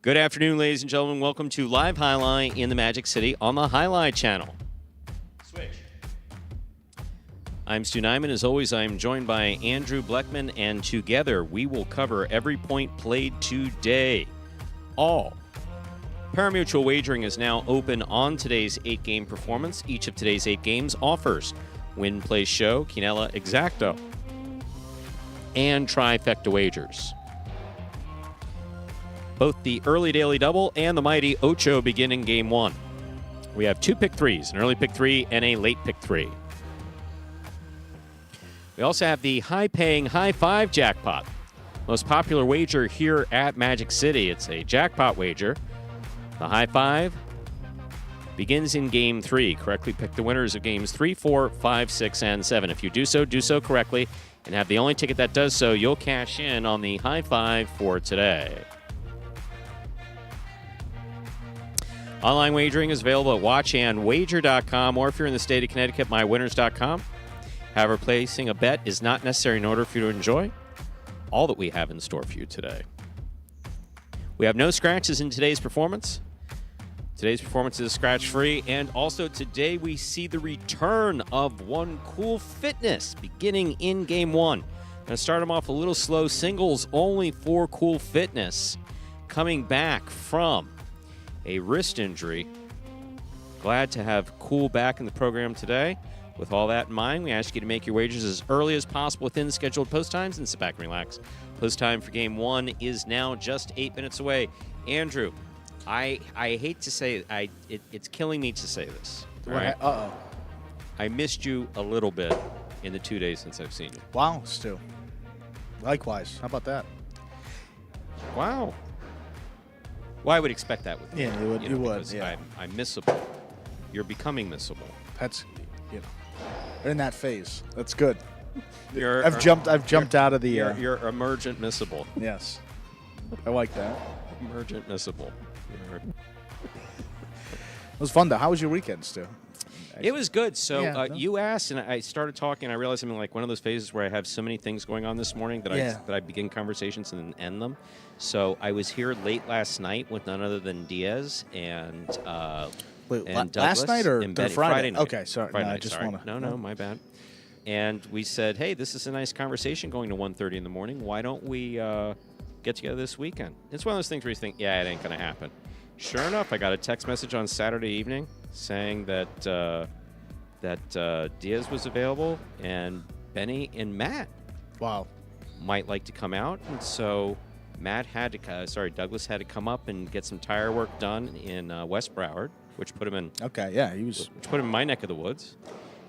Good afternoon, ladies and gentlemen. Welcome to Live Highlight in the Magic City on the Highlight Channel. Switch. I'm Stu Nyman. As always, I'm joined by Andrew Bleckman, and together we will cover every point played today. All. Parimutuel wagering is now open on today's 8-game performance. Each of today's 8 games offers Win, Play, Show, Quinella, Exacto, and Trifecta wagers. Both the early daily double and the mighty Ocho begin in game 1. We have 2 pick 3s, an early pick 3 and a late pick 3. We also have the high-paying High 5 jackpot, most popular wager here at Magic City. It's a jackpot wager. The High 5 begins in game 3. Correctly pick the winners of games 3, 4, 5, 6, and 7. If you do so correctly, and have the only ticket that does so, you'll cash in on the High 5 for today. Online wagering is available at watchandwager.com, or if you're in the state of Connecticut, mywinners.com. However, placing a bet is not necessary in order for you to enjoy all that we have in store for you today. We have no scratches in today's performance. Today's performance is scratch-free, and also today we see the return of One Cool Fitness beginning in Game 1. I'm going to start them off a little slow. Singles only for Cool Fitness, coming back from a wrist injury. Glad to have Cool back in the program today. With all that in mind, we ask you to make your wagers as early as possible within the scheduled post times and sit back and relax. Post time for Game 1 is now just 8 minutes away. Andrew, I hate to say it, it's killing me to say this. Right? Uh-oh. I missed you a little bit in the 2 days since I've seen you. Wow, Stu. Likewise. How about that? Wow. Well, I would expect that with you. Yeah, you would. Yeah. I'm missable. You're becoming missable. That's, in that phase. That's good. I've jumped out of the You're emergent missable. Yes. I like that. Emergent missable. It was fun though. How was your weekend, Stu? It was good. So Yeah, you asked, and I started talking, and I realized I'm in like one of those phases where I have so many things going on this morning that I begin conversations and then end them. So I was here late last night with none other than Diaz and Douglas. Last night or Friday night. Okay, sorry. Friday No, I night, just sorry. want to. No, my bad. And we said, hey, this is a nice conversation going to 1:30 in the morning. Why don't we get together this weekend? It's one of those things where you think, yeah, it ain't going to happen. Sure enough, I got a text message on Saturday evening saying that Diaz was available and Benny and Matt might like to come out. And so Douglas had to come up and get some tire work done in West Broward, which put him in. Okay, yeah, which put him in my neck of the woods.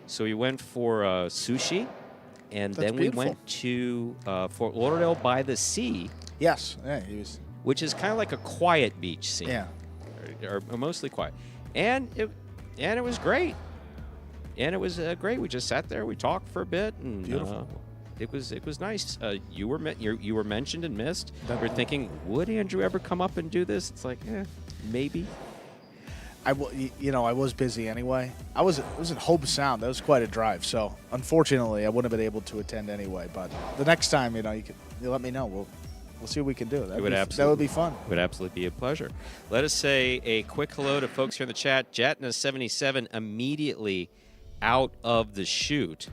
So we went for sushi, and then we went to Fort Lauderdale by the sea. Yes, yeah, he was. Which is kind of like a quiet beach scene. Yeah. Or mostly quiet. And it was great. And it was great. We just sat there, we talked for a bit, and beautiful. It was nice. You were mentioned and missed. We're thinking, would Andrew ever come up and do this? It's like, maybe. I was busy anyway. It was in Hobe Sound. That was quite a drive. So unfortunately, I wouldn't have been able to attend anyway. But the next time, you let me know. We'll see what we can do. That would be fun. It would absolutely be a pleasure. Let us say a quick hello to folks here in the chat. Jatna77 immediately out of the chute,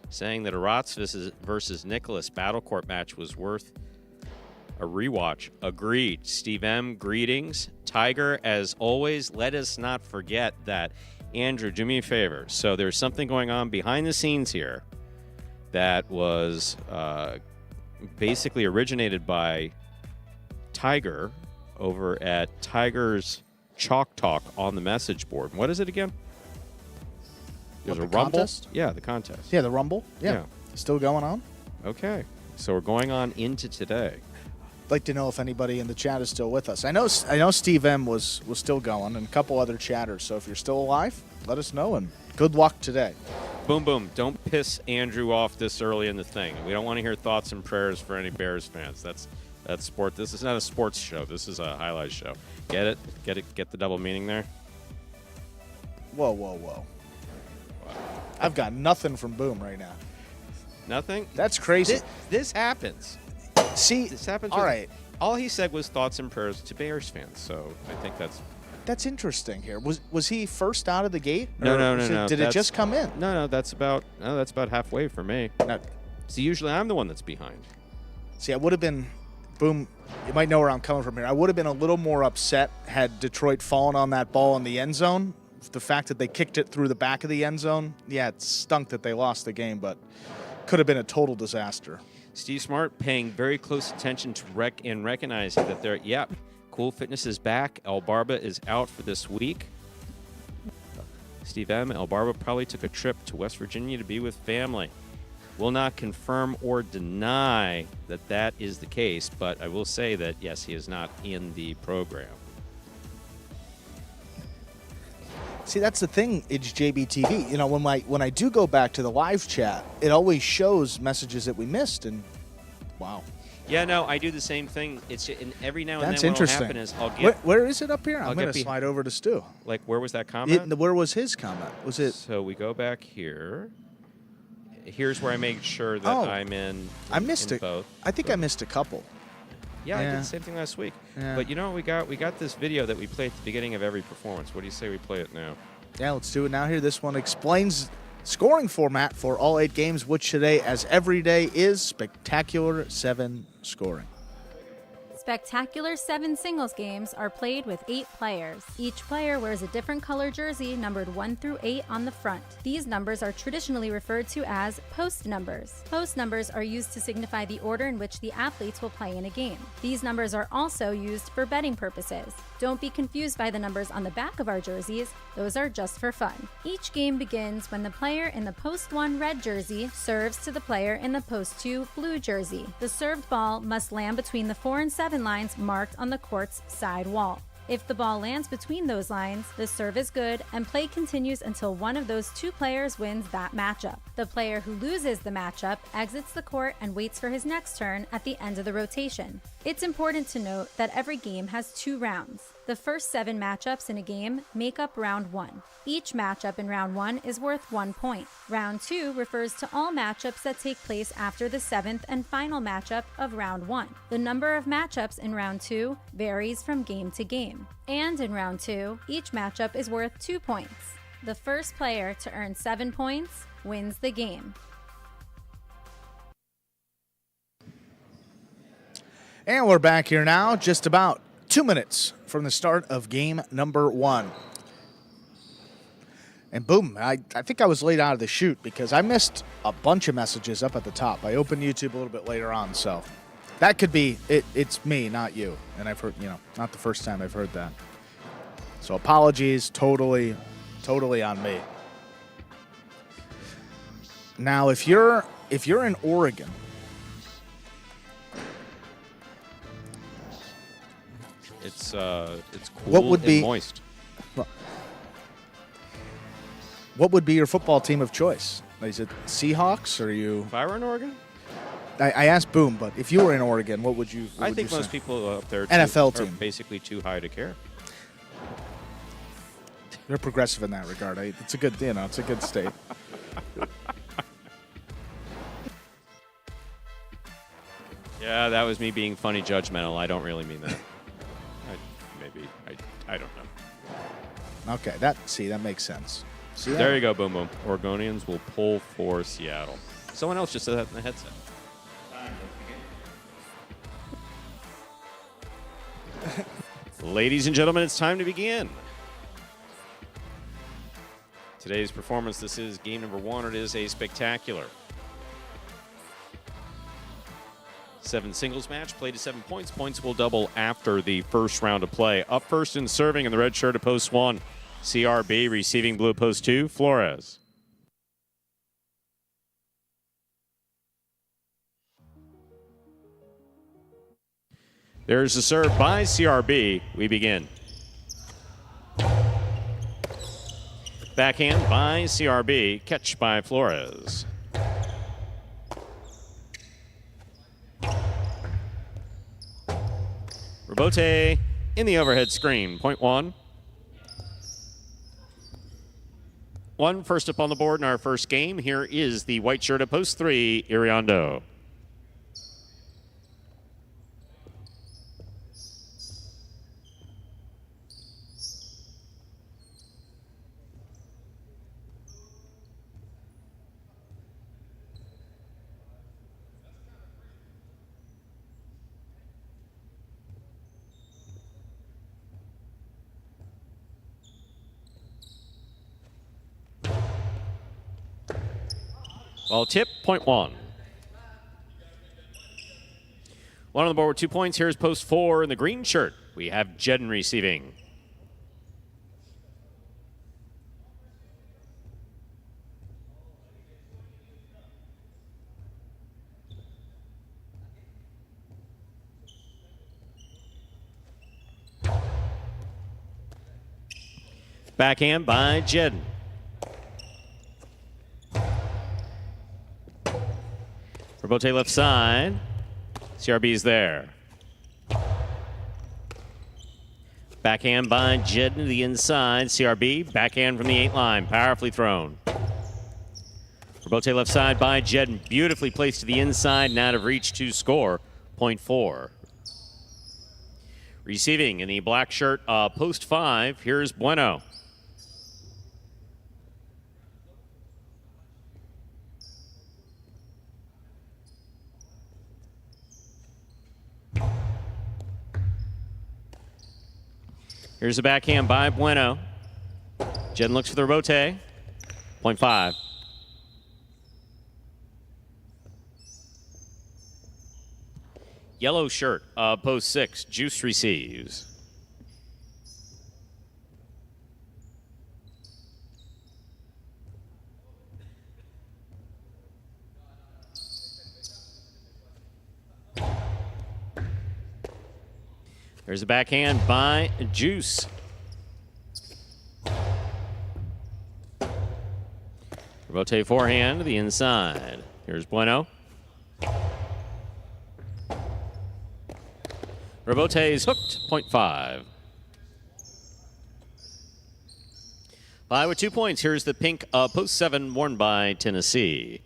saying that a Rotz versus Nicholas Battle Court match was worth a rewatch. Agreed. Steve M, greetings. Tiger, as always, let us not forget that. Andrew, do me a favor. So there's something going on behind the scenes here that was basically originated by Tiger over at Tiger's Chalk Talk on the message board. What is it again? There's a Rumble. Contest? Yeah, the contest. Yeah, the Rumble. Yeah. Still going on. Okay. So we're going on into today. I'd like to know if anybody in the chat is still with us. I know Steve M was still going, and a couple other chatters. So if you're still alive, let us know, and good luck today. Boom, boom. Don't piss Andrew off this early in the thing. We don't want to hear thoughts and prayers for any Bears fans. That's sport. This is not a sports show. This is a highlight show. Get it? Get the double meaning there? Whoa. I've got nothing from Boom right now. Nothing? That's crazy. This happens. See, This happens. All right. All he said was thoughts and prayers to Bears fans, so I think That's interesting here. Was he first out of the gate? No. Did it just come in? No, that's about halfway for me. No. So usually I'm the one that's behind. See, I would have been, boom, you might know where I'm coming from here. I would have been a little more upset had Detroit fallen on that ball in the end zone. The fact that they kicked it through the back of the end zone, yeah, it stunk that they lost the game, but could have been a total disaster. Steve Smart paying very close attention to recognizing that Cool Fitness is back. El Barba is out for this week. Steve M. El Barba probably took a trip to West Virginia to be with family. Will not confirm or deny that is the case, but I will say that, yes, he is not in the program. See, that's the thing, it's JBTV. You know, when I do go back to the live chat, it always shows messages that we missed, and wow. Yeah, no, I do the same thing. It's and every now and That's then what will interesting. happen is I'll get... Where is it up here? I'm going to get slide over to Stu. Like, where was that comment? Where was his comment? Was it? So we go back here. Here's where I make sure that I'm in. I missed in it. Both. I think I missed a couple. Yeah, I did the same thing last week. Yeah. But you know what we got this video that we play at the beginning of every performance. What do you say we play it now? Yeah, let's do it now here. This one explains scoring format for all 8 games, which today, as every day, is Spectacular 7 scoring. Spectacular 7 singles games are played with 8 players. Each player wears a different color jersey numbered 1 through 8 on the front. These numbers are traditionally referred to as post numbers. Post numbers are used to signify the order in which the athletes will play in a game. These numbers are also used for betting purposes. Don't be confused by the numbers on the back of our jerseys. Those are just for fun. Each game begins when the player in the post 1 red jersey serves to the player in the post 2 blue jersey. The served ball must land between the 4 and 7 lines marked on the court's side wall. If the ball lands between those lines, the serve is good and play continues until one of those 2 players wins that matchup. The player who loses the matchup exits the court and waits for his next turn at the end of the rotation. It's important to note that every game has 2 rounds. The first 7 matchups in a game make up round 1. Each matchup in round 1 is worth 1 point. Round 2 refers to all matchups that take place after the 7th and final matchup of round 1. The number of matchups in round 2 varies from game to game. And in round 2, each matchup is worth 2 points. The first player to earn 7 points wins the game. And we're back here now, just about 2 minutes from the start of game number 1. And boom, I think I was late out of the chute because I missed a bunch of messages up at the top. I opened YouTube a little bit later on, so that could be it. It's me, not you. And I've heard, not the first time I've heard that. So apologies, totally on me. Now, if you're in Oregon, It's cool what would be and moist. What would be your football team of choice? Is it Seahawks or are you? If I were in Oregon, I asked Boom, but if you were in Oregon, what would you? I think most people up there NFL are team basically too high to care. They're progressive in that regard. It's a good, it's a good state. Yeah, that was me being funny judgmental. I don't really mean that. I don't know. Okay, that makes sense. There you go, Boom Boom. Oregonians will pull for Seattle. Someone else just said that in the headset. Ladies and gentlemen, it's time to begin. Today's performance, this is game number 1. It is a spectacular 7 singles match, played to 7 points. Points will double after the first round of play. Up first and serving in the red shirt at post 1. CRB receiving blue post 2, Flores. There's a serve by CRB. We begin. Backhand by CRB. Catch by Flores. Rebote in the overhead screen. Point 1. 1 first up on the board in our first game. Here is the white shirt at post 3, Iriondo. Well, tip, point 1. One on the board with 2 points. Here's post 4 in the green shirt. We have Jedden receiving. Backhand by Jedden. Rebote left side. CRB's there. Backhand by Jedden to the inside. CRB, backhand from the 8 line. Powerfully thrown. Rebote left side by Jedden. Beautifully placed to the inside and out of reach to score. Point 4. Receiving in the black shirt, post 5. Here's Bueno. Here's a backhand by Bueno. Jedden looks for the rebote. Point 5. Yellow shirt, post 6. Juice receives. There's a backhand by Juice. Rebote forehand to the inside. Here's Bueno. Rebote is hooked, point 5. 5 with 2 points. Here's the pink post 7 worn by Tennessee.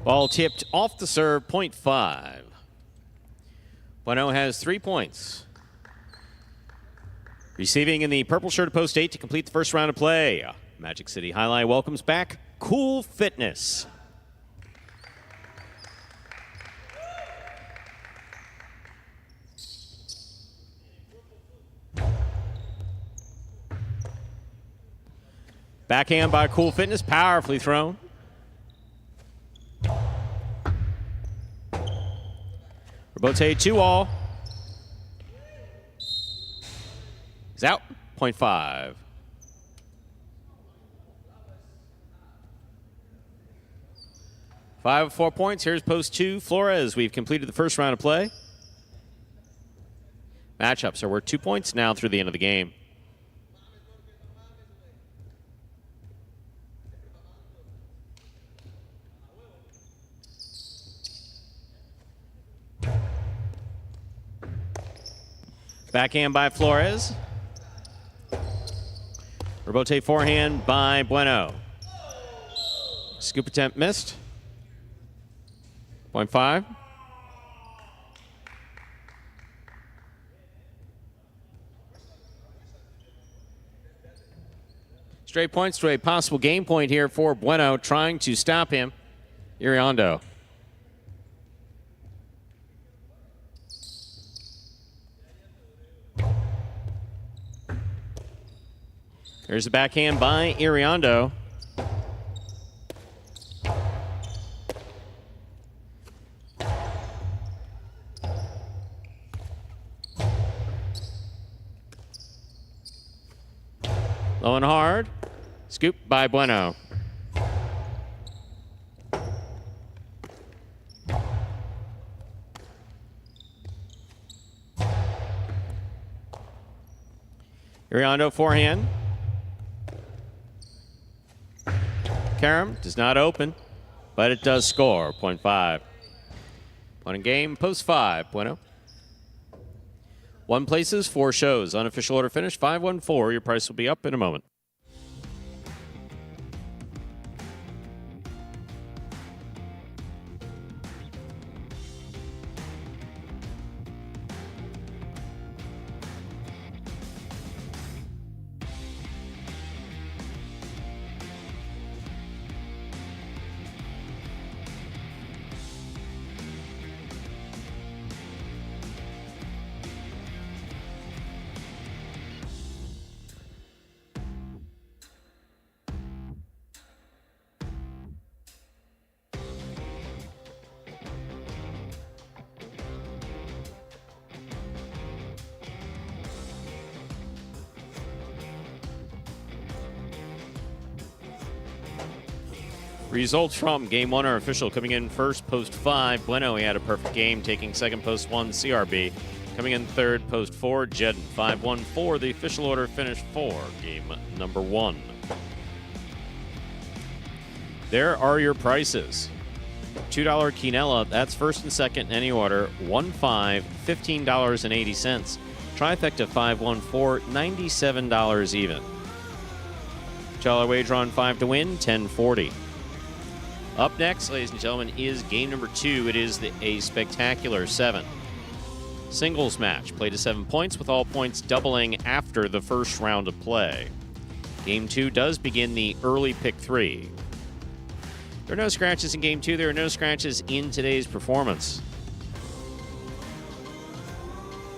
Ball tipped off the serve, point 5. Bueno has 3 points. Receiving in the purple shirt, post 8 to complete the first round of play. Magic City Highlight welcomes back Cool Fitness. Backhand by Cool Fitness, powerfully thrown. Rebote 2-all. He's out. Point 5. Five of 4 points. Here's post 2. Flores. We've completed the first round of play. Matchups are worth 2 points now through the end of the game. Backhand by Flores. Rebote forehand by Bueno. Scoop attempt missed. Point 5. Straight points to a possible game point here for Bueno, trying to stop him. Iriondo. There's a backhand by Iriondo. Low and hard. Scoop by Bueno. Iriondo forehand. Karam does not open, but it does score. Point 5. Point in game, post 5. Bueno. 1 places, 4 shows. Unofficial order finish, 5-1-4. Your price will be up in a moment. Results from Game 1 are official. Coming in first, post 5, Bueno. He had a perfect game. Taking second, post 1, CRB. Coming in third, post 4, Jedden. 5-1-4. The official order finished for game number 1. There are your prices. $2 quinella, that's first and second in any order. 1-5, $15.80. Trifecta 5-1-4, $97 even. $2 wager on 5 to win, $10.40. Up next, ladies and gentlemen, is game number 2. It is a spectacular 7. Singles match, played to 7 points, with all points doubling after the first round of play. Game 2 does begin the early pick 3. There are no scratches in Game 2. There are no scratches in today's performance.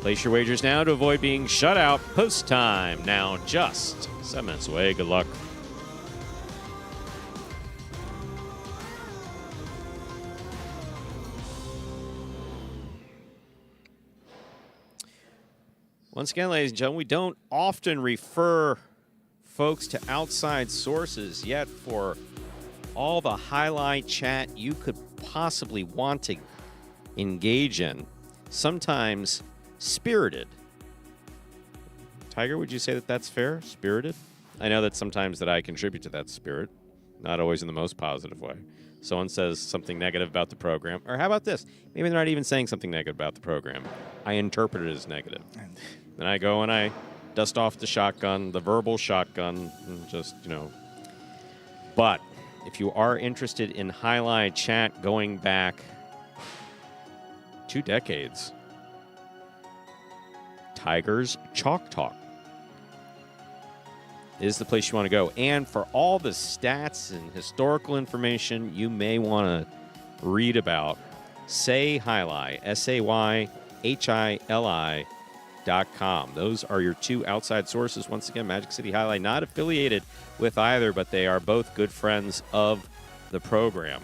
Place your wagers now to avoid being shut out. Post time now just 7 minutes away. Good luck. Once again, ladies and gentlemen, we don't often refer folks to outside sources, yet for all the highlight chat you could possibly want to engage in, sometimes spirited. Tiger, would you say that that's fair? Spirited? I know that sometimes that I contribute to that spirit, not always in the most positive way. Someone says something negative about the program, or how about this? Maybe they're not even saying something negative about the program. I interpret it as negative. Then I go and I dust off the shotgun, the verbal shotgun, and just, But if you are interested in highlight chat going back 2 decades, Tiger's Chalk Talk is the place you want to go. And for all the stats and historical information you may want to read about, Say Highlight, SayHili.com. Those are your 2 outside sources. Once again, Magic City Highlight, not affiliated with either, but they are both good friends of the program.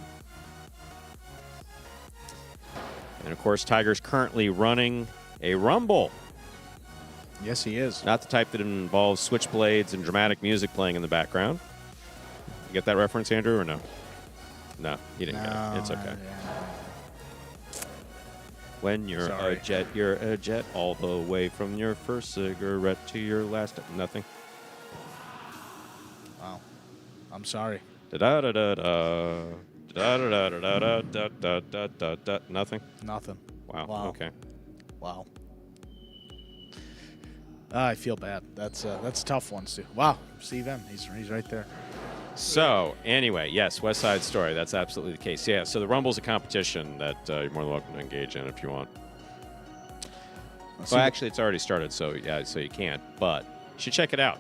And, of course, Tiger's currently running a Rumble. Yes, he is. Not the type that involves switchblades and dramatic music playing in the background. You get that reference, Andrew, or no? No, you didn't get it. It's okay. Yeah. When you're a jet all the way from your first cigarette to your last. Nothing. Wow. I'm sorry. Da-da-da-da-da. Da-da-da-da-da-da-da-da-da. Nothing? Nothing. Wow. Okay. Wow. I feel bad. That's a tough one, Stu. Wow. Steve M. He's right there. So, anyway, yes, West Side Story. That's absolutely the case. Yeah, so the Rumble's a competition that you're more than welcome to engage in if you want. Well, actually, it's already started, so you can't. But you should check it out.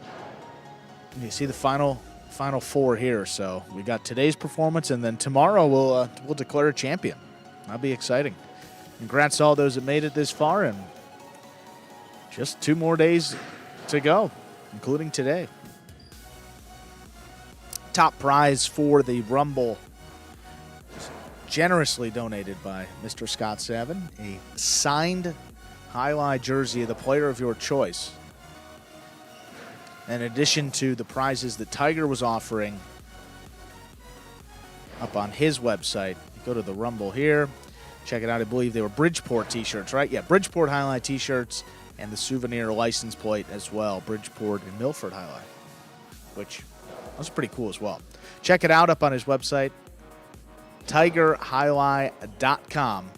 You see the final 4 here. So we got today's performance, and then tomorrow we'll declare a champion. That'll be exciting. Congrats to all those that made it this far, and just 2 more days to go, including today. Top prize for the Rumble, generously donated by Mr. Scott Savin, a signed highlight jersey of the player of your choice. In addition to the prizes that Tiger was offering up on his website, go to the Rumble here, check it out. I believe they were Bridgeport t-shirts, right? Yeah, Bridgeport highlight t-shirts and the souvenir license plate as well, Bridgeport and Milford highlight, which was pretty cool as well. Check it out up on his website, tigerhighlight.com.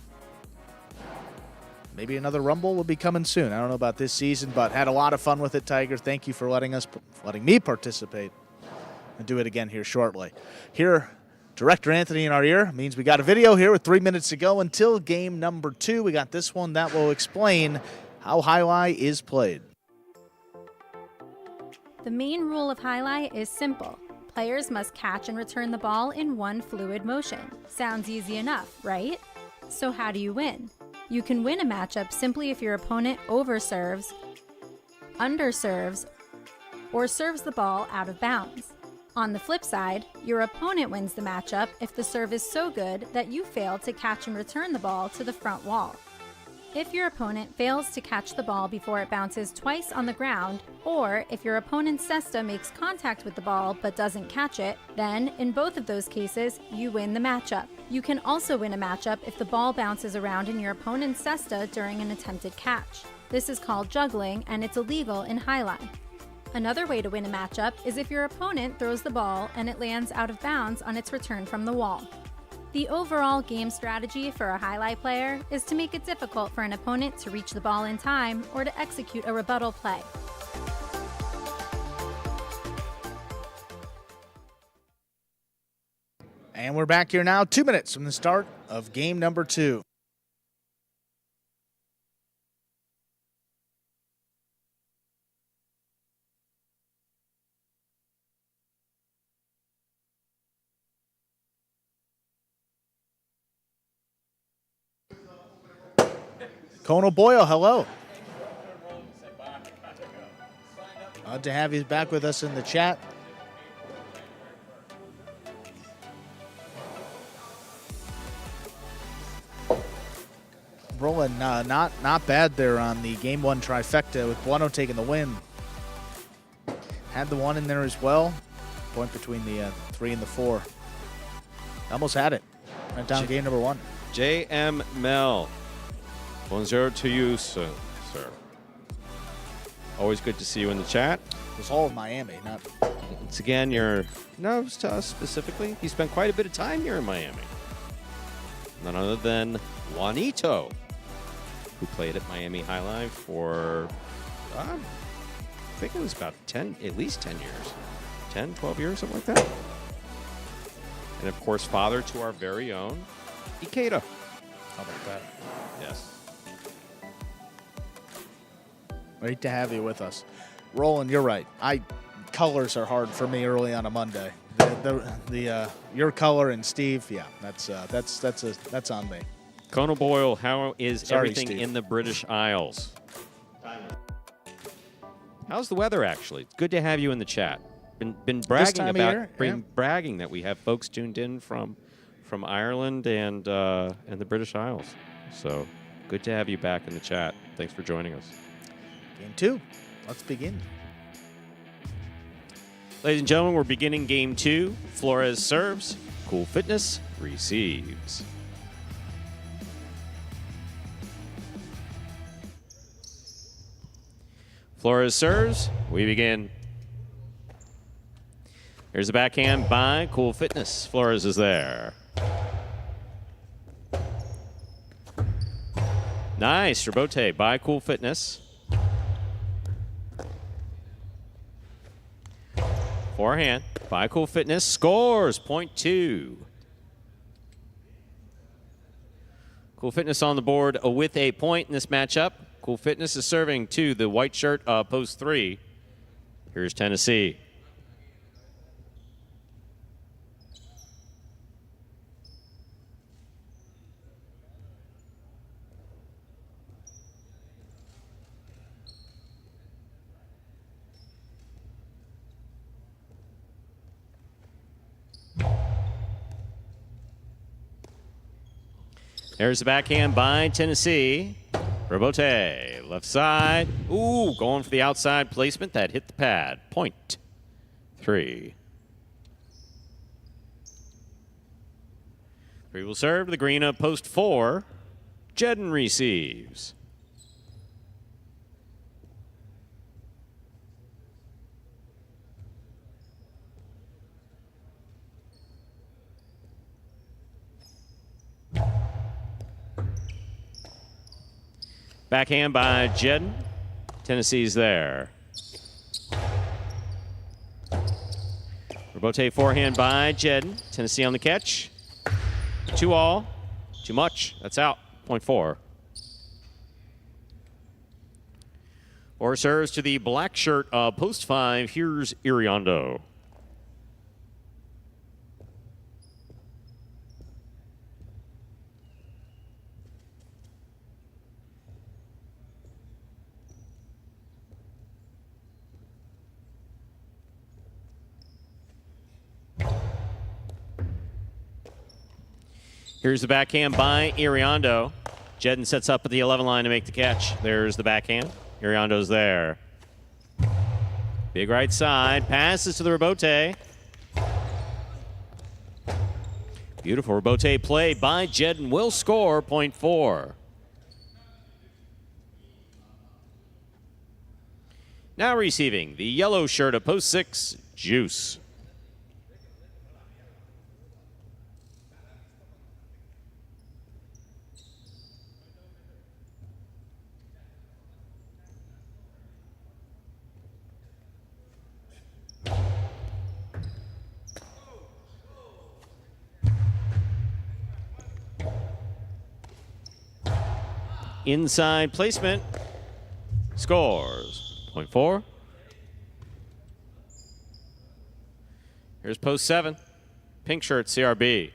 Maybe another Rumble will be coming soon. I don't know about this season, but had a lot of fun with it, Tiger. Thank you for letting me participate and do it again here shortly. Here, Director Anthony in our ear means we got a video here with 3 minutes to go until game number 2. We got this one that will explain how highlight is played. The main rule of highlight is simple. Players must catch and return the ball in one fluid motion. Sounds easy enough, right? So how do you win? You can win a matchup simply if your opponent overserves, underserves, or serves the ball out of bounds. On the flip side, your opponent wins the matchup if the serve is so good that you fail to catch and return the ball to the front wall. If your opponent fails to catch the ball before it bounces twice on the ground, or if your opponent's cesta makes contact with the ball but doesn't catch it, then in both of those cases, you win the matchup. You can also win a matchup if the ball bounces around in your opponent's cesta during an attempted catch. This is called juggling, and it's illegal in highline. Another way to win a matchup is if your opponent throws the ball and it lands out of bounds on its return from the wall. The overall game strategy for a highlight player is to make it difficult for an opponent to reach the ball in time or to execute a rebuttal play. And we're back here now, 2 minutes from the start of game number 2. Conal Boyle, hello. Glad to have you back with us in the chat. Rolling not bad there on the game 1 trifecta with Bueno taking the win. Had the 1 in there as well. Point between the 3 and the 4. Almost had it. Went down game number 1. J.M. Mel. Bonjour to you, sir. Always good to see you in the chat. It was all of Miami, not... Once again, no, it was to us specifically. He spent quite a bit of time here in Miami. None other than Juanito, who played at Miami High Life for, I think it was about at least 10 years. 10, 12 years, something like that. And of course, father to our very own Ikeda. How about that? Yes. Great to have you with us. Roland, you're right. Colors are hard for me early on a Monday. Your color and Steve, yeah, that's on me. Conal Boyle, how is Sorry, everything Steve. in the British Isles? How's the weather, actually? It's good to have you in the chat. Been bragging time of about year, bragging that we have folks tuned in from Ireland and the British Isles. So good to have you back in the chat. Thanks for joining us. Game 2. Let's begin. Ladies and gentlemen, we're beginning game 2. Flores serves. Cool Fitness receives. Flores serves. We begin. Here's a backhand by Cool Fitness. Flores is there. Nice. Rebote by Cool Fitness. Forehand by Cool Fitness. Scores. Point 2. Cool Fitness on the board with a point in this matchup. Cool Fitness is serving to the white shirt post 3. Here's Tennessee. There's the backhand by Tennessee. Rebote, left side. Ooh, going for the outside placement. That hit the pad. Point 3. 3 will serve to the green of post 4. Jedden receives. Backhand by Jedden. Tennessee's there. Rebote forehand by Jedden. Tennessee on the catch. 2-all. Too much. That's out. Point 4. Or serves to the black shirt post 5. Here's Iriondo. Here's the backhand by Iriondo. Jedden sets up at the 11 line to make the catch. There's the backhand. Iriondo's there. Big right side. Passes to the Rebote. Beautiful Rebote play by Jedden. Will score, point 4. Now receiving the yellow shirt of post 6, Juice. Inside placement. Scores. Point 4. Here's post 7. Pink shirt, CRB.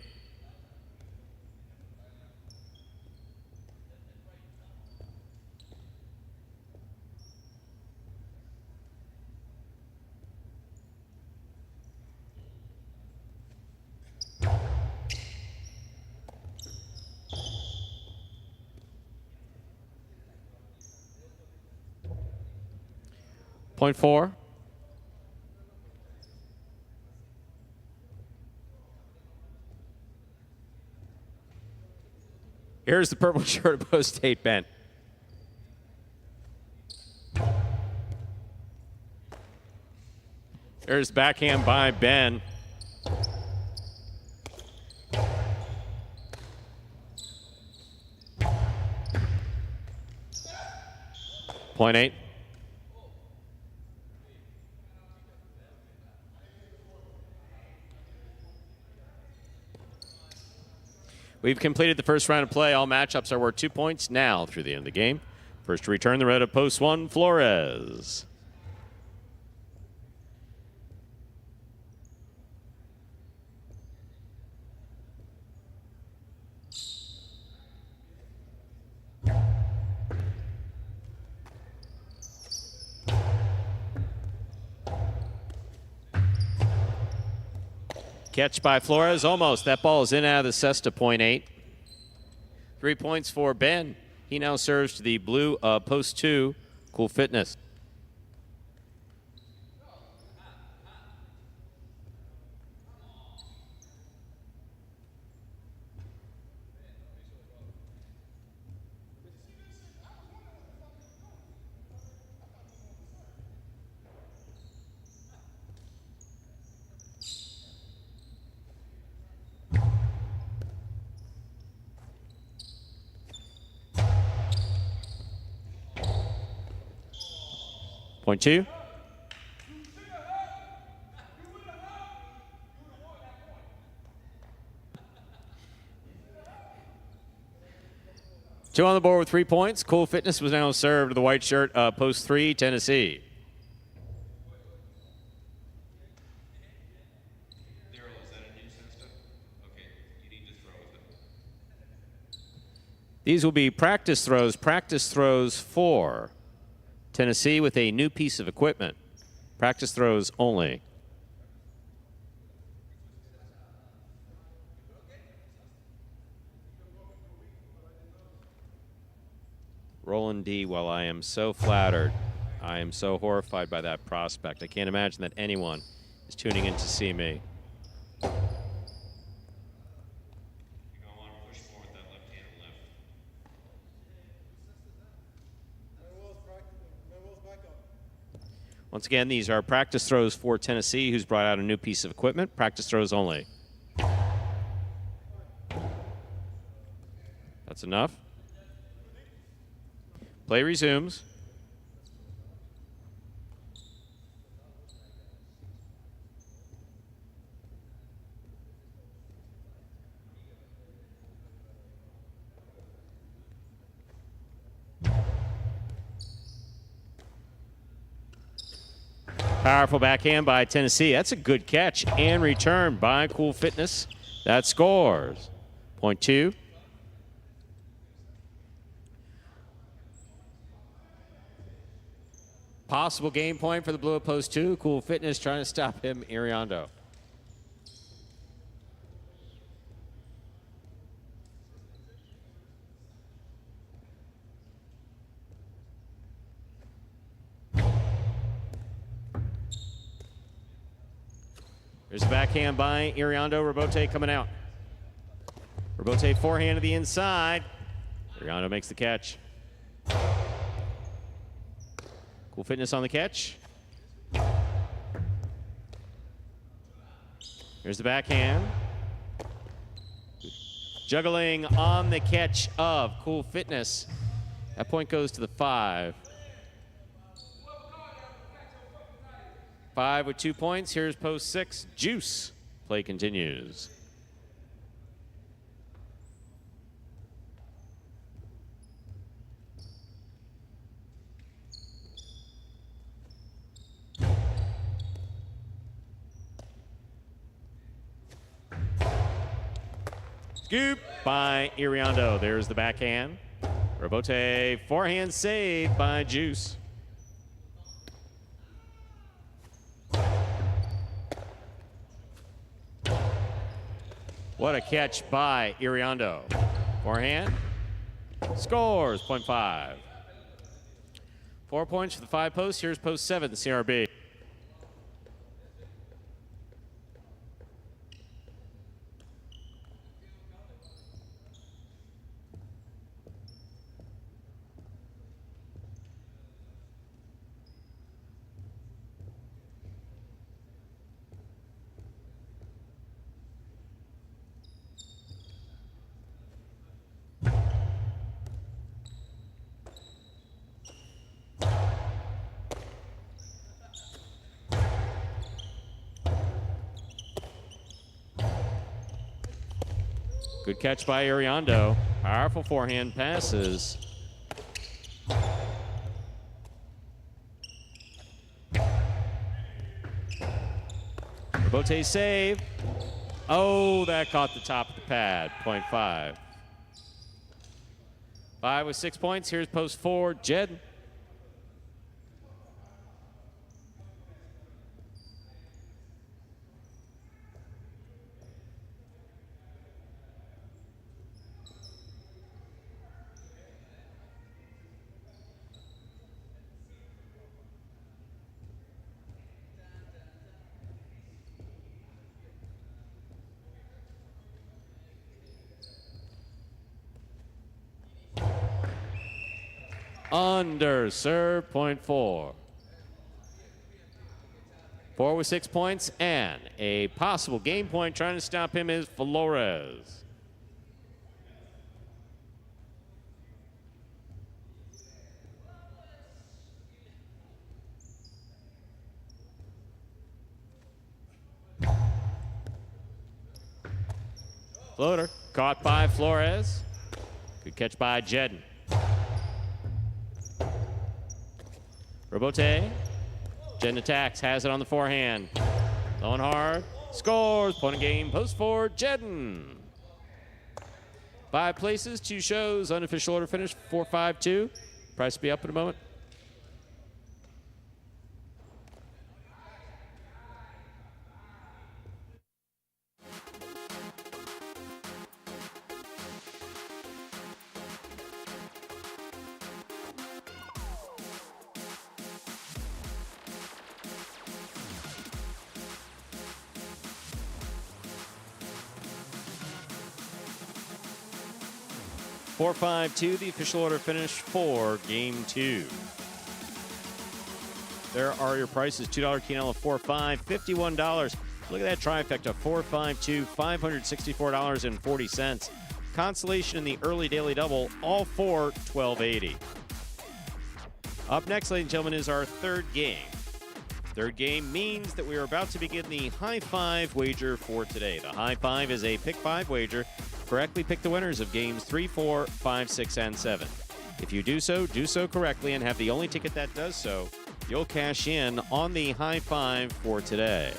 Point 4. Here's the purple shirt of post 8, Ben. There's backhand by Ben. Point 8. We've completed the first round of play. All matchups are worth 2 points now through the end of the game. First to return the red of post 1, Flores. Catch by Flores, almost. That ball is in out of the cesta, point 8. 3 points for Ben. He now serves to the blue post 2, Cool Fitness. Point 2. Two on the board with 3 points. Cool Fitness was now served to the white shirt, post 3, Tennessee. These will be practice throws for Tennessee with a new piece of equipment. Practice throws only. Roland D, while I am so flattered, I am so horrified by that prospect. I can't imagine that anyone is tuning in to see me. Once again, these are practice throws for Tennessee, who's brought out a new piece of equipment. Practice throws only. That's enough. Play resumes. Powerful backhand by Tennessee. That's a good catch and return by Cool Fitness. That scores. Point 2. Possible game point for the blue at post 2. Cool Fitness trying to stop him, Iriondo. There's a backhand by Iriondo. Robote coming out. Robote forehand to the inside. Iriondo makes the catch. Cool Fitness on the catch. Here's the backhand. Juggling on the catch of Cool Fitness. That point goes to the 5. 5 with 2 points. Here's post 6. Juice. Play continues. Scoop by Iriondo. There's the backhand. Robote forehand saved by Juice. What a catch by Iriondo. Forehand. Scores, 0.5. 4 points for the 5 posts. Here's post 7, the CRB. Good catch by Iriondo. Powerful forehand passes. Robote save. Oh, that caught the top of the pad. 0.5. 5 with 6 points. Here's post 4, Jed. Under serve, 0.4. 4 with 6 points, and a possible game point trying to stop him is Flores. Floater caught by Flores. Good catch by Jedden. Robote. Jedden attacks, has it on the forehand. Low and hard. Scores. Point of game. Post 4, Jedden. 5 places, 2 shows. Unofficial order finish 4-5-2. Price will be up in a moment. Four, 5-2, the official order finish for game 2. There are your prices. $2 Quinella, 4-5, $51. Look at that trifecta, 4-5-2, $564.40. Consolation in the early daily double, all four, $12.80. Up next, ladies and gentlemen, is our third game. Third game means that we are about to begin the high five wager for today. The high five is a pick 5 wager. Correctly pick the winners of games 3, 4, 5, 6, and 7. If you do so correctly and have the only ticket that does so, you'll cash in on the high five for today.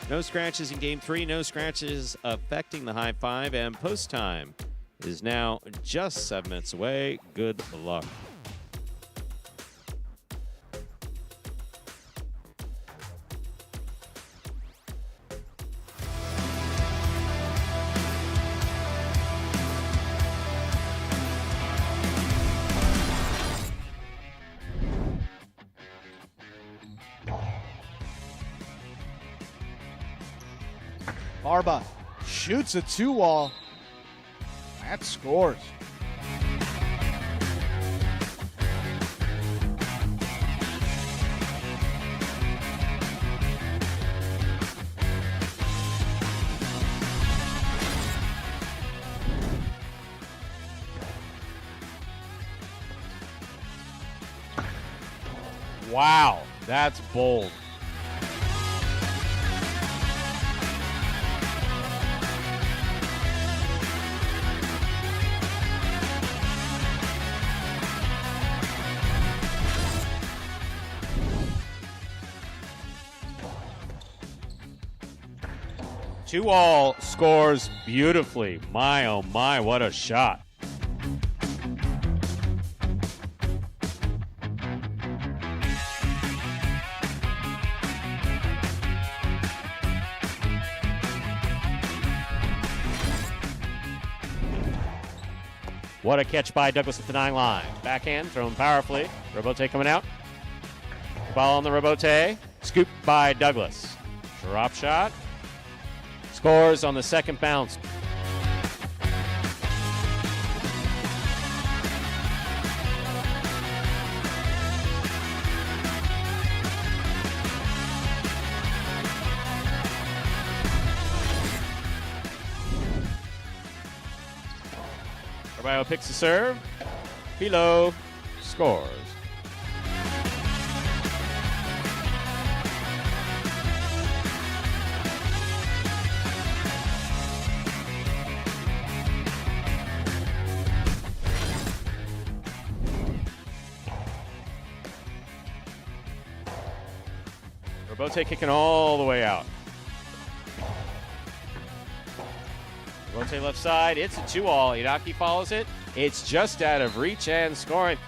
No scratches in game 3, no scratches affecting the high five, and post time is now just 7 minutes away. Good luck. Harba shoots a 2-wall. That scores. Wow, that's bold. Two all scores beautifully. My, oh my, what a shot. What a catch by Douglas at the 9 line. Backhand, thrown powerfully. Robote coming out. Ball on the Robote. Scoop by Douglas. Drop shot. Scores on the second bounce. Carballo picks the serve. Philo scores. Robote kicking all the way out. Robote left side. It's a 2-all. Iraqi follows it. It's just out of reach and scoring.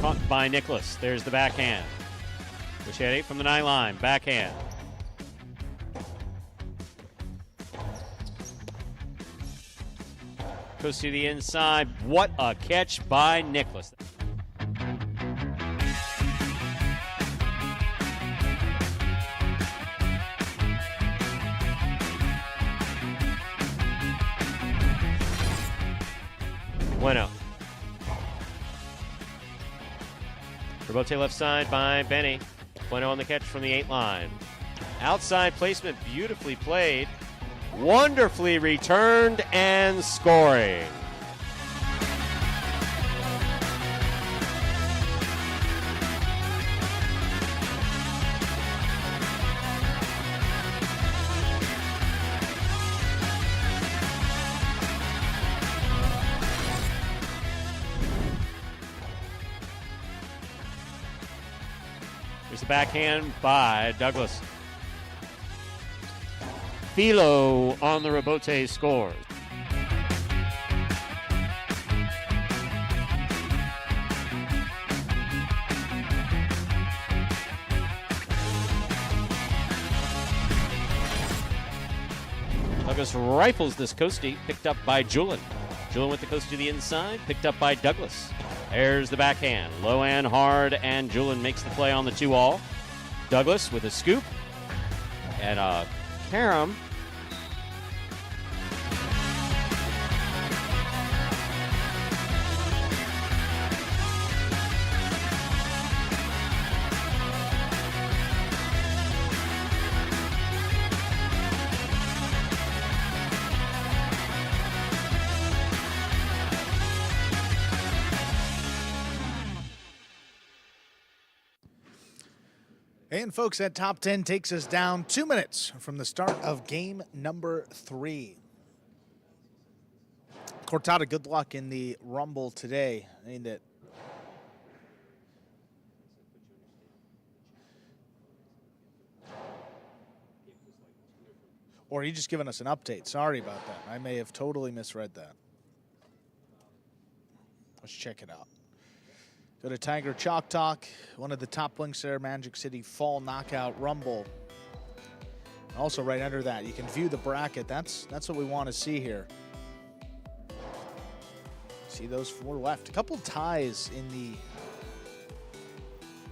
Caught by Nicholas. There's the backhand. Bichetti from the 9 line. Backhand. Goes to the inside. What a catch by Nicholas. Bueno. Robote left side by Benny. Bueno on the catch from the 8 line. Outside placement, beautifully played. Wonderfully returned and scoring. There's the backhand by Douglas. Philo on the Robote scores. Douglas rifles this coastie, picked up by Julin. Julin with the coast to the inside, picked up by Douglas. There's the backhand, low and hard, and Julin makes the play on the 2-all. Douglas with a scoop and a carom. And folks, that top 10 takes us down 2 minutes from the start of game number 3. Cortada, good luck in the Rumble today. I mean that. Or are you just giving us an update? Sorry about that. I may have totally misread that. Let's check it out. Go to Tiger Chalk Talk, one of the top links there, Magic City Fall Knockout Rumble. Also right under that, you can view the bracket. That's what we want to see here. See those 4 left. A couple ties in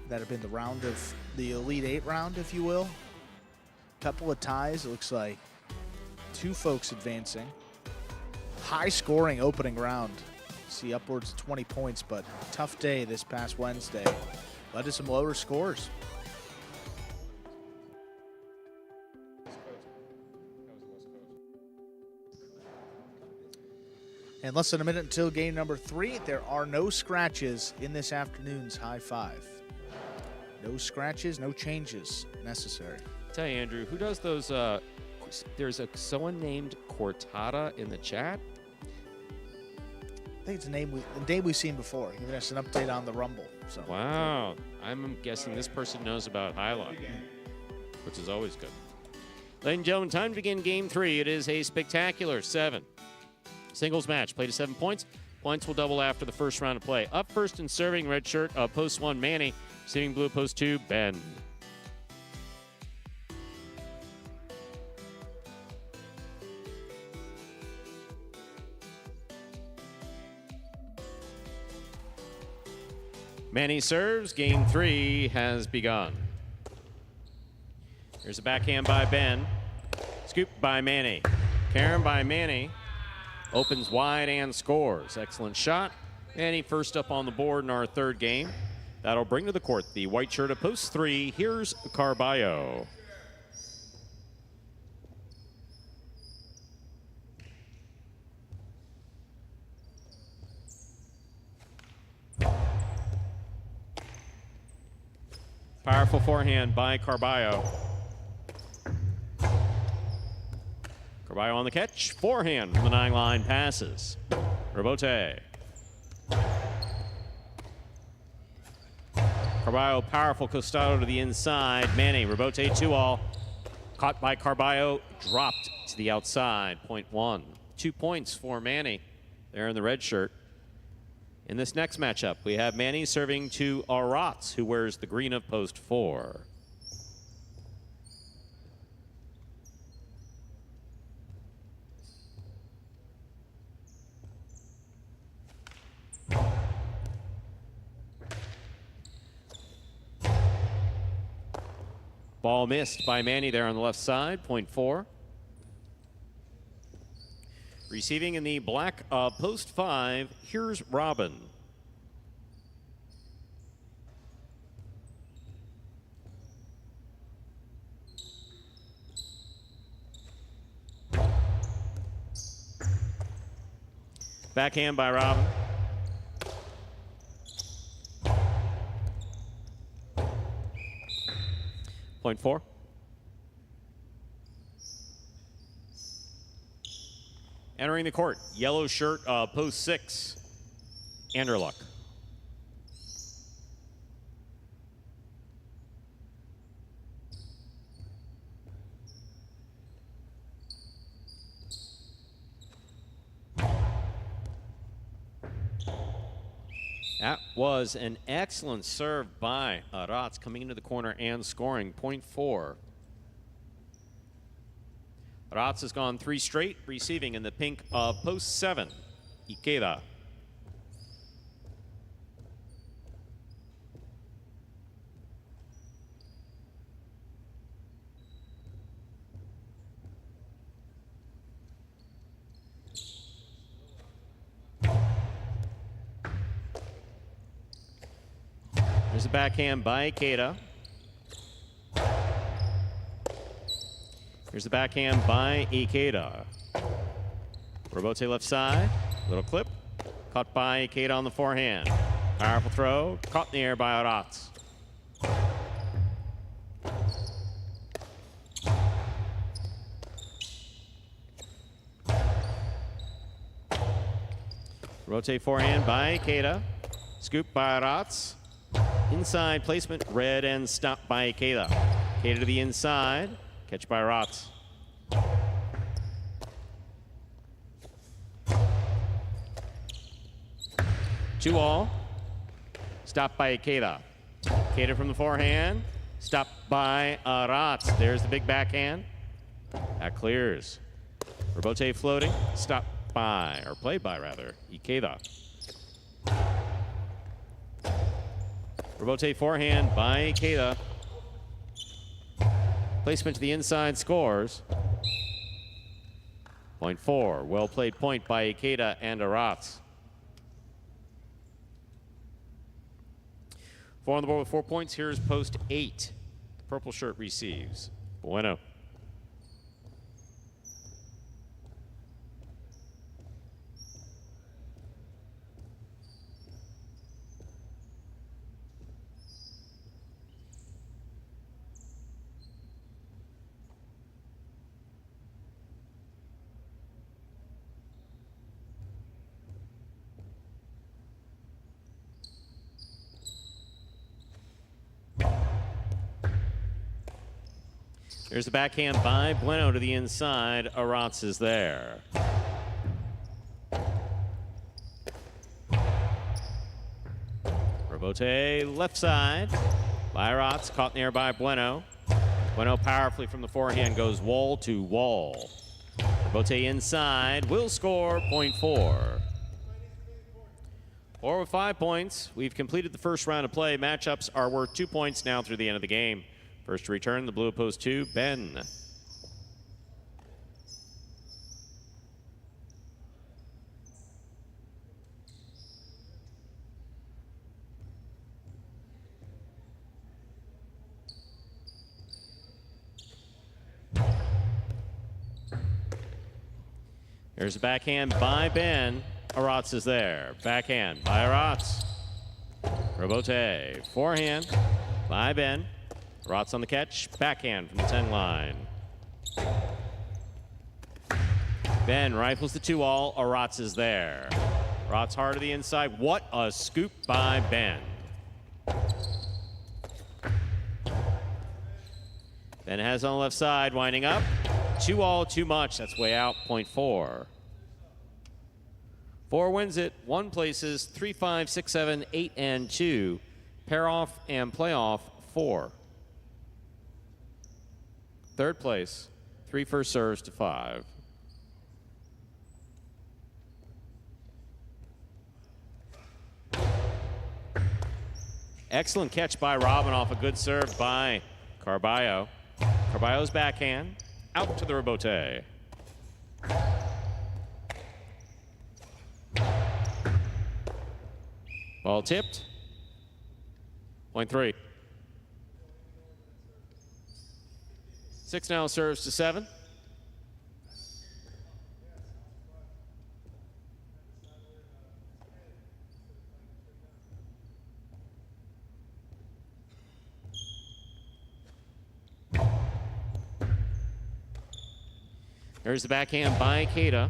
that have been the round of the Elite 8 round, if you will. Couple of ties. It looks like 2 folks advancing. High scoring opening round. See upwards of 20 points, but tough day this past Wednesday. Led to some lower scores. And less than a minute until game number 3. There are no scratches in this afternoon's high 5. No scratches, no changes necessary. Tell you, Andrew, who does those? There's someone named Cortada in the chat. I think it's a name we've seen before, giving us an update on the Rumble. So. Wow. I'm guessing this person knows about Hylock, which is always good. Ladies and gentlemen, time to begin game 3. It is a spectacular 7 singles match. Play to 7 points. Points will double after the first round of play. Up first and serving, red shirt, post 1, Manny. Receiving blue, post 2, Ben. Manny serves. Game 3 has begun. Here's a backhand by Ben. Scoop by Manny. Karen by Manny. Opens wide and scores. Excellent shot. Manny first up on the board in our 3rd game. That'll bring to the court the white shirt at post 3. Here's Carballo. Powerful forehand by Carballo. Carballo on the catch. Forehand from the 9-line passes. Rebote. Carballo, powerful costado to the inside. Manny, Rebote 2-all. Caught by Carballo, dropped to the outside. Point 1. 2 points for Manny there in the red shirt. In this next matchup, we have Manny serving to Arats, who wears the green of post 4. Ball missed by Manny there on the left side, point 4. Receiving in the black post 5, here's Robin. Backhand by Robin. Point 4. Entering the court, yellow shirt, post 6, Anderluck. That was an excellent serve by Arats, coming into the corner and scoring. Point 4. Arats has gone 3 straight, receiving in the pink of post 7, Ikeda. There's a backhand by Ikeda. Here's the backhand by Ikeda. Rebote left side, little clip. Caught by Ikeda on the forehand. Powerful throw, caught in the air by Arats. Rebote forehand by Ikeda. Scoop by Arats. Inside placement, read and stopped by Ikeda. Ikeda to the inside. Catch by Arats. Two all. Stopped by Ikeda. Ikeda from the forehand. Stopped by Arats. There's the big backhand. That clears. Robote floating. Stopped by, or played by, rather, Ikeda. Robote forehand by Ikeda. Placement to the inside scores. Point 4. Well played point by Ikeda and Aratz. 4 on the board with 4 points. Here's post 8. The purple shirt receives. Bueno. There's the backhand by Bueno to the inside. Aratz is there. Robote left side by Aratz. Caught in the air by Bueno. Bueno powerfully from the forehand goes wall to wall. Robote inside will score point 4. 4 with 5 points. We've completed the first round of play. Matchups are worth 2 points now through the end of the game. First to return, the blue opposed to Ben. There's a backhand by Ben. Aratz is there. Backhand by Aratz. Robote. Forehand by Ben. Aratz on the catch. Backhand from the 10 line. Ben rifles the 2-all. Aratz is there. Aratz hard to the inside. What a scoop by Ben. Ben has on the left side, winding up. 2-all, too much. That's way out. Point 4. 4 wins it. 1 places 3, 5, 6, 7, 8, and 2. Pair off and playoff 4. Third place, 3 first serves to 5. Excellent catch by Robin off a good serve by Carballo. Carballo's backhand out to the Robote. Ball tipped. Point 3. 6 now serves to 7. There's the backhand by Ikeda.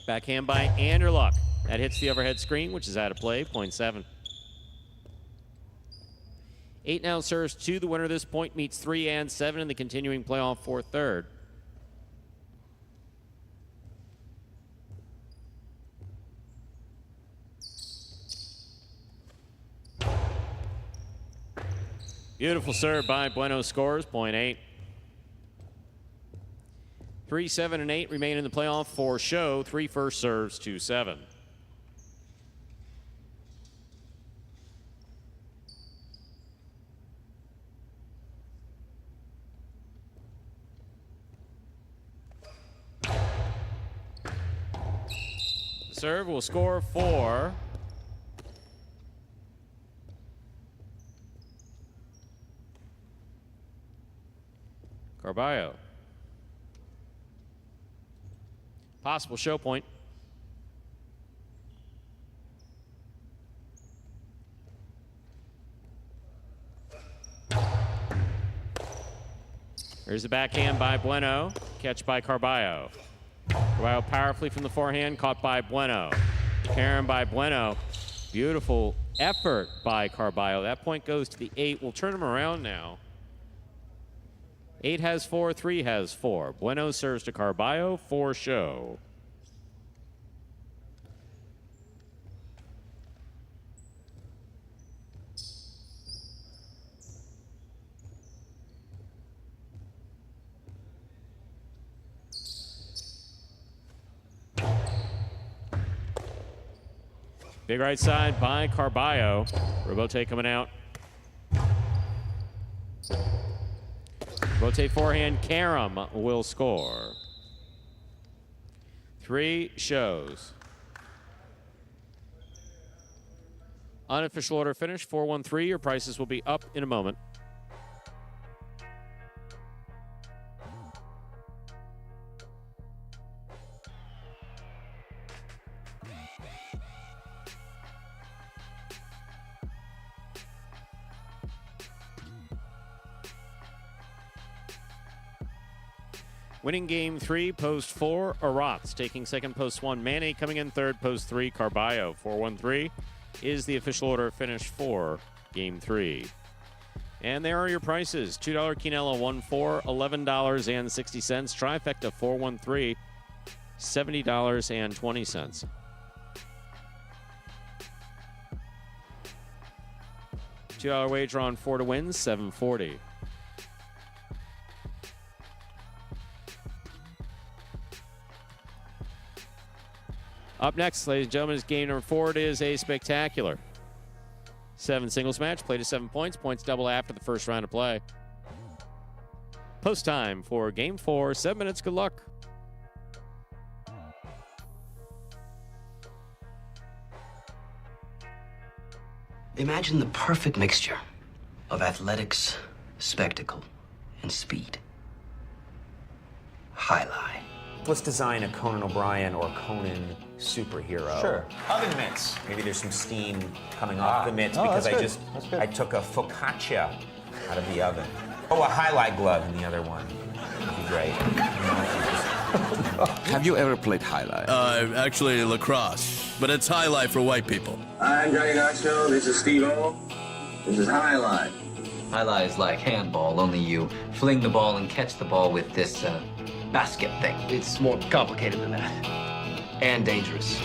Backhand by Anderluck. That hits the overhead screen, which is out of play. Point 7. 8 now serves 2. The winner of this point meets 3 and 7 in the continuing playoff for third. Beautiful serve by Bueno scores. Point 8. 3, 7, and 8 remain in the playoff for show. 3 first serves to 7. Serve will score 4. Carballo. Possible show point. There's the backhand by Bueno. Catch by Carballo. Carballo powerfully from the forehand, caught by Bueno. Karen by Bueno. Beautiful effort by Carballo. That point goes to the 8. We'll turn him around now. 8 has 4, 3 has 4. Bueno serves to Carballo for show. Big right side by Carballo. Robote coming out. Robote forehand. Karam will score. 3 shows. Unofficial order finish, 4-1-3. Your prices will be up in a moment. Winning game 3, post 4, Aratz. Taking second, post 1, Manny. Coming in third, post 3, Carballo. 4-1-3 is the official order finish for game 3. And there are your prices. $2 Quinella 1-4, $11.60. Trifecta 4-1-3, $70.20. $2 wager on 4 to win, $7.40. Up next, ladies and gentlemen, is game number 4. It is a spectacular 7 singles match. Played to 7 points. Points double after the first round of play. Post time for game 4. 7 minutes. Good luck. Imagine the perfect mixture of athletics, spectacle, and speed. Highlight. Let's design a Conan O'Brien or Conan superhero. Sure. Oven mitts. Maybe there's some steam coming off the mitts because I took a focaccia out of the oven. Oh, a highlight glove in the other one. That'd be great. Have you ever played highlight? Actually lacrosse, but it's highlight for white people. I'm Johnny Knoxville. This is Steve-O. This is Highlight. Highlight is like handball, only you fling the ball and catch the ball with this basket thing. It's more complicated than that. And dangerous.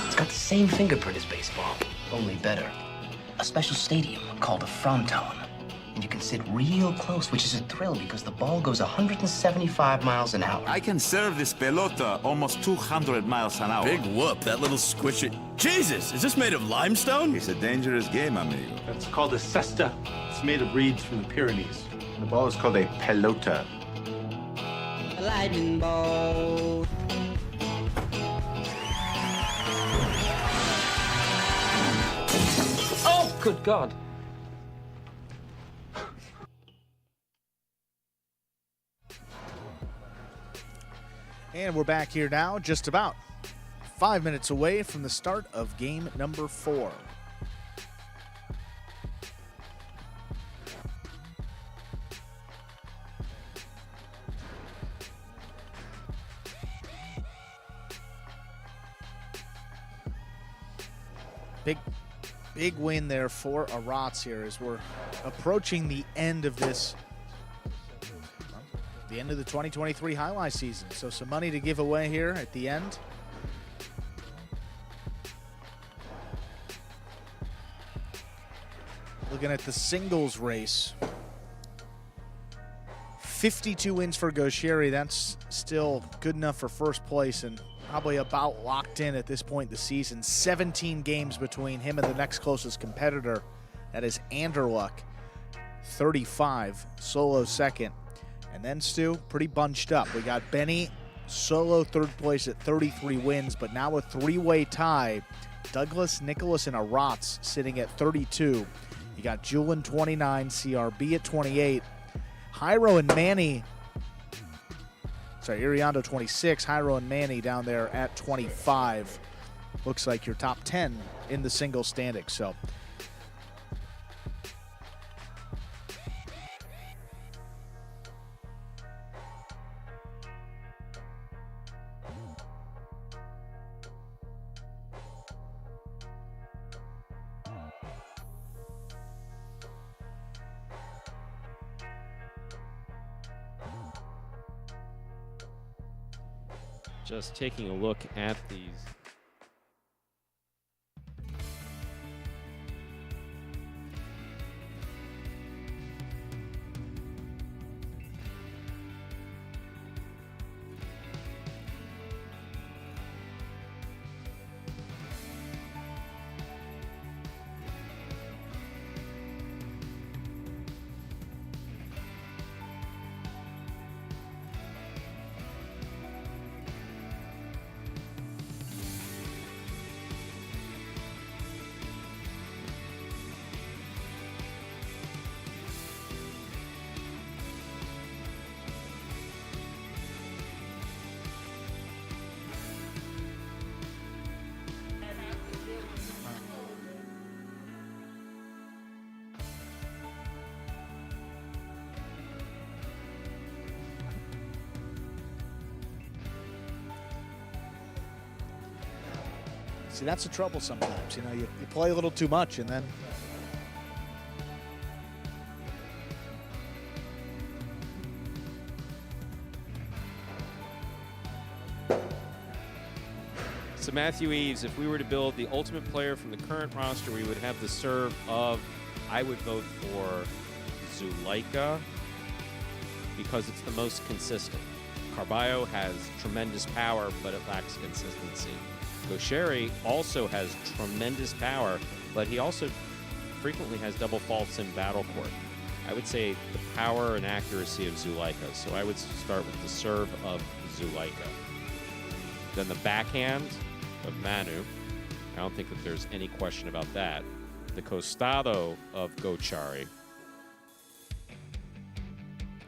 It's got the same fingerprint as baseball, only better. A special stadium called a fronton. And you can sit real close, which is a thrill because the ball goes 175 miles an hour. I can serve this pelota almost 200 miles an hour. Big whoop, that little squishy. Jesus, is this made of limestone? It's a dangerous game, amigo. It's called a cesta. It's made of reeds from the Pyrenees. The ball is called a pelota. A lightning ball. Oh, good God. And we're back here now, just about 5 minutes away from the start of game number 4. Big win there for Aratz here as we're approaching the end of this, the end of the 2023 highlight season. So some money to give away here at the end. Looking at the singles race. 52 wins for Gaucheri. That's still good enough for first place and probably about locked in at this point in the season. 17 games between him and the next closest competitor. That is Anderluck, 35, solo second. And then, Stu, pretty bunched up. We got Benny, solo third place at 33 wins, but now a three-way tie. Douglas, Nicholas, and Aratz sitting at 32. You got Julian, 29, CRB at 28. Jairo and Manny, Iriondo 26, Jairo and Manny down there at 25. Looks like your top 10 in the single standings. So just taking a look at these. See, that's the trouble sometimes. You know, you play a little too much, and then So Matthew Eves, if we were to build the ultimate player from the current roster, we would have the serve of, I would vote for Zuleika because it's the most consistent. Carballo has tremendous power, but it lacks consistency. Gaucheri also has tremendous power, but he also frequently has double faults in battle court. I would say the power and accuracy of Zuleika, so I would start with the serve of Zuleika. Then the backhand of Manu. I don't think that there's any question about that. The costado of Gaucheri.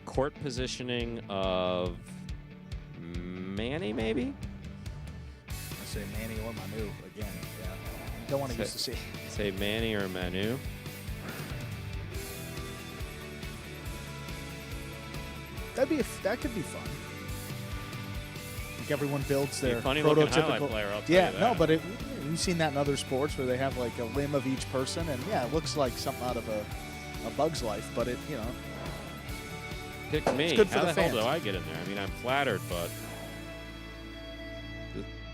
Court positioning of Manny, maybe? I say Manny or Manu again. Yeah, don't want to use the C. Say Manny or Manu. That could be fun. Like everyone builds their funny looking highlight prototypical player, I'll tell you that. No, but you've seen that in other sports where they have like a limb of each person, and yeah, it looks like something out of a Bug's Life, but it, you know, Pick me. it's good for How the the hell fans. do I get in there? I mean, I'm flattered, but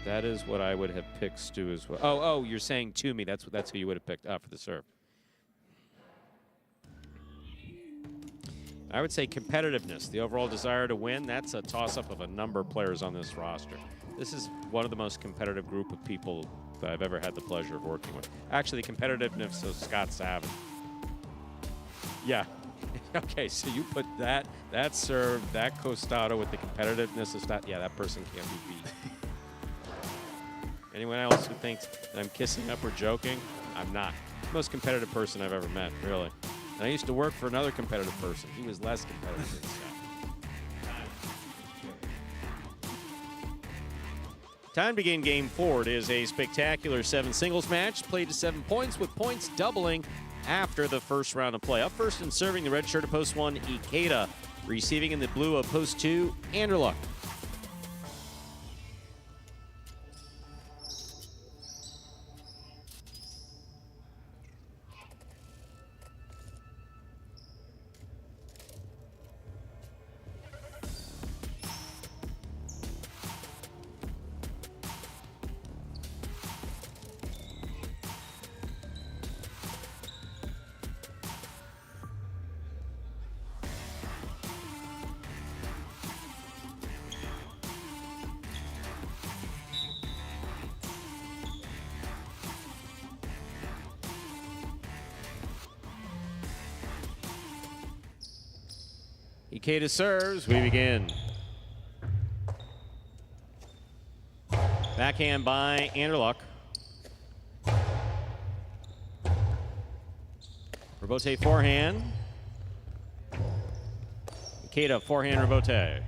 that is what I would have picked Stu as well. Oh, you're saying to me. That's who you would have picked for the serve. I would say competitiveness, the overall desire to win. That's a toss-up of a number of players on this roster. This is one of the most competitive group of people that I've ever had the pleasure of working with. Actually, the competitiveness of Scott Savin. Yeah. Okay, so you put that serve, that costado with the competitiveness of Scott. Yeah, that person can't be beat. Anyone else who thinks that I'm kissing up or joking? I'm not. Most competitive person I've ever met, really. And I used to work for another competitive person. He was less competitive than Scott. Time to begin Game 4. It is a spectacular 7 singles match, played to 7 points, with points doubling after the first round of play. Up first and serving the red shirt of post 1, Ikeda. Receiving in the blue of post 2, Anderluck. Ikeda serves. We begin. Backhand by Anderluck. Rebote forehand. Ikeda forehand rebote.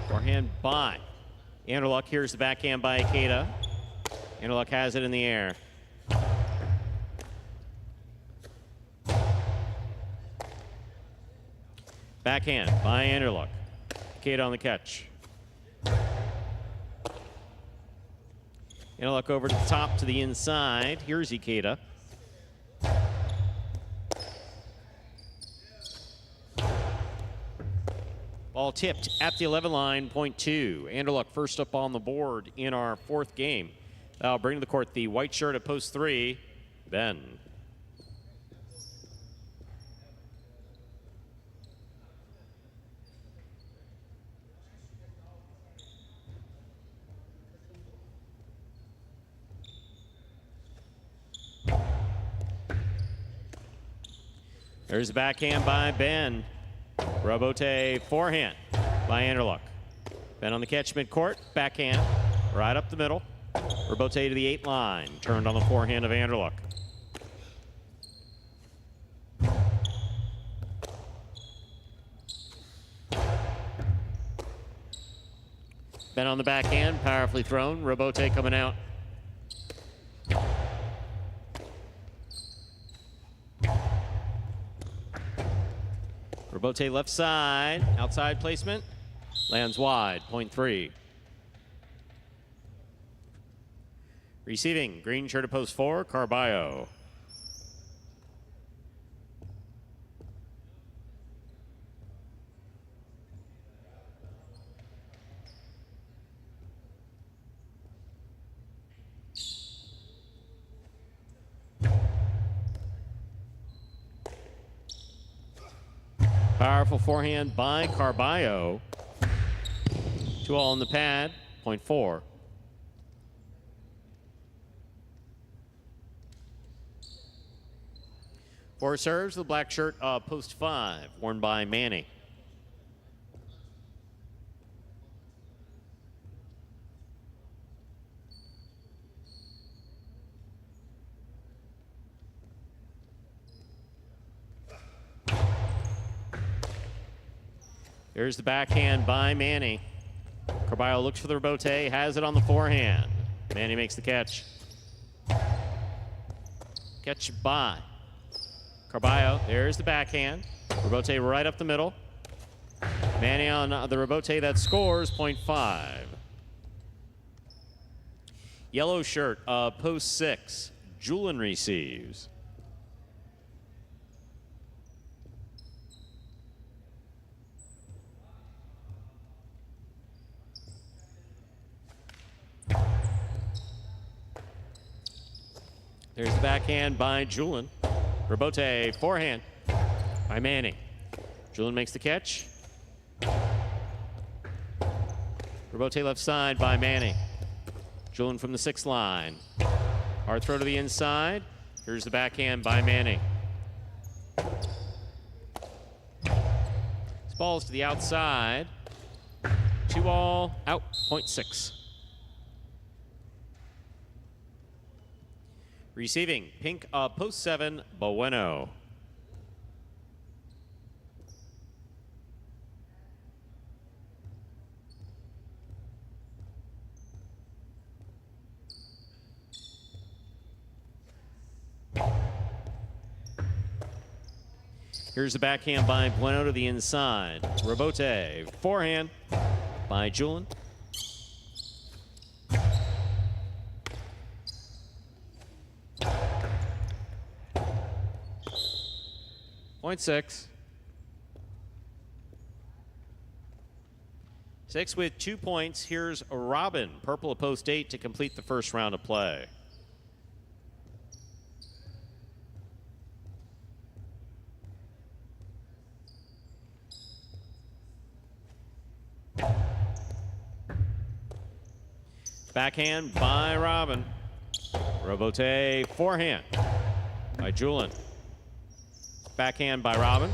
Forehand by Anderluck. Here's the backhand by Ikeda. Anderluck has it in the air. Backhand by Anderluck. Ikeda on the catch. Anderluck over to the top to the inside. Here's Ikeda. Ball tipped at the 11 line, point 2. Anderluck first up on the board in our 4th game. That'll bring to the court the white shirt at post 3, Ben. There's the backhand by Ben. Rebote forehand by Anderluck. Ben on the catch midcourt. Backhand right up the middle. Rebote to the 8 line. Turned on the forehand of Anderluck. Ben on the backhand. Powerfully thrown. Rebote coming out. Rebote left side, outside placement, lands wide, point 3. Receiving, green shirt at post 4, Carballo. Powerful forehand by Carballo. 2-all on the pad, point 4. For serves, the black shirt, post 5, worn by Manny. There's the backhand by Manny. Carballo looks for the rebote, has it on the forehand. Manny makes the catch. Catch by Carballo. There's the backhand. Rebote right up the middle. Manny on the rebote that scores, point 5. Yellow shirt, post 6. Julian receives. There's the backhand by Julian. Rebote, forehand by Manny. Julian makes the catch. Rebote left side by Manny. Julian from the 6th line. Hard throw to the inside. Here's the backhand by Manny. This ball's to the outside. 2-all, out, point 6. Receiving, pink, post 7, Bueno. Here's the backhand by Bueno to the inside. Rebote, forehand by Julian. Point 6. 6 with 2 points. Here's Robin, purple at post 8 to complete the first round of play. Backhand by Robin. Rebote, forehand by Julian. Backhand by Robin.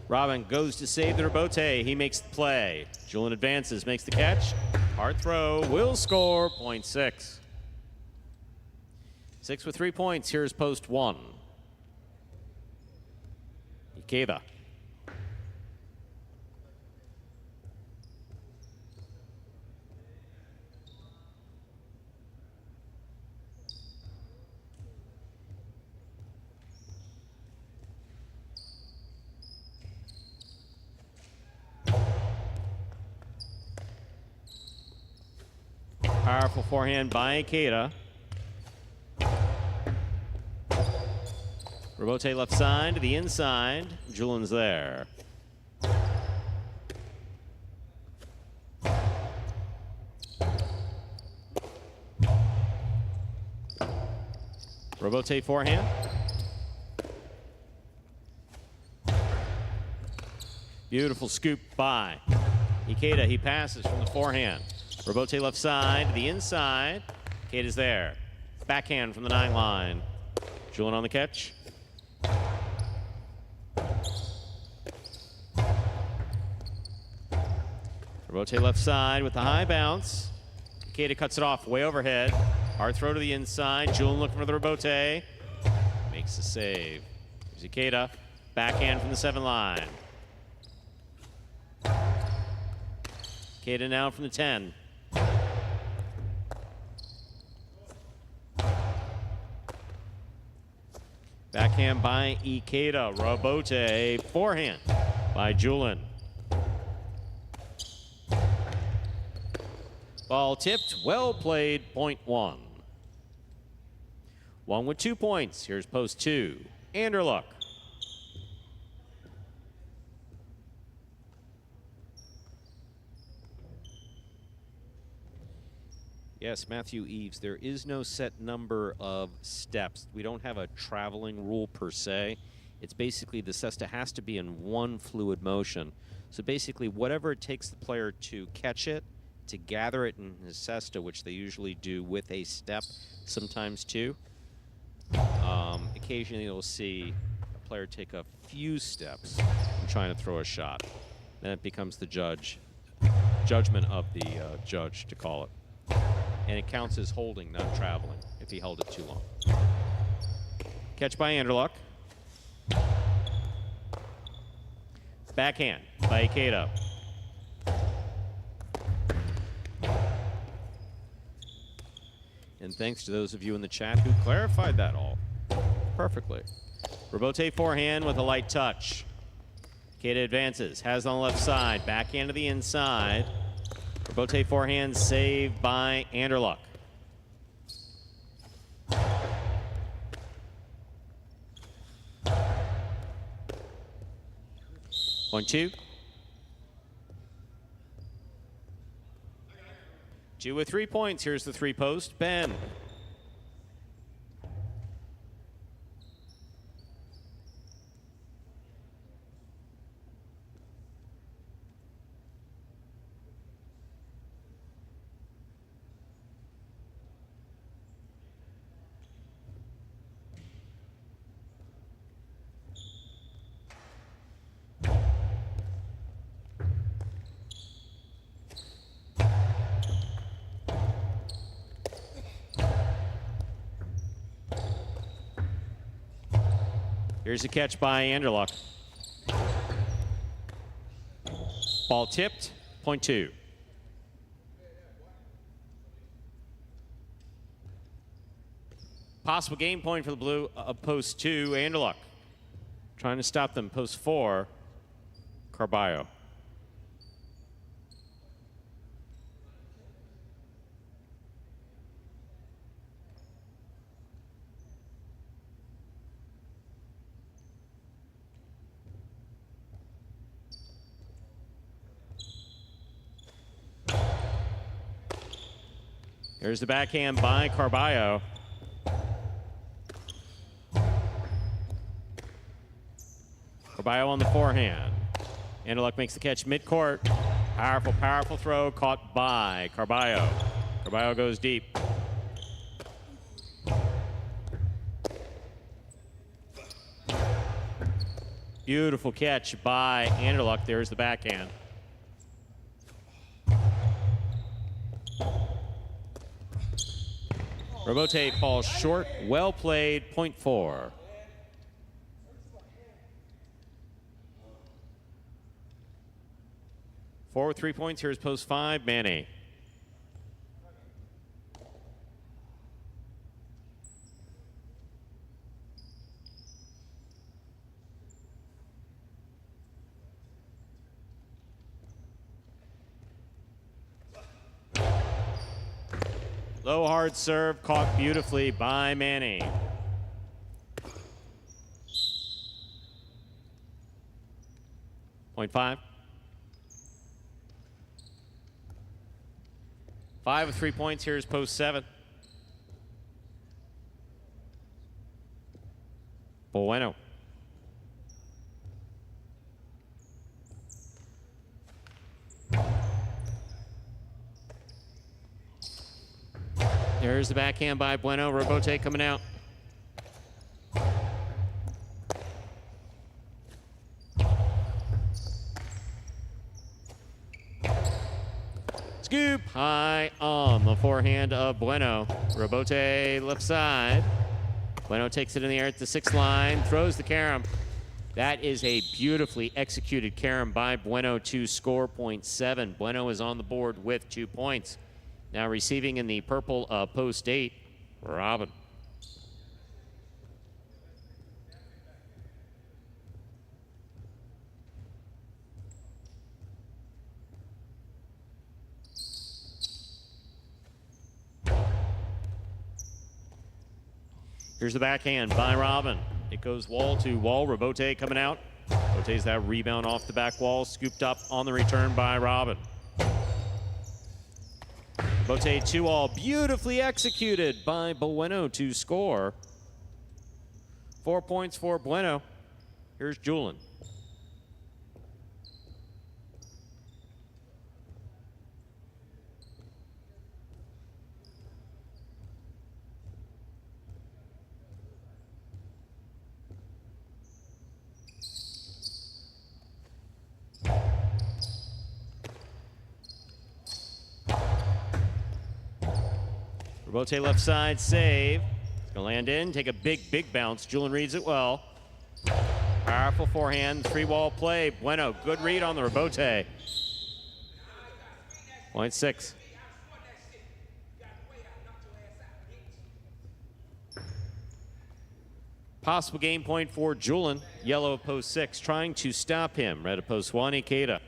Robin goes to save the rebote. He makes the play. Julian advances, makes the catch. Hard throw, will score, point 6. 6 with 3 points. Here's post 1. Ikeda. Powerful forehand by Ikeda. Rebote left side to the inside. Julian's there. Rebote forehand. Beautiful scoop by Ikeda. He passes from the forehand. Rebote left side to the inside. Ikeda's there. Backhand from the 9 line. Julian on the catch. Rebote left side with the high bounce. Ikeda cuts it off way overhead. Hard throw to the inside. Julian looking for the rebote. Makes the save. Here's Ikeda. Backhand from the 7 line. Ikeda now from the 10. Backhand by Ikeda. Robote. Forehand by Julin. Ball tipped. Well played. Point 1. One with 2 points. Here's post 2. Anderluck. Yes, Matthew Eves, there is no set number of steps. We don't have a traveling rule per se. It's basically the cesta has to be in one fluid motion. So basically, whatever it takes the player to catch it, to gather it in his cesta, which they usually do with a step, sometimes two. Occasionally, you'll see a player take a few steps in trying to throw a shot. Then it becomes the judgment of the judge to call it. And it counts as holding, not traveling, if he held it too long. Catch by Anderluck. Backhand by Ikeda. And thanks to those of you in the chat who clarified that all perfectly. Robote forehand with a light touch. Ikeda advances, has on the left side, backhand to the inside. Robote forehand saved by Anderluck. Point 2. 2 with 3 points. Here's the 3 post. Ben. Here's a catch by Anderluck. Ball tipped, point 2. Possible game point for the blue of post 2, Anderluck. Trying to stop them, post 4, Carballo. Here's the backhand by Carballo. Carballo on the forehand. Anderluck makes the catch midcourt. Powerful, powerful throw caught by Carballo. Carballo goes deep. Beautiful catch by Anderluck. There's the backhand. Robote falls short. Well played, point 4. Four with 3 points. Here's post 5, Manny. Low hard serve caught beautifully by Manny. Point 5. 5 with 3 points. Here's post 7. Bueno. There's the backhand by Bueno. Robote coming out. Scoop high on the forehand of Bueno. Robote left side. Bueno takes it in the air at the 6th line, throws the carom. That is a beautifully executed carom by Bueno to score point 7. Bueno is on the board with 2 points. Now receiving in the purple post 8, Robin. Here's the backhand by Robin. It goes wall to wall. Robote coming out. Robote's that rebound off the back wall, scooped up on the return by Robin. Robote 2-all, beautifully executed by Bueno to score. 4 points for Bueno. Here's Julin. Robote left side, save. It's gonna land in, take a big bounce. Julin reads it well. Powerful forehand, 3-wall play. Bueno, good read on the Robote. Point 6. Possible game point for Julin. Yellow of post 6, trying to stop him. Red of post 1, Ikeda.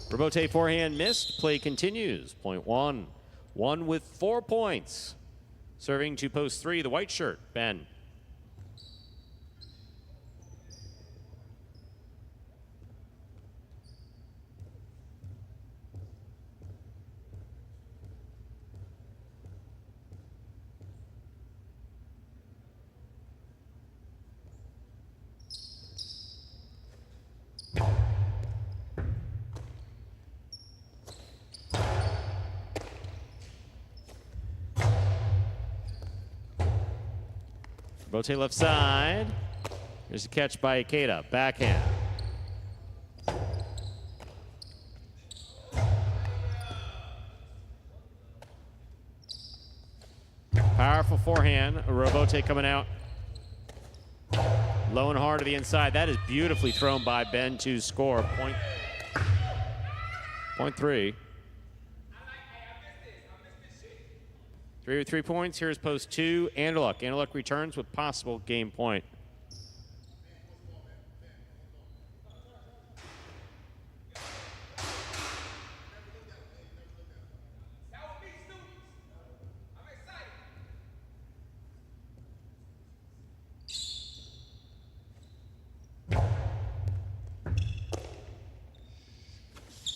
Robote forehand missed. Play continues. Point 1. 1 with 4 points. Serving to post 3, the white shirt, Ben. Robote left side. Here's a catch by Ikeda. Backhand. Powerful forehand. Robote coming out. Low and hard to the inside. That is beautifully thrown by Ben to score. Point 3. 3 with 3 points. Here's post 2. Anderluck. Anderluck returns with possible game point.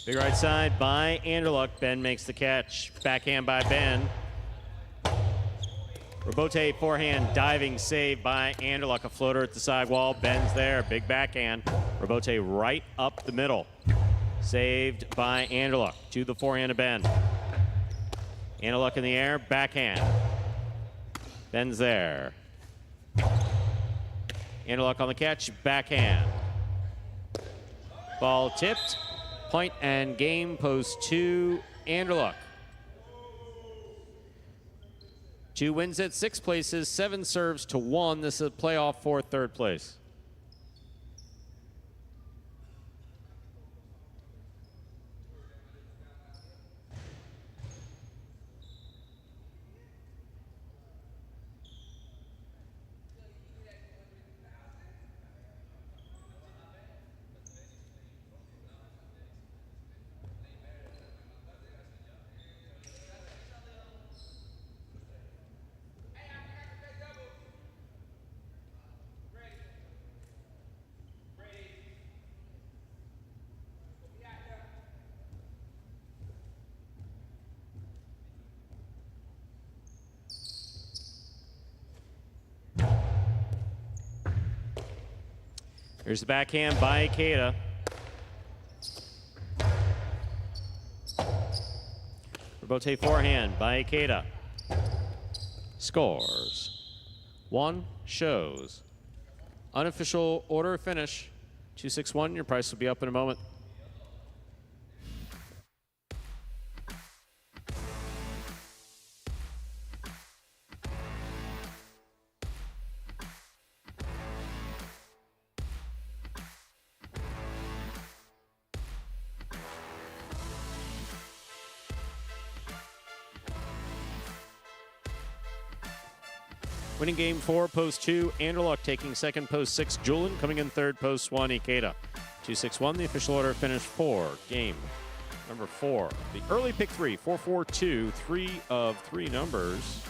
Big right side by Anderluck. Ben makes the catch. Backhand by Ben. Robote forehand diving save by Anderluck. A floater at the side wall. Ben's there. Big backhand. Robote right up the middle. Saved by Anderluck. To the forehand of Ben. Anderluck in the air. Backhand. Ben's there. Anderluck on the catch. Backhand. Ball tipped. Point and game, post 2, Anderluck. 2 wins at 6 places, 7 serves to 1. This is a playoff for 3rd place. Here's the backhand by Ikeda. Robote forehand by Ikeda. Scores. 1 shows. Unofficial order of finish. 261. Your price will be up in a moment. Winning game 4, post 2, Anderluck taking second, post 6, Julian coming in third, post 1, Ikeda. 2-6-1, the official order finished 4. Game number 4. The early pick 3, 4-4-2, 3 of 3 numbers.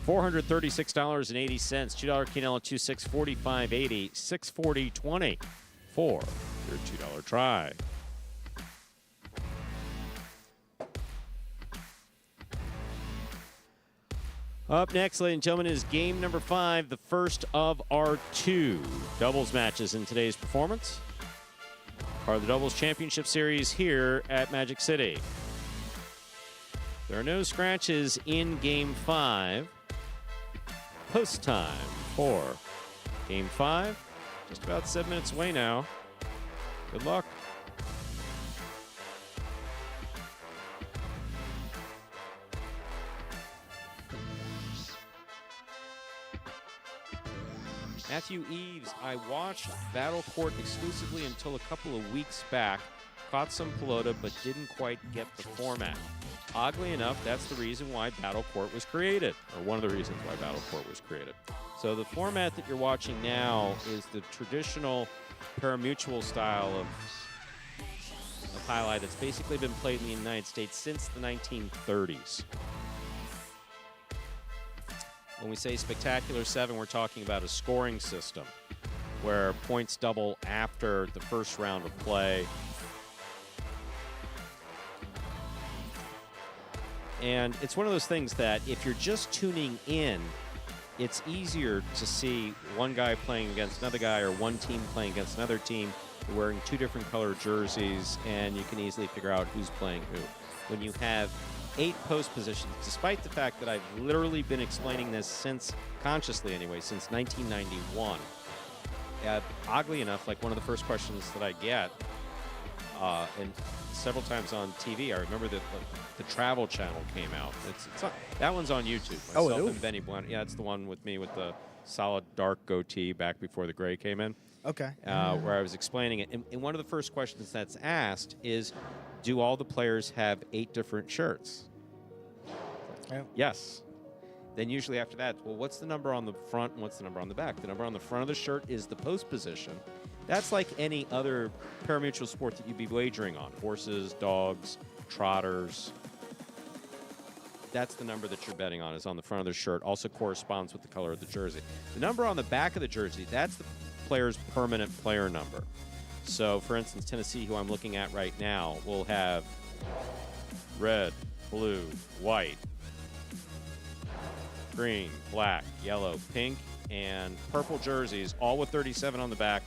$436.80. $2 Quinella 26 45.80 640.20 for your $2 try. Up next, ladies and gentlemen, is game number 5, the first of our 2 doubles matches in today's performance. Part of the Doubles Championship Series here at Magic City. There are no scratches in game 5. Post time for game 5. Just about 7 minutes away now. Good luck. Matthew Eves, I watched Battle Court exclusively until a couple of weeks back. Caught some Pelota, but didn't quite get the format. Oddly enough, that's the reason why Battle Court was created, or one of the reasons why Battle Court was created. So the format that you're watching now is the traditional Parimutuel style of highlight that's basically been played in the United States since the 1930s. When we say Spectacular 7, we're talking about a scoring system where points double after the first round of play. And it's one of those things that if you're just tuning in, it's easier to see one guy playing against another guy or one team playing against another team. They're wearing 2 different colored jerseys, and you can easily figure out who's playing who. When you have 8 post positions, despite the fact that I've literally been explaining this since 1991. Oddly enough, like one of the first questions that I get, and several times on TV, I remember that the Travel Channel came out. It's on, that one's on YouTube. Myself and Benny Blunt. Yeah, it's the one with me with the solid dark goatee back before the gray came in. Okay. Where I was explaining it. And one of the first questions that's asked is, do all the players have 8 different shirts? Yeah. Yes. Then usually after that, well, what's the number on the front and what's the number on the back? The number on the front of the shirt is the post position. That's like any other parimutuel sport that you'd be wagering on. Horses, dogs, trotters. That's the number that you're betting on, is on the front of the shirt. Also corresponds with the color of the jersey. The number on the back of the jersey, that's the player's permanent player number. So, for instance, Tennessee, who I'm looking at right now, will have red, blue, white, green, black, yellow, pink, and purple jerseys, all with 37 on the back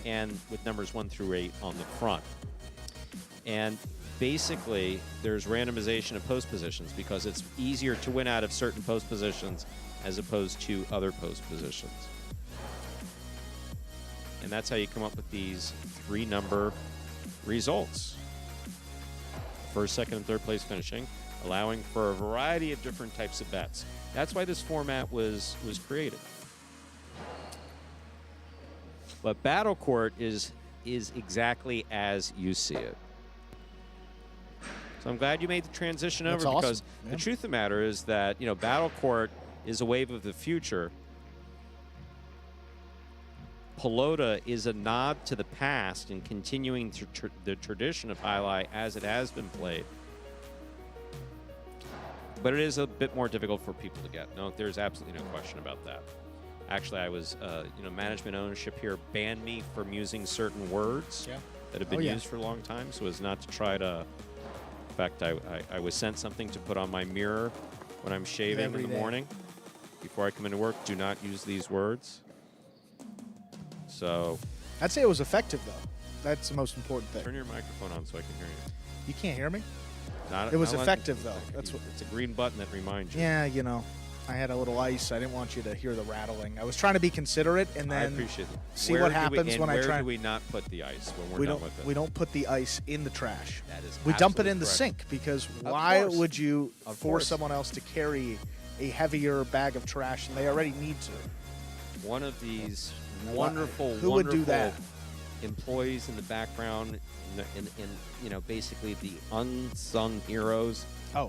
and with numbers 1 through 8 on the front. And basically, there's randomization of post positions because it's easier to win out of certain post positions as opposed to other post positions. And that's how you come up with these 3-number results. First, second, and third place finishing, allowing for a variety of different types of bets. That's why this format was created. But Battle Court is exactly as you see it. So I'm glad you made the transition over. That's because awesome. Yeah. the truth of the matter is that, Battle Court is a wave of the future. Pelota is a nod to the past and continuing the tradition of highlight as it has been played. But it is a bit more difficult for people to get. No, there's absolutely no question about that. Actually, I was, management ownership here banned me from using certain words that have been used for a long time, so as not to try to. In fact, I was sent something to put on my mirror when I'm shaving in the morning before I come into work. Do not use these words. So, I'd say it was effective, though. That's the most important thing. Turn your microphone on so I can hear you. You can't hear me? It was effective, though. That's what. It's a green button that reminds you. Yeah, I had a little ice. I didn't want you to hear the rattling. I was trying to be considerate and then I appreciate it. See what happens when I try. Where do we not put the ice when we're done with it? We don't put the ice in the trash. That is we dump it in the correct. sink because why course. would you Of force course. someone else to carry a heavier bag of trash than they already need to? one of these wonderful, Who would do that? employees in the background, and basically the unsung heroes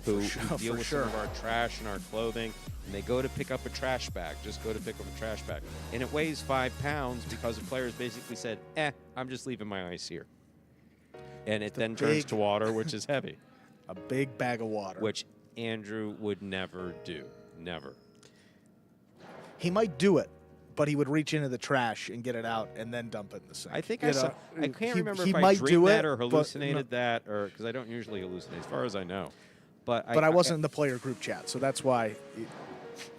who deal with some of our trash and our clothing. And they go to pick up a trash bag, just go to pick up a trash bag. And it weighs 5 pounds because the players basically said, I'm just leaving my ice here. And it then turns to water, which is heavy. A big bag of water. Which Andrew would never do. Never. He might do it, but he would reach into the trash and get it out and then dump it in the sink. I think I can't remember if I dreamed that or hallucinated that, or because I don't usually hallucinate, as far as I know. But I wasn't in the player group chat, so that's why.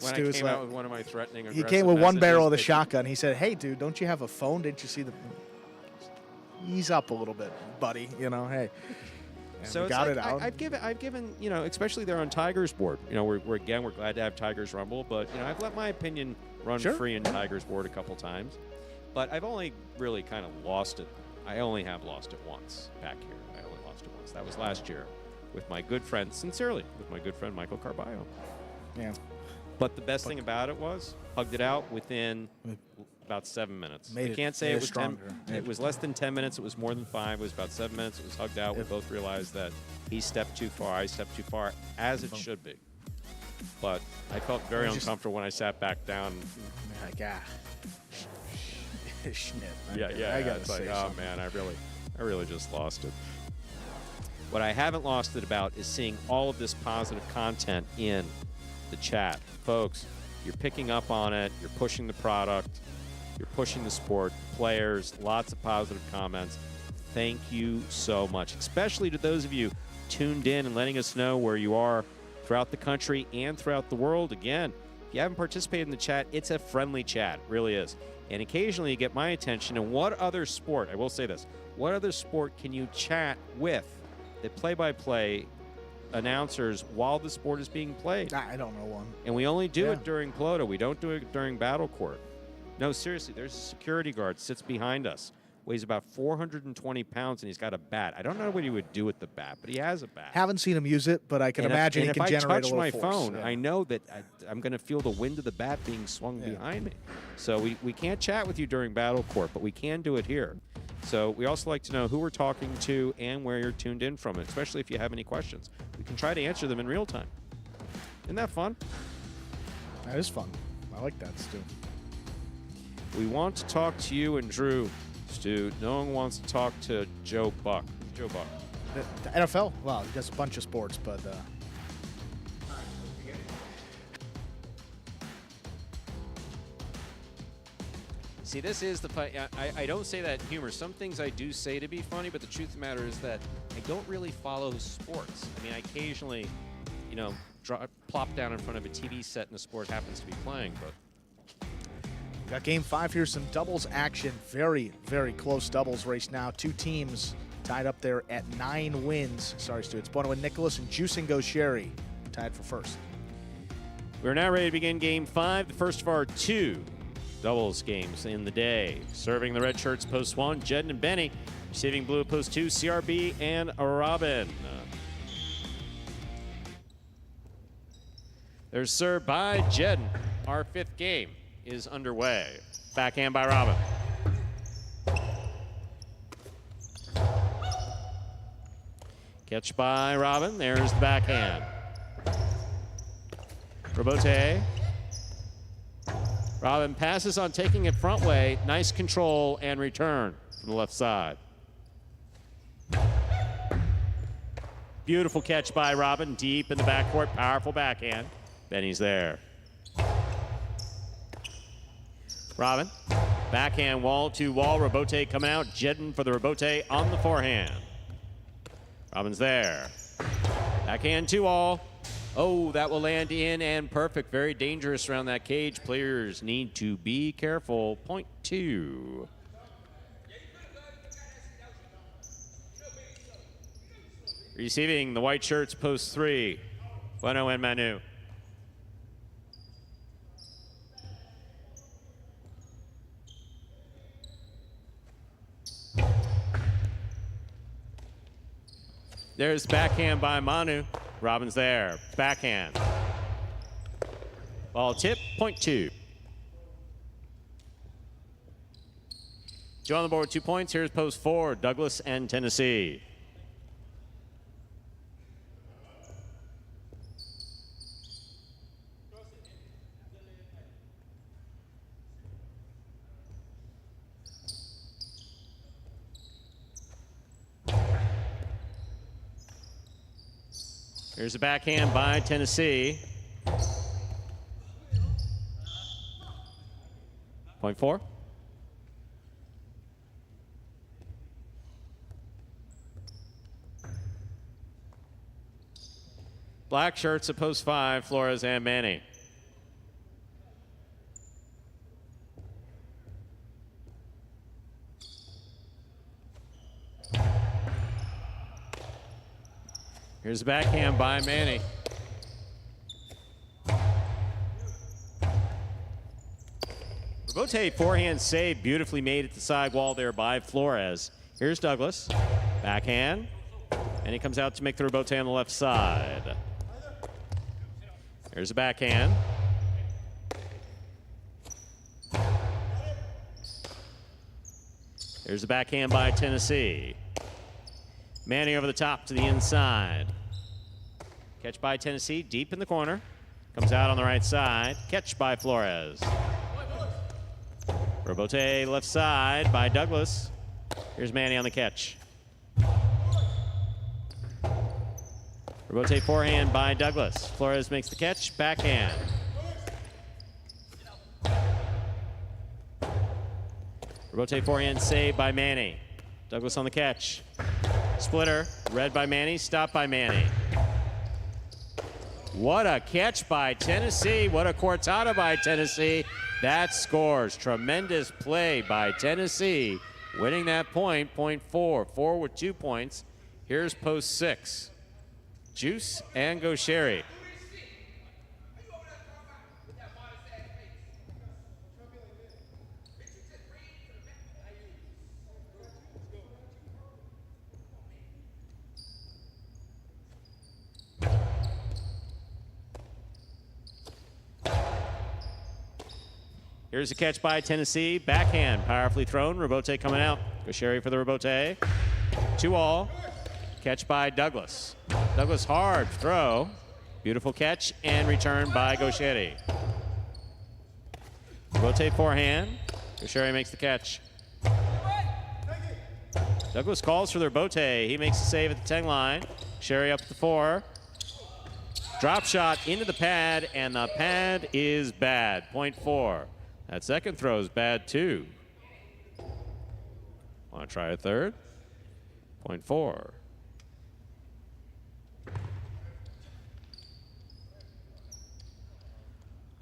When I came out with one of my threatening, he came with one barrel of the shotgun. He said, "Hey, dude, don't you have a phone? Didn't you see the? Ease up a little bit, buddy. Hey." And so got it out. I've given, especially there on Tigers board. We're glad to have Tigers Rumble, but I've let my opinion run free in Tigers board a couple times, but I've only really kind of lost it. I only have lost it once back here. I only lost it once. That was last year with my good friend, with my good friend Michael Carballo. Yeah. But the best thing about it was hugged it out within about 7 minutes. I can't say it was stronger. It was less than 10 minutes. It was more than 5. It was about 7 minutes. It was hugged out. We both realized that he stepped too far. I stepped too far, as it should be. But I felt very uncomfortable when I sat back down. Like, Schmidt. Yeah. It's like, oh man, I really just lost it. What I haven't lost it about is seeing all of this positive content in the chat. Folks, you're picking up on it. You're pushing the product. You're pushing the sport. Players, lots of positive comments. Thank you so much, especially to those of you tuned in and letting us know where you are throughout the country and throughout the world. Again, if you haven't participated in the chat, it's a friendly chat. It really is. And occasionally you get my attention. And what other sport, I will say this, what other sport can you chat with the play-by-play announcers while the sport is being played? I don't know one. And we only do it during Pelota. We don't do it during Battle Court. No, seriously, there's a security guard sits behind us, weighs about 420 pounds, and he's got a bat. I don't know what he would do with the bat, but he has a bat. Haven't seen him use it, but I can imagine he can generate a little force. If I touch my phone, I know that I'm going to feel the wind of the bat being swung behind me. So we can't chat with you during Battle Court, but we can do it here. So we also like to know who we're talking to and where you're tuned in from, especially if you have any questions. We can try to answer them in real time. Isn't that fun? That is fun. I like that, Stu. We want to talk to you and Drew, Stu. No one wants to talk to Joe Buck. Joe Buck. The NFL? Well, he does a bunch of sports, but... See, this is the fight. I don't say that in humor. Some things I do say to be funny, but the truth of the matter is that I don't really follow sports. I mean, I occasionally, plop down in front of a TV set and the sport happens to be playing, but... Got game 5 here, some doubles action. Very, very close doubles race now. 2 teams tied up there at 9 wins. Sorry, Stu. It's Bono and Nicholas and Juicing Sherry tied for first. We're now ready to begin game 5, the first of our 2 doubles games in the day. Serving the red shirts, post 1, Jed and Benny. Receiving blue, post 2, CRB and Robin. They're served by Jed. Our 5th game is underway. Backhand by Robin. Catch by Robin. There's the backhand. Robote. Robin passes on taking it front way. Nice control and return from the left side. Beautiful catch by Robin. Deep in the backcourt. Powerful backhand. Benny's there. Robin, backhand wall to wall. Robote coming out. Jedden for the Robote on the forehand. Robin's there. Backhand to all. Oh, that will land in and perfect. Very dangerous around that cage. Players need to be careful. Point 2. Receiving the white shirts, post 3. Bueno and Manu. There's backhand by Manu. Robin's there. Backhand. Ball tip, point 2. Joe on the board with 2 points. Here's post 4, Douglas and Tennessee. Here's a backhand by Tennessee. Point 4. Black shirts at post 5, Flores and Manny. Here's a backhand by Manny. Rebote forehand save, beautifully made at the side wall there by Flores. Here's Douglas, backhand, and he comes out to make the rebote on the left side. Here's a backhand. Here's a backhand by Tennessee. Manny over the top to the inside. Catch by Tennessee, deep in the corner. Comes out on the right side. Catch by Flores. Rebote left side by Douglas. Here's Manny on the catch. Rebote forehand by Douglas. Flores makes the catch, backhand. Rebote forehand save by Manny. Douglas on the catch. Splitter, read by Manny, stopped by Manny. What a catch by Tennessee. What a cortada by Tennessee. That scores. Tremendous play by Tennessee. Winning that point, point 4. 4 with 2 points. Here's post 6. Juice and Gaucheri. Here's a catch by Tennessee. Backhand, powerfully thrown. Rebote coming out. Gaucheri for the rebote. 2-all. Catch by Douglas. Douglas hard throw. Beautiful catch and return by Gaucheri. Rebote forehand. Gaucheri makes the catch. Douglas calls for the rebote. He makes the save at the 10 line. Gaucheri up to 4. Drop shot into the pad, and the pad is bad. Point 4. That second throw is bad too. Want to try a third? Point 4.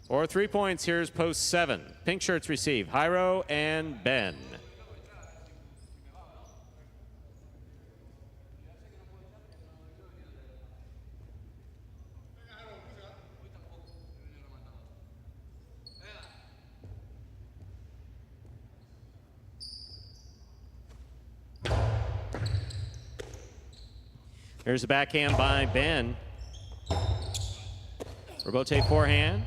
For 3 points, here's post 7. Pink shirts receive Jairo and Ben. Here's a backhand by Ben. Rebote forehand.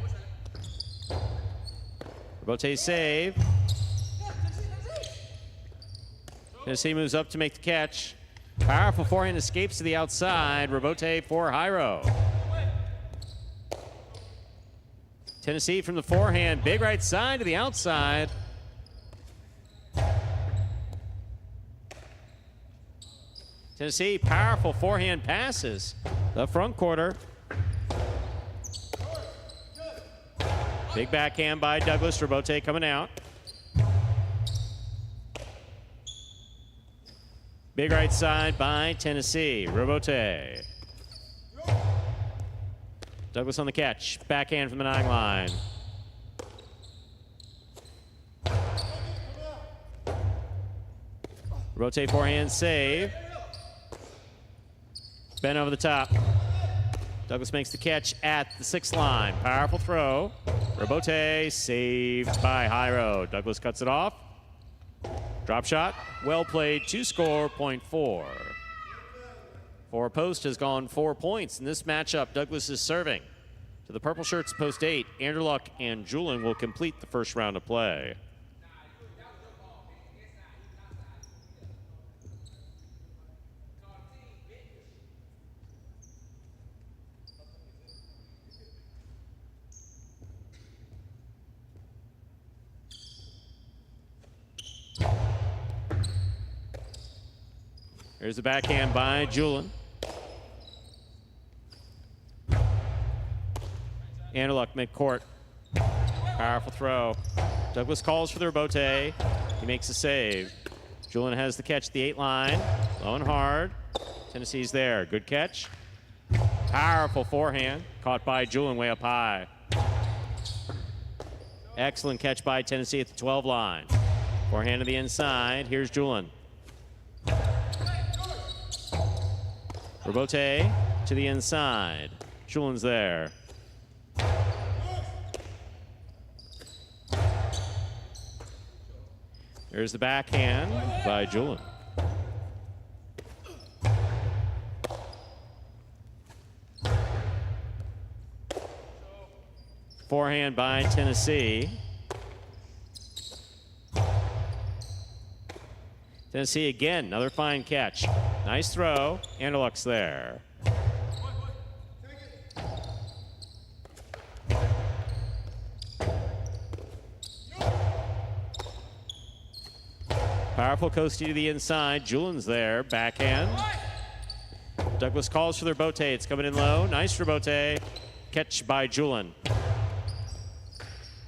Rebote save. Tennessee moves up to make the catch. Powerful forehand escapes to the outside. Rebote for Jairo. Tennessee from the forehand. Big right side to the outside. Tennessee, powerful forehand passes. The front quarter. Big backhand by Douglas. Rebote coming out. Big right side by Tennessee. Rebote. Douglas on the catch. Backhand from the 9 line. Rebote forehand save. Ben over the top. Douglas makes the catch at the 6 line. Powerful throw. Rebote saved by Jairo. Douglas cuts it off. Drop shot. Well played to score. Point 4. For post has gone 4 points in this matchup. Douglas is serving. To the purple shirts, post 8. Anderluck and Julian will complete the first round of play. There's the backhand by Julin. Anderluck midcourt. Powerful throw. Douglas calls for the rebote. He makes a save. Julin has the catch at the 8 line. Low and hard. Tennessee's there. Good catch. Powerful forehand. Caught by Julin way up high. Excellent catch by Tennessee at the 12 line. Forehand to the inside. Here's Julin. Rebote to the inside. Julin's there. There's the backhand by Julin. Forehand by Tennessee. Tennessee again, another fine catch. Nice throw. Anderluck's there. Powerful coastie to the inside. Julin's there. Backhand. Douglas calls for the rebote. It's coming in low. Nice rebote. Catch by Julin.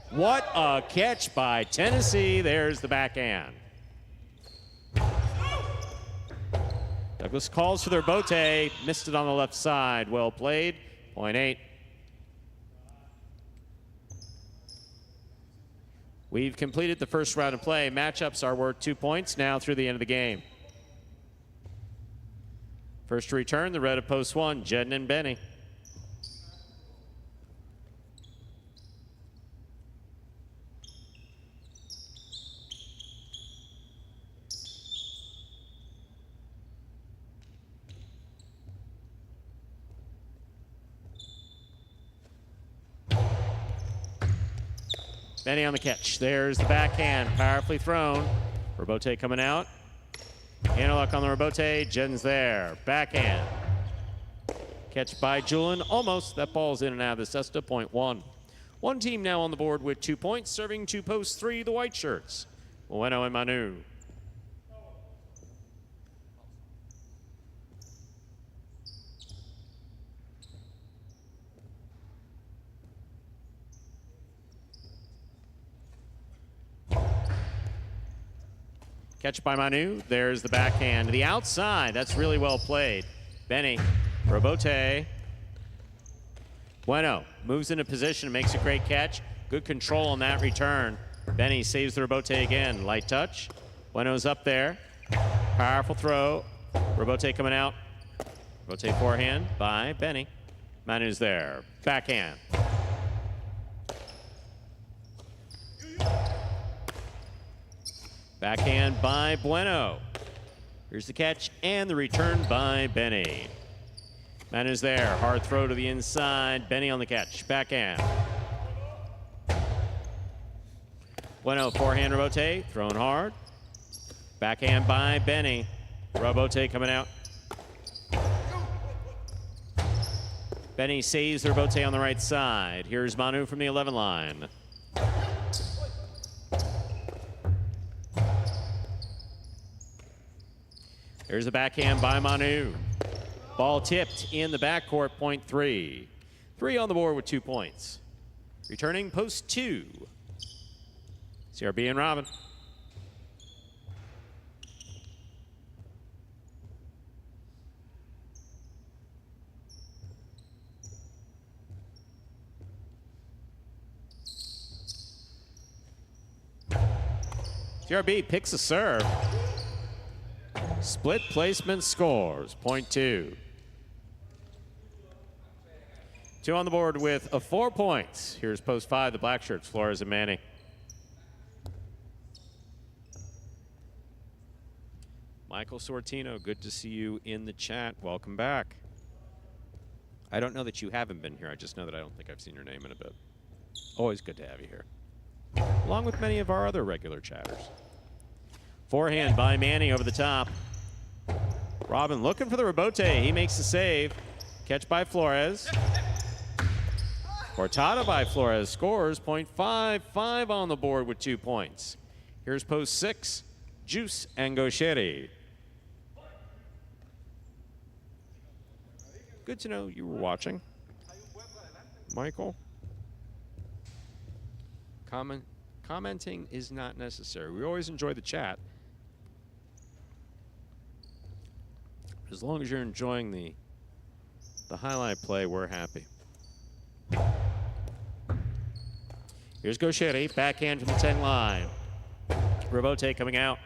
What a catch by Tennessee. There's the backhand. Douglas calls for the rebote. Missed it on the left side. Well played. Point 8. We've completed the first round of play. Matchups are worth 2 points now through the end of the game. First to return, the red of post 1, Jedden and Benny. Benny on the catch. There's the backhand, powerfully thrown. Rebote coming out. Anderluck on the rebote. Jedden's there. Backhand. Catch by Julin. Almost. That ball's in and out of the cesta. Point 1. One team now on the board with 2 points, serving to post 3, the white shirts. Bueno and Manu. Catch by Manu. There's the backhand to the outside. That's really well played. Benny, rebote. Bueno moves into position, makes a great catch. Good control on that return. Benny saves the rebote again. Light touch. Bueno's up there. Powerful throw. Rebote coming out. Rebote forehand by Benny. Manu's there. Backhand. Backhand by Bueno. Here's the catch and the return by Benny. Manu's there. Hard throw to the inside. Benny on the catch. Backhand. Bueno, forehand rebote. Thrown hard. Backhand by Benny. Rebote coming out. Benny saves the rebote on the right side. Here's Manu from the 11 line. There's a backhand by Manu. Ball tipped in the backcourt, point 3. 3 on the board with 2 points. Returning post 2. CRB and Robin. CRB picks a serve. Split placement scores, point 2. 2 on the board with 4 points. Here's post 5, the black shirts, Flores and Manny. Michael Sortino, good to see you in the chat. Welcome back. I don't know that you haven't been here. I just know that I don't think I've seen your name in a bit. Always good to have you here. Along with many of our other regular chatters. Forehand by Manny over the top. Robin looking for the rebote. He makes the save. Catch by Flores. Cortada by Flores scores. Point 5. 5 on the board with 2 points. Here's post 6. Juice and Gaucheri. Good to know you were watching. Michael? Commenting is not necessary. We always enjoy the chat. As long as you're enjoying the highlight play, we're happy. Here's Gaucheri, backhand from the 10 line. Robote coming out.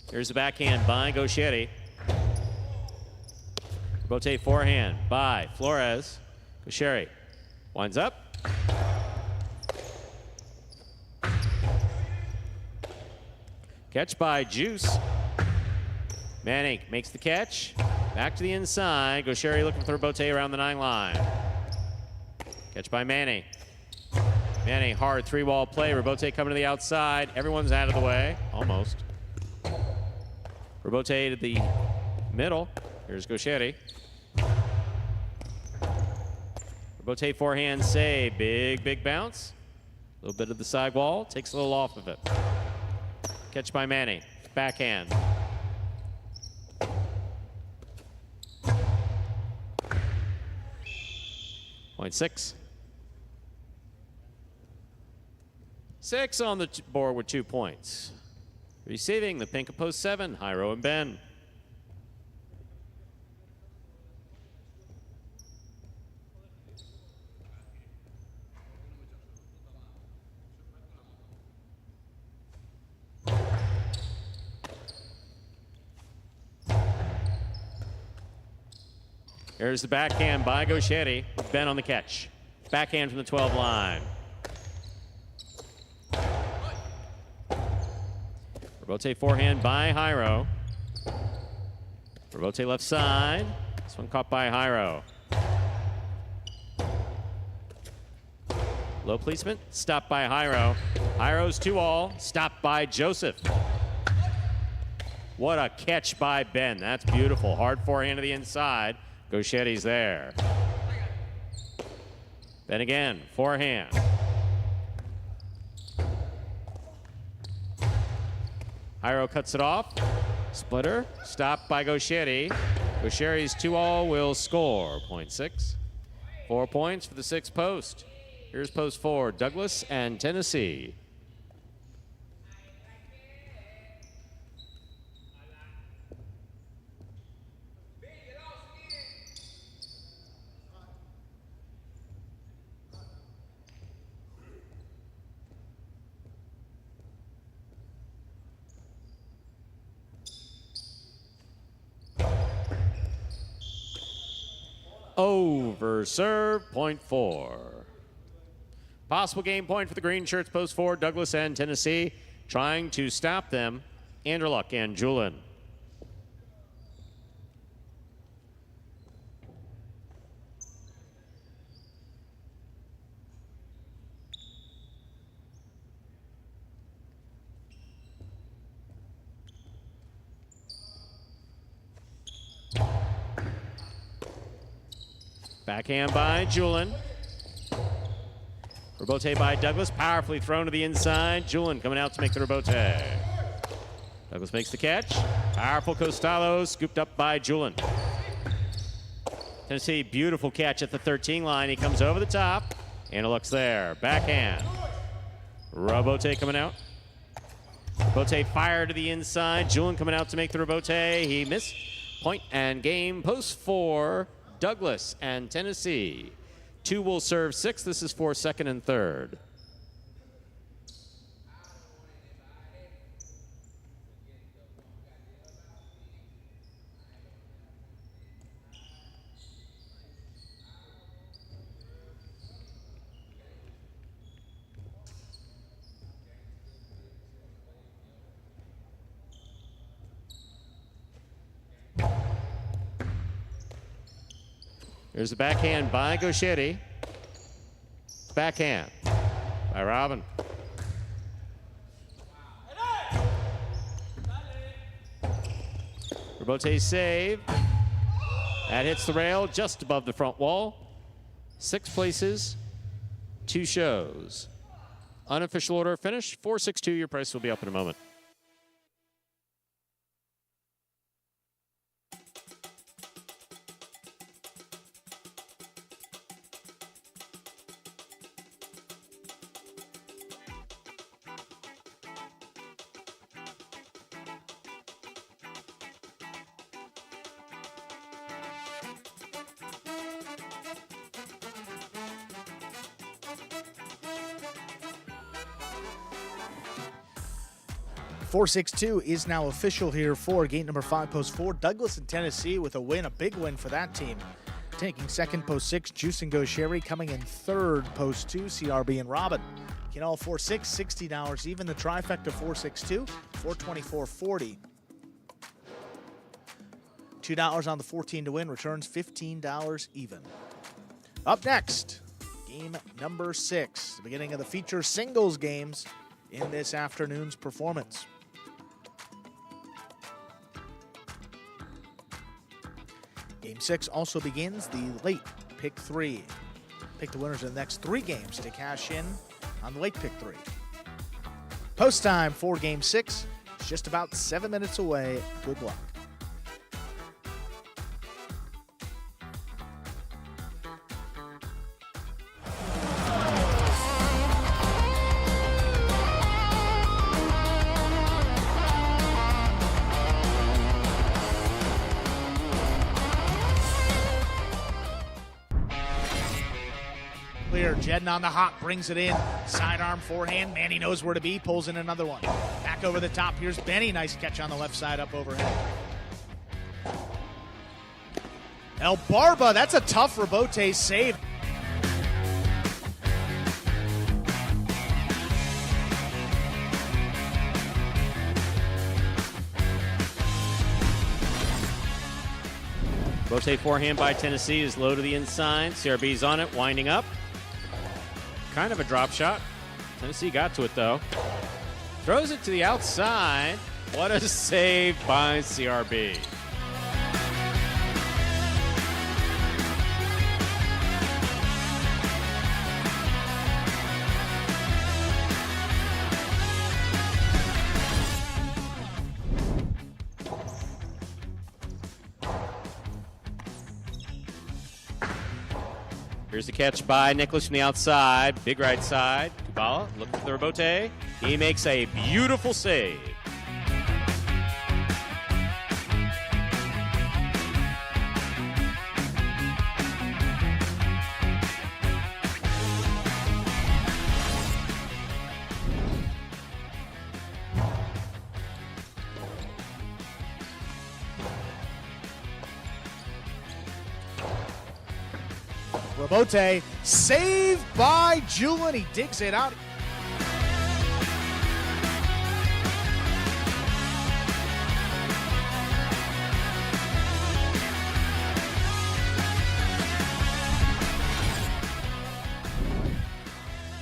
Here's the backhand by Gaucheri. Robote forehand by Flores. Gaucheri winds up. Catch by Juice. Manning makes the catch. Back to the inside. Gaucheri looking for Robote around the 9 line. Catch by Manning. Manning, hard 3-wall play. Robote coming to the outside. Everyone's out of the way. Almost. Robote to the middle. Here's Gaucheri. Robote forehand save. Big bounce. A little bit of the sidewall. Takes a little off of it. Catch by Manning. Backhand. Point 6. 6 on the board with 2 points. Receiving the pink of post 7, Jairo and Ben. Here's the backhand by Gaucheri. Ben on the catch. Backhand from the 12 line. Robote forehand by Jairo. Robote left side. This one caught by Jairo. Low placement. Stopped by Jairo. Jairo's 2-all. Stopped by Joseph. What a catch by Ben. That's beautiful. Hard forehand to the inside. Gaucheri's there. Then again, forehand. Jairo cuts it off. Splitter, stopped by Gaucheri. Gaucheri's 2-all will score. Point 6. 4 points for the 6th post. Here's post 4, Douglas and Tennessee. Over serve, point 4. Possible game point for the green shirts, post 4, Douglas and Tennessee. Trying to stop them, Anderluck and Julin. Backhand by Julin. Robote by Douglas, powerfully thrown to the inside. Julin coming out to make the Robote. Douglas makes the catch. Powerful Costello, scooped up by Julin. Tennessee, beautiful catch at the 13 line. He comes over the top. Anderluck's there. Backhand. Robote coming out. Robote fire to the inside. Julin coming out to make the Robote. He missed. Point and game, post 4. Douglas and Tennessee. 2 will serve 6. This is for 2nd and 3rd. Here's the backhand by Gaucheri. Backhand by Robin. Robote save. That hits the rail just above the front wall. 6 places, 2 shows. Unofficial order finish, 462. Your price will be up in a moment. 4-6-2 is now official here for gate number 5, post 4. Douglas in Tennessee with a win, a big win for that team. Taking second, post 6, Juice and Go Sherry. Coming in third, post 2, CRB and Robin. Get all 4-6, $60 even. The trifecta 4-6-2, $424.40. $2 on the 14 to win, returns $15 even. Up next, game number 6, the beginning of the feature singles games in this afternoon's performance. Game 6 also begins the late pick 3. Pick the winners of the next 3 games to cash in on the late pick 3. Post time for game 6. It's just about 7 minutes away. Good luck. Clear, Jedden on the hop, brings it in. Sidearm forehand, Manny knows where to be, pulls in another one. Back over the top, here's Benny, nice catch on the left side up overhead. El Barba, that's a tough rebote save. Rotate forehand by Tennessee is low to the inside. CRB's on it, winding up. Kind of a drop shot. Tennessee got to it, though. Throws it to the outside. What a save by CRB. Here's the catch by Nicholas from the outside. Big right side. Kubala looking for the rebote. He makes a beautiful save. Rebote, saved by Julian. He digs it out.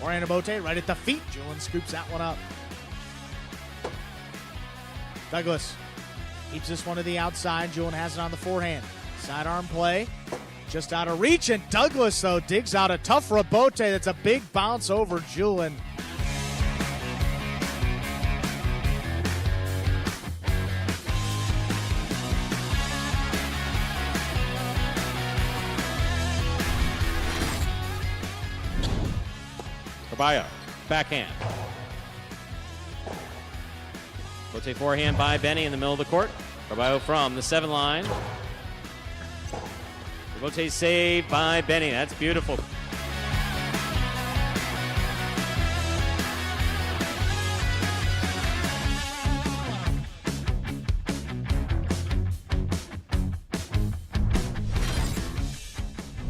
Moreno Bote right at the feet. Julian scoops that one up. Douglas keeps this one to the outside. Julian has it on the forehand. Sidearm play. Just out of reach, and Douglas, though, digs out a tough rebote. That's a big bounce over Julian. Carballo, backhand. Rotate forehand by Benny in the middle of the court. Carballo from the 7 line. Rebote save by Benny. That's beautiful.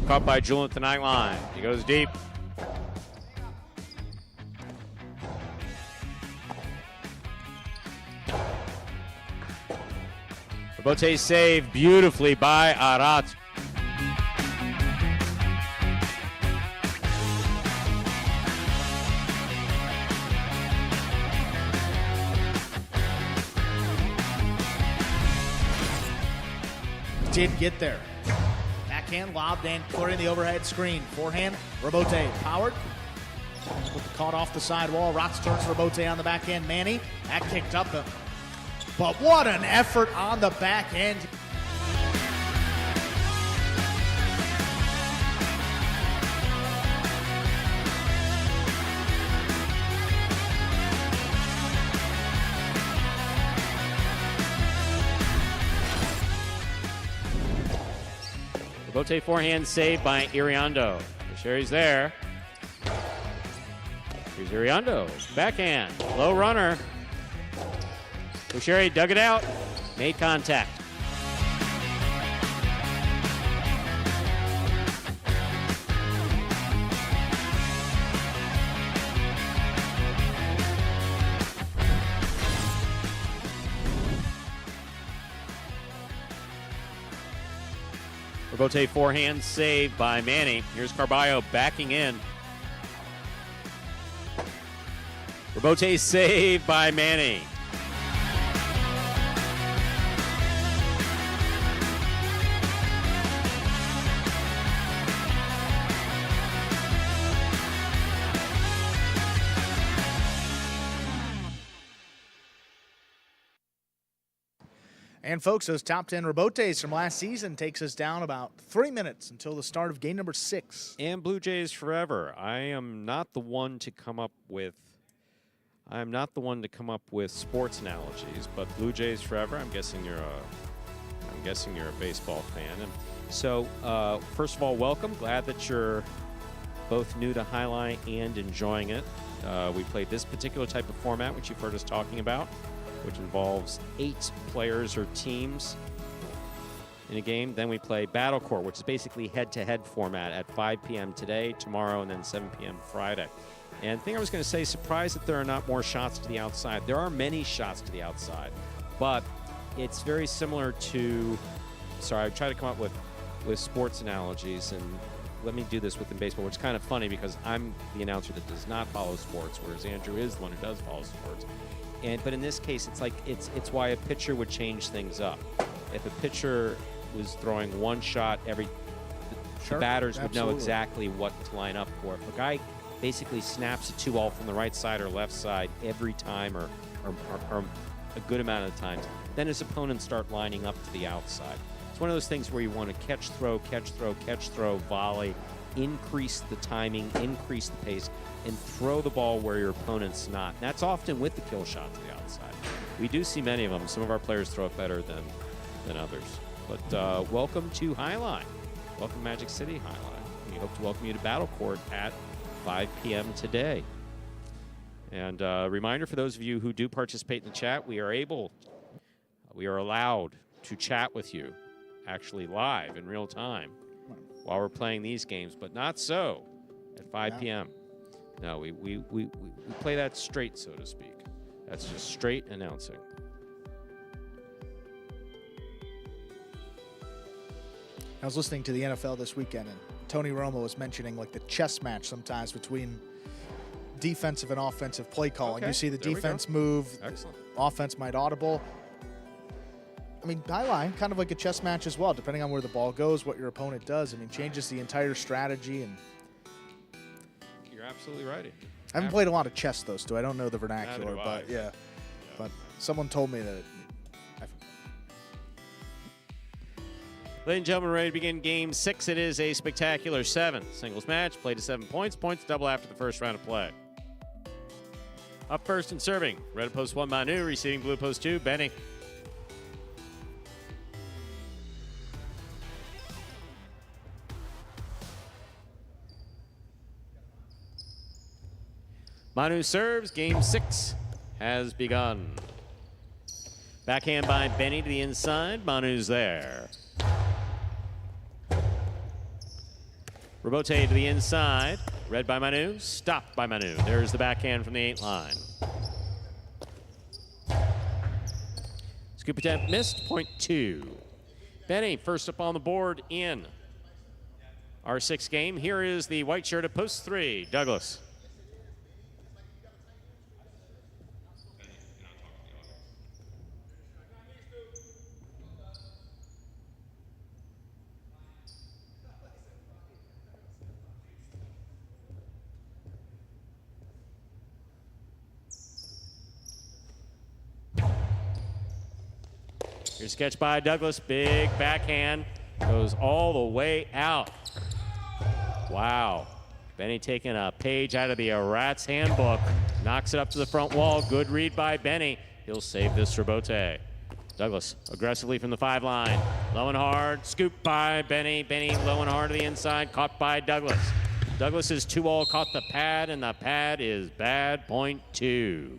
Caught by Julian at the 9 line. He goes deep. Rebote save beautifully by Arat. Did get there. Backhand lobbed and clearing the overhead screen. Forehand, rebote powered. Caught off the sidewall. Rotz turns rebote on the backhand. Manny, that kicked up. But what an effort on the backhand. Rebote forehand saved by Iriondo. Sherry's there. Here's Iriondo. Backhand. Low runner. O'Sherry dug it out, made contact. Robote forehand save by Manny. Here's Carballo backing in. Robote save by Manny. And folks, those top 10 Robotes from last season takes us down about 3 minutes until the start of game number 6. And Blue Jays forever. I am not the one to come up with sports analogies, but Blue Jays forever. I'm guessing you're a baseball fan. And so, first of all, welcome. Glad that you're both new to Highline and enjoying it. We played this particular type of format, which you've heard us talking about, which involves 8 players or teams in a game. Then we play Battle Court, which is basically head-to-head format at 5 p.m. today, tomorrow, and then 7 p.m. Friday. And the thing I was going to say, surprised that there are not more shots to the outside. There are many shots to the outside, but it's very similar to, I try to come up with sports analogies, and let me do this within baseball, which is kind of funny because I'm the announcer that does not follow sports, whereas Andrew is the one who does follow sports. But in this case, it's like it's why a pitcher would change things up. If a pitcher was throwing one shot, the batters would know exactly what to line up for. If a guy basically snaps a 2-all from the right side or left side every time, or a good amount of times, then his opponents start lining up to the outside. It's one of those things where you want to catch, throw, volley, increase the timing, increase the pace, and throw the ball where your opponent's not. And that's often with the kill shot to the outside. We do see many of them. Some of our players throw it better than others. But welcome to Highline. Welcome to Magic City Highline. We hope to welcome you to Battle Court at 5 p.m. today. And a reminder for those of you who do participate in the chat, we are allowed to chat with you actually live in real time while we're playing these games, but not so at 5 p.m. No, we play that straight, so to speak. That's just straight announcing. I was listening to the NFL this weekend, and Tony Romo was mentioning like the chess match sometimes between defensive and offensive play calling. You see the defense move, excellent. Offense might audible. I mean, Highline, kind of like a chess match as well, depending on where the ball goes, what your opponent does. I mean, changes the entire strategy. And you're absolutely right. I haven't played a lot of chess, though, Stu. I don't know the vernacular, but yeah. But someone told me that. Ladies and gentlemen, ready to begin Game 6. It is a spectacular 7 singles match. Played to 7 points. Points double after the first round of play. Up first and serving. Red post 1, Manu. Receiving blue post 2, Benny. Manu serves. Game 6 has begun. Backhand by Benny to the inside. Manu's there. Robote to the inside. Read by Manu. Stopped by Manu. There's the backhand from the 8 line. Scoop attempt missed. Point 2. Benny first up on the board in our 6th game. Here is the white shirt at post 3. Douglas. Here's a catch by Douglas. Big backhand. Goes all the way out. Wow. Benny taking a page out of the Rat's handbook. Knocks it up to the front wall. Good read by Benny. He'll save this Robote. Douglas aggressively from the 5 line. Low and hard. Scoop by Benny. Benny low and hard to the inside. Caught by Douglas. Douglas's 2-all caught the pad, and the pad is bad. Point 2.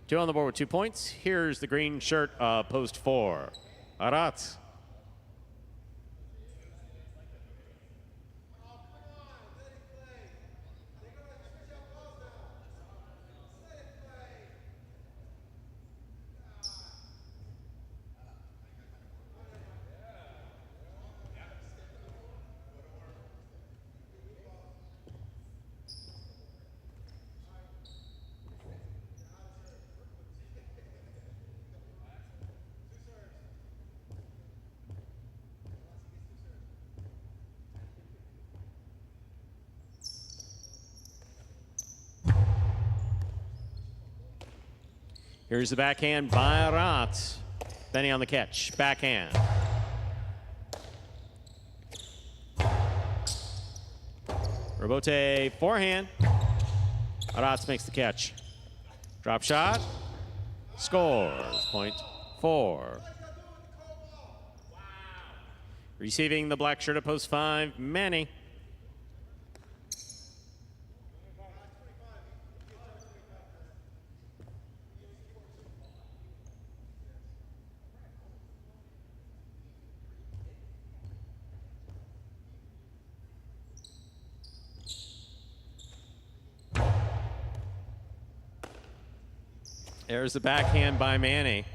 Two on the board with 2 points. Here's the green shirt, post 4. Arat. Here's the backhand by Arat. Benny on the catch. Backhand. Robote forehand. Arat makes the catch. Drop shot. Scores. Point 4. Receiving the black shirt at post 5, Manny. There's the backhand by Manny.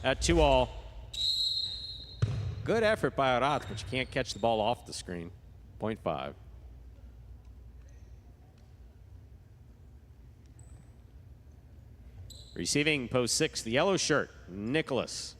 At 2-all. Good effort by Arat, but you can't catch the ball off the screen. Point 5. Receiving post 6, the yellow shirt, Nicholas.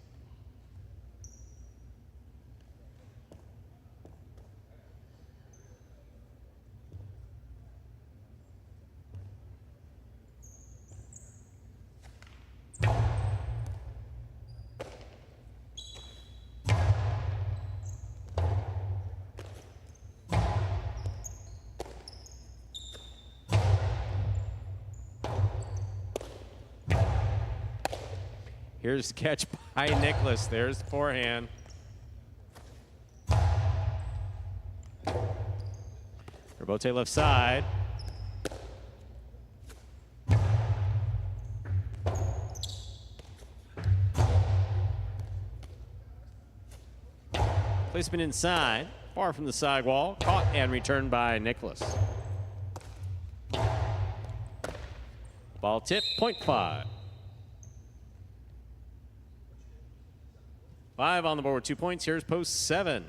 Here's the catch by Nicholas. There's the forehand. Robote left side. Placement inside, far from the sidewall. Caught and returned by Nicholas. Ball tip, point 5. 5 on the board with 2 points. Here's post 7.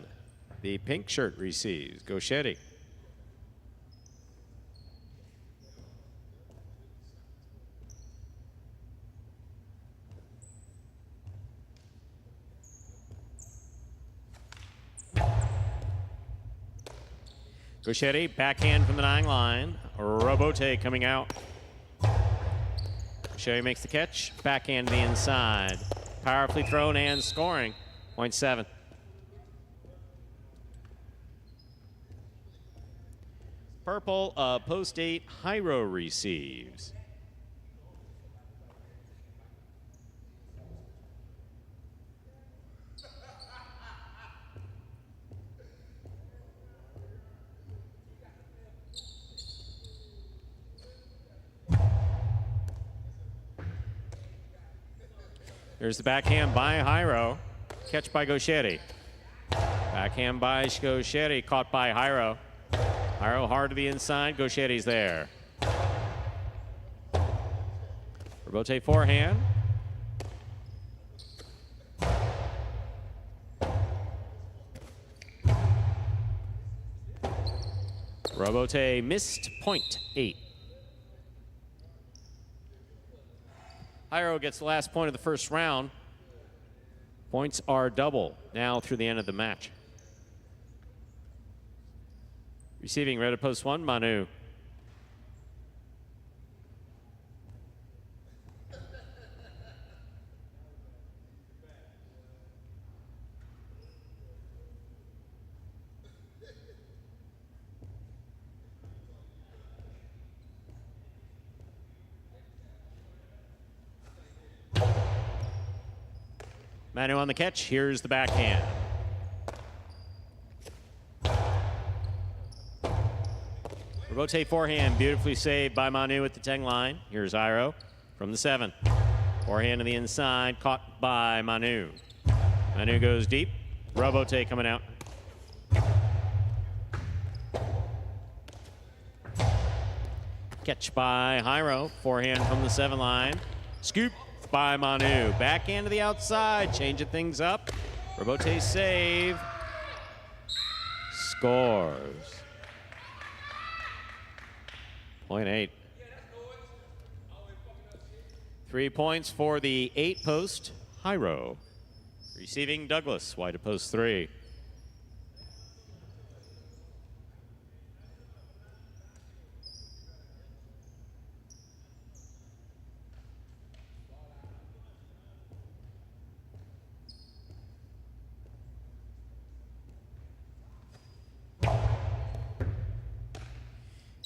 The pink shirt receives. Gauchetti. Gauchetti, backhand from the 9 line. Robote coming out. Gauchetti makes the catch. Backhand to the inside. Powerfully thrown and scoring. Point 7. Purple, post 8, Hyro receives. There's the backhand by Hyro. Catch by Gauchetti. Backhand by Gauchetti. Caught by Hyro. Hyro hard to the inside. Gauchetti's there. Robote forehand. Robote missed. Point 8. Hyro gets the last point of the first round. Points are double now through the end of the match. Receiving red at post 1, Manu. Manu on the catch. Here's the backhand. Rebote forehand, beautifully saved by Manu at the 10 line. Here's Iro from the 7. Forehand to the inside, caught by Manu. Manu goes deep. Rebote coming out. Catch by Jairo. Forehand from the 7 line. Scoop by Manu. Backhand to the outside. Changing things up. Rebote save. Scores. 0.8. 3 points for the 8-post Jairo. Receiving Douglas. Wide to post 3.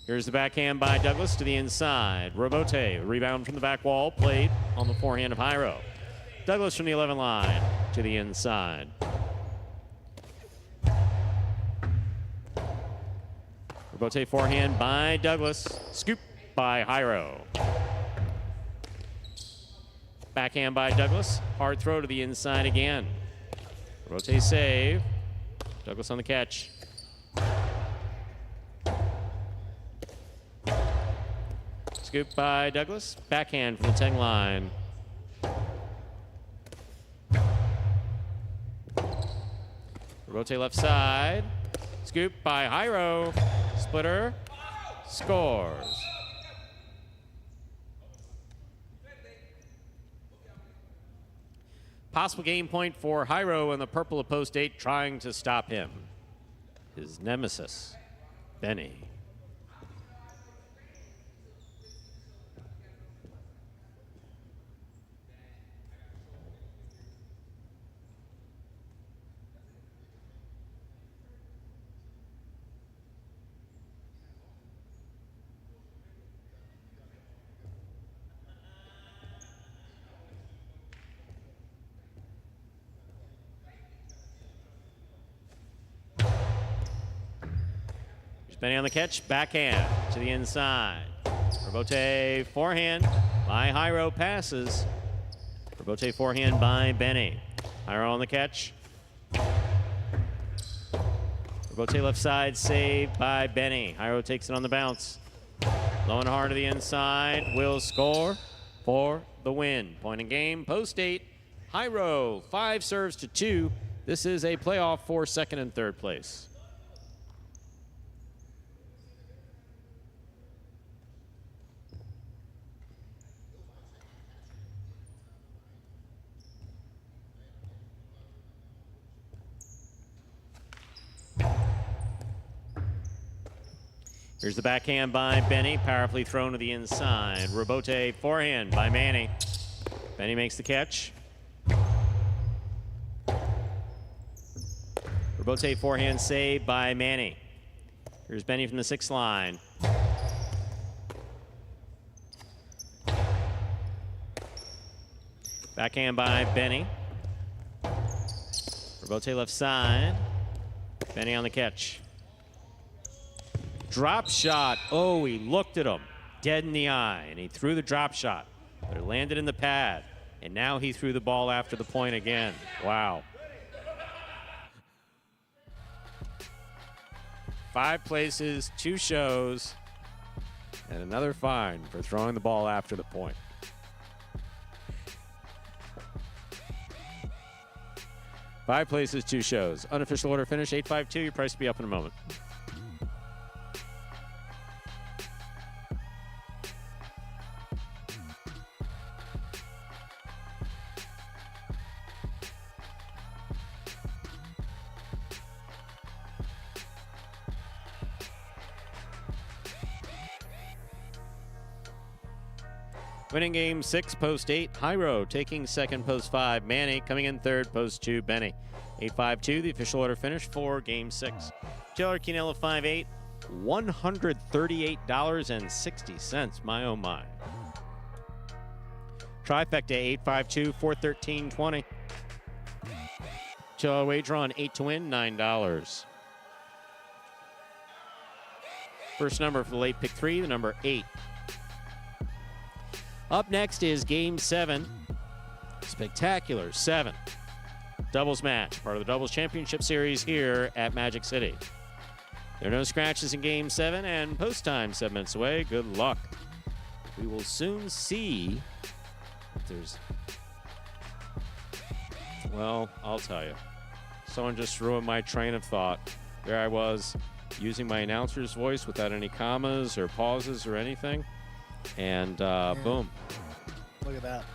Here's the backhand by Douglas to the inside. Rebote, rebound from the back wall, played on the forehand of Jairo. Douglas from the 11 line to the inside. Rebote forehand by Douglas. Scoop by Jairo. Backhand by Douglas. Hard throw to the inside again. Rebote save. Douglas on the catch. Scoop by Douglas. Backhand from the 10 line. Rebote left side. Scoop by Jairo. Splitter. Scores. Possible game point for Jairo in the purple of post 8, trying to stop him. His nemesis, Benny. Benny on the catch, backhand to the inside. Rebote forehand by Jairo, passes. Rebote forehand by Benny. Jairo on the catch. Rebote left side, saved by Benny. Jairo takes it on the bounce. Low and hard to the inside, will score for the win. Point in game, post 8. Jairo, 5 serves to 2. This is a playoff for second and third place. Here's the backhand by Benny, powerfully thrown to the inside. Rebote forehand by Manny. Benny makes the catch. Rebote forehand save by Manny. Here's Benny from the 6th line. Backhand by Benny. Rebote left side. Benny on the catch. Drop shot. Oh, he looked at him dead in the eye, and he threw the drop shot, but it landed in the pad, and now he threw the ball after the point again. Wow. 5 places, 2 shows, and another fine for throwing the ball after the point. Five places, 2 shows. Unofficial order finish, 8-5-2. Your price will be up in a moment. Winning game 6, post 8, Jairo taking second, post 5, Manny coming in third, post 2, Benny. 8-5-2, the official order finish for game 6. Taylor Quinella 5'8", $138.60. My oh my. Trifecta 8-5-2, 4-13-20. To wager on 8 to win, $9. First number for the late pick 3, the number 8. Up next is Game 7. Spectacular 7. Doubles match, part of the Doubles Championship Series here at Magic City. There are no scratches in Game 7, and post time 7 minutes away. Good luck. We will soon see if there's... Well, I'll tell you. Someone just ruined my train of thought. There I was, using my announcer's voice without any commas or pauses or anything. And boom. Look at that.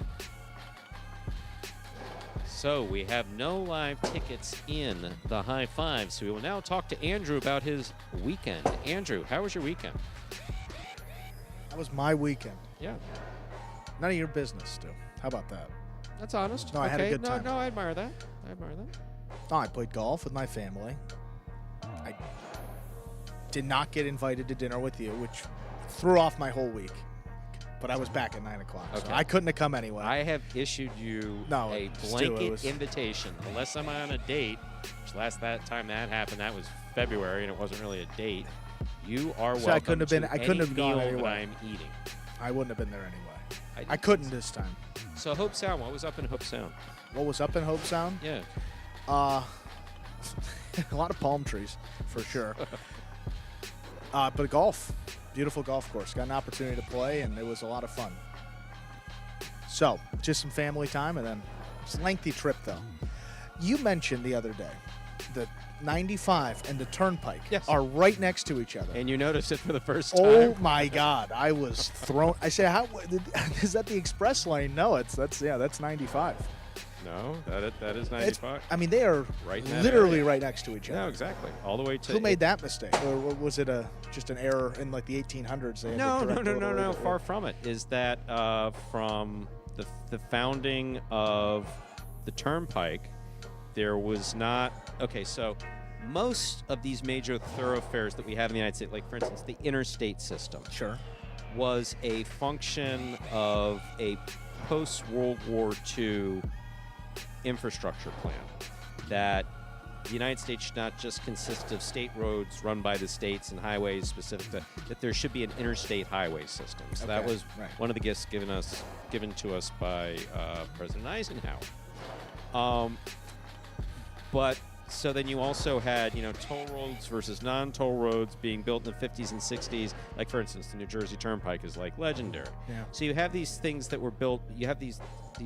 So we have no live tickets in the high five. So we will now talk to Andrew about his weekend. Andrew, how was your weekend? That was my weekend. Yeah. None of your business, Stu. How about that? That's honest. No, I had a good time. No, I admire that. Oh, I played golf with my family. I did not get invited to dinner with you, which threw off my whole week. But I was back at 9 o'clock, so I couldn't have come anyway. I have issued you a blanket invitation, unless I'm on a date, which last time that happened, that was February, and it wasn't really a date. You are welcome I couldn't have gone meal anyway. that I'm eating. I wouldn't have been there anyway. I couldn't this time. So Hope Sound, what was up in Hope Sound? What was up in Hope Sound? Yeah. A lot of palm trees, for sure. But golf. Beautiful golf course. Got an opportunity to play, and it was a lot of fun. So, just some family time, and then it's a lengthy trip, though. You mentioned the other day that 95 and the Turnpike are right next to each other. And you noticed it for the first time? Oh, my God. I was thrown. I said, "How is that the express lane?" No, that's 95. No, that is 95. They are literally right next to each other. No, exactly. All the way to... Who made that mistake? Or was it just an error in like the 1800s? No. Far from it. Is that from the founding of the Turnpike, there was not... Okay, so most of these major thoroughfares that we have in the United States, like, for instance, the interstate system, was a function of a post-World War II infrastructure plan that the United States should not just consist of state roads run by the states and highways specific to that. There should be an interstate highway system. So that was one of the gifts given to us by President Eisenhower. But so then you also had toll roads versus non-toll roads being built in the 50s and 60s. Like, for instance, the New Jersey Turnpike is like legendary. Yeah. So you have these things that were built. You have these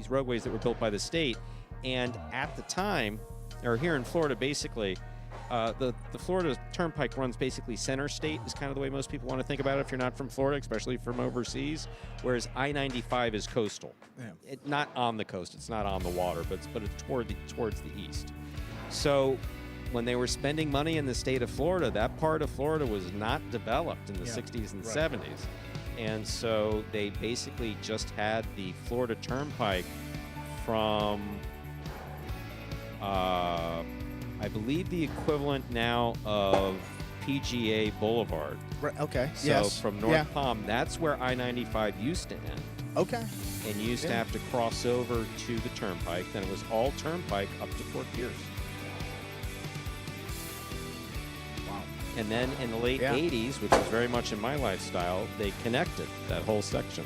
roadways that were built by the state. And at the time, or here in Florida, basically, the Florida Turnpike runs basically center state is kind of the way most people want to think about it if you're not from Florida, especially from overseas, whereas I-95 is coastal. Yeah. Not on the coast. It's not on the water, but it's towards the east. So when they were spending money in the state of Florida, that part of Florida was not developed in the 60s and 70s. And so they basically just had the Florida Turnpike from... I believe the equivalent now of PGA Boulevard. Right, okay. So from North Palm, that's where I-95 used to end. Okay. And you used to have to cross over to the Turnpike. Then it was all Turnpike up to Fort Pierce. Wow. And then in the late 80s, which was very much in my lifestyle, they connected that whole section.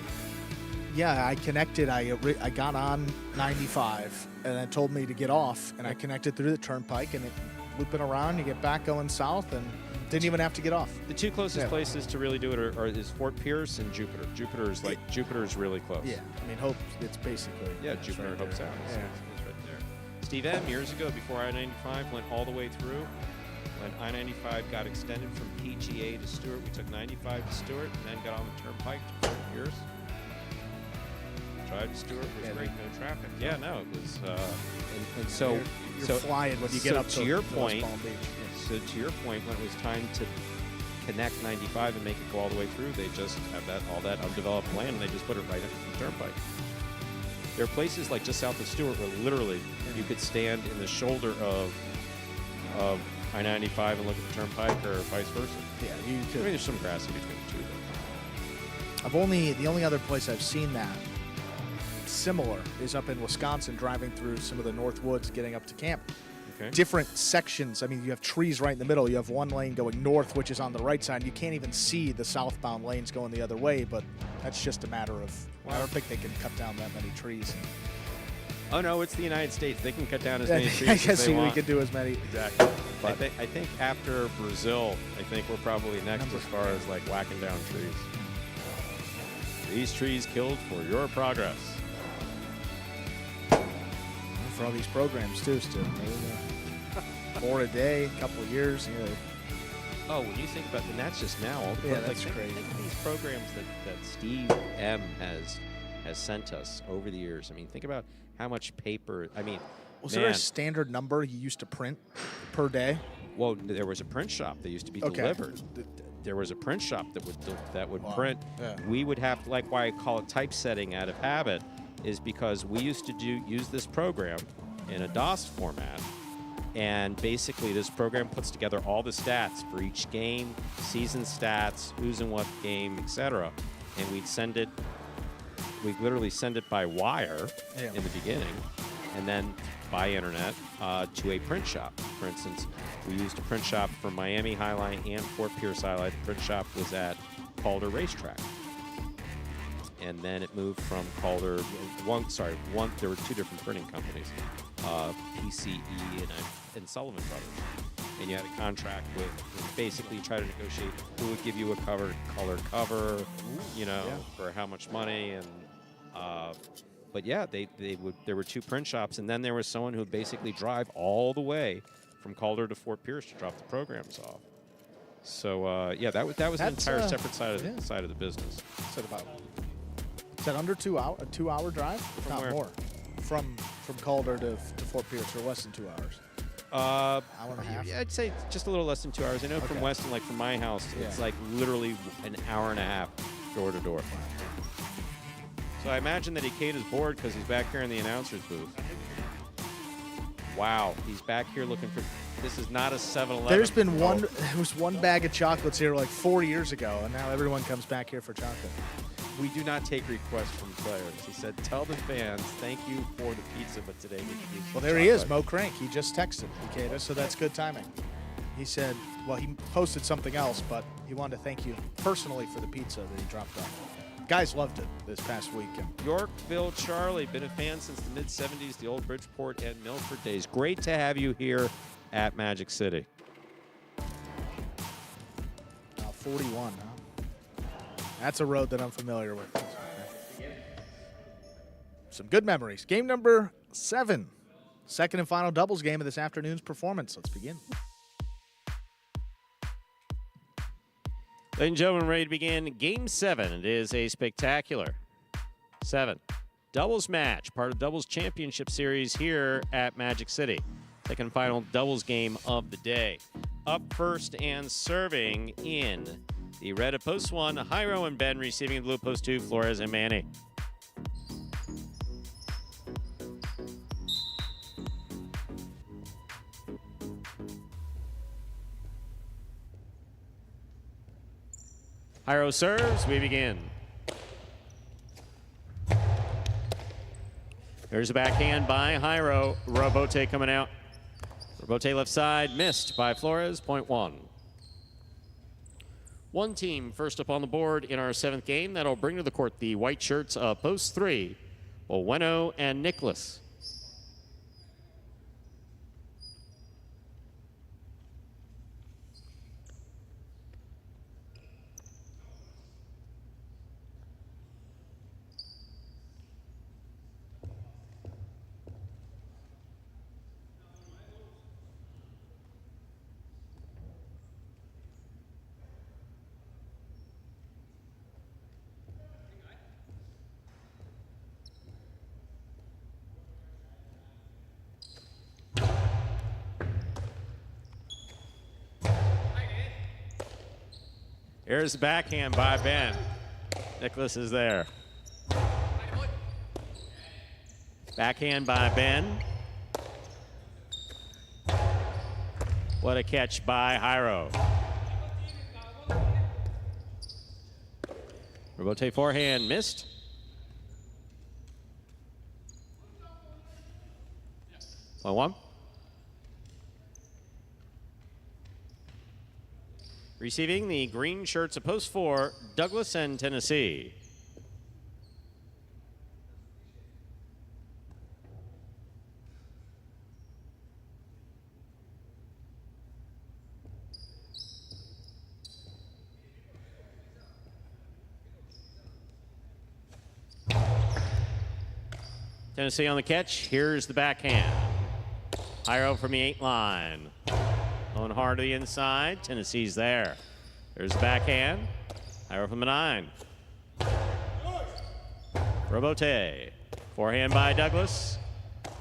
Yeah, I connected. I got on 95, and it told me to get off, and I connected through the Turnpike, and it looping around. You get back going south, and didn't even have to get off. The two closest places to really do it is Fort Pierce and Jupiter. Jupiter's really close. Yeah, I mean, Hope. It's basically Jupiter right Hope Sound. Yeah. It's right there. Steve M. years ago, before I-95 went all the way through. When I-95 got extended from PGA to Stewart, we took 95 to Stewart, and then got on the Turnpike to Fort Pierce. Drive to Stewart was great, no traffic. Yeah, no, it was, and so you're flying when you get up to your point. So to your point, when it was time to connect 95 and make it go all the way through, they just have all that undeveloped land, and they just put it right into the Turnpike. There are places like just south of Stewart where literally you could stand in the shoulder of I-95 and look at the Turnpike, or vice versa. Yeah, you could. I mean, there's some grass in between the two. The only other place I've seen that similar is up in Wisconsin, driving through some of the North Woods, getting up to camp. different sections. I mean, you have trees right in the middle. You have one lane going north, which is on the right side. You can't even see the southbound lanes going the other way, but that's just a matter of, I don't think they can cut down that many trees. Oh, no, it's the United States. They can cut down as many trees I as guess they we want. could do as many. Exactly. But I think after Brazil, I think we're probably next as far as like whacking down trees. These trees killed for your progress. For all these programs, too, Stu. 4 a day, a couple of years. You know. Oh, when you think about, and that's just now. All the that's crazy. Think of these programs that Steve M has sent us over the years. I mean, think about how much paper. I mean, was there a standard number you used to print per day? Well, there was a print shop that used to be delivered. There was a print shop that would print. Yeah. We would have, like, why I call it typesetting out of habit, is because we used to use this program in a DOS format. And basically, this program puts together all the stats for each game, season stats, who's in what game, etc. And we'd literally send it by wire in the beginning, and then by internet to a print shop. For instance, we used a print shop for Miami Highline and Fort Pierce Highline. The print shop was at Calder Racetrack. And then it moved from Calder, there were 2 different printing companies, PCE and Sullivan Brothers. And you had a contract with, basically try to negotiate who would give you a color cover, for how much money. And but yeah, there were 2 print shops, and then there was someone who would basically drive all the way from Calder to Fort Pierce to drop the programs off. So that was an entire separate side of the business. Is that under 2 hour? A 2-hour drive? If not more. From Calder to Fort Pierce, or less than 2 hours? Hour and a half? I'd say just a little less than 2 hours. I know from Weston, like from my house, it's like literally an hour and a half door to door. So I imagine that Kate is bored because he's back here in the announcer's booth. Wow, he's back here looking for. This is not a 7-Eleven. There's been there was one bag of chocolates here like 4 years ago, and now everyone comes back here for chocolate. We do not take requests from players. He said, tell the fans, thank you for the pizza, but today we can use Well, there he is, Mo Crank. He just texted Ikeda, so that's good timing. He said, well, he posted something else, but he wanted to thank you personally for the pizza that he dropped off. Guys loved it this past weekend. Yorkville Charlie, been a fan since the mid-'70s, the old Bridgeport and Milford days. Great to have you here at Magic City. 41, huh? That's a road that I'm familiar with. Some good memories. Game number 7. Second and final doubles game of this afternoon's performance. Let's begin. Ladies and gentlemen, ready to begin Game 7. It is a spectacular 7 doubles match, part of Doubles Championship Series here at Magic City. Second and final doubles game of the day. Up first and serving in the red at post 1, Jairo and Ben, receiving in blue post 2, Flores and Manny. Jairo serves, we begin. There's a backhand by Jairo. Robote coming out. Robote left side, missed by Flores, point 1. One team first up on the board in our 7th game. That'll bring to the court the white shirts of post 3, Oweno and Nicholas. Here's the backhand by Ben. Nicholas is there. Backhand by Ben. What a catch by Jairo. Robote forehand missed. Point 1. Receiving the green shirts of post 4, Douglas and Tennessee. Tennessee on the catch. Here's the backhand. Higher from the 8 line. Going hard to the inside. Tennessee's there. There's the backhand. Higher from the 9. Robote. Forehand by Douglas.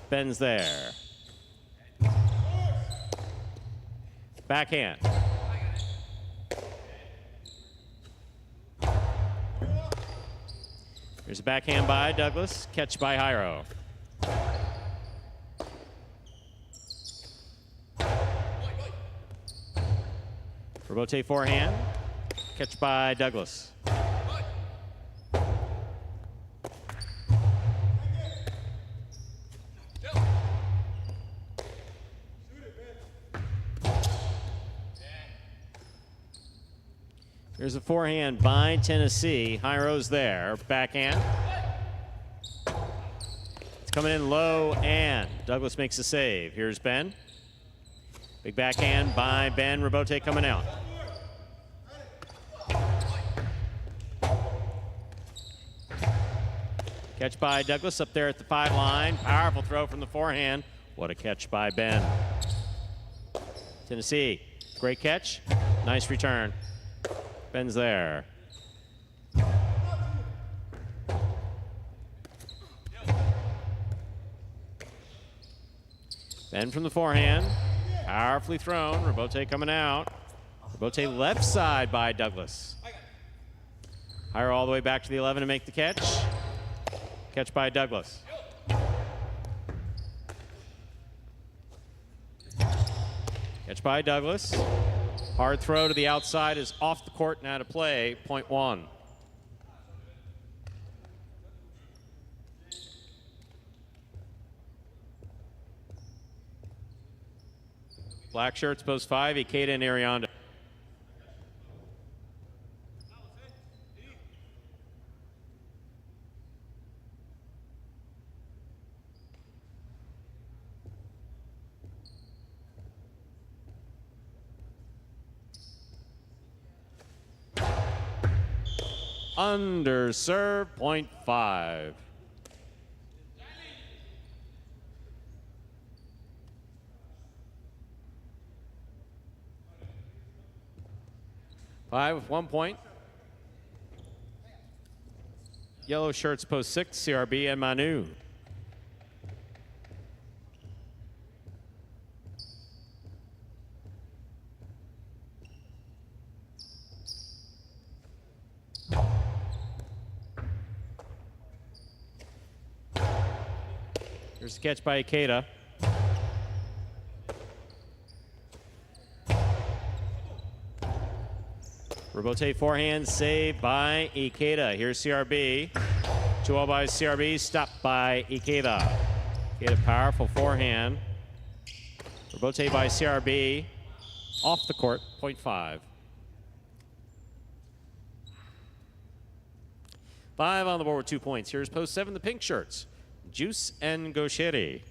Ben's there. Backhand. There's a backhand by Douglas. Catch by Hyro. Robote forehand. Catch by Douglas. There's a forehand by Tennessee. Hyro's there. Backhand. It's coming in low, and Douglas makes a save. Here's Ben. Big backhand by Ben. Robote coming out. Catch by Douglas up there at the 5 line. Powerful throw from the forehand. What a catch by Ben. Tennessee, great catch. Nice return. Ben's there. Ben from the forehand. Powerfully thrown. Robote coming out. Robote left side by Douglas. Higher all the way back to the 11 to make the catch. Catch by Douglas. Catch by Douglas. Hard throw to the outside is off the court and out of play. Point 1. Black shirts, post 5, Ikeda and Arianda. Under serve, point 5. Five with 1 point. Yellow shirts, post 6, CRB and Manu. Here's the catch by Ikeda. Robote forehand save by Ikeda. Here's CRB. 2-all by CRB, stopped by Ikeda. Ikeda powerful forehand. Robote by CRB. Off the court, point 5. 5 on the board with 2 points. Here's post 7, the pink shirts. Juice and Gosheri.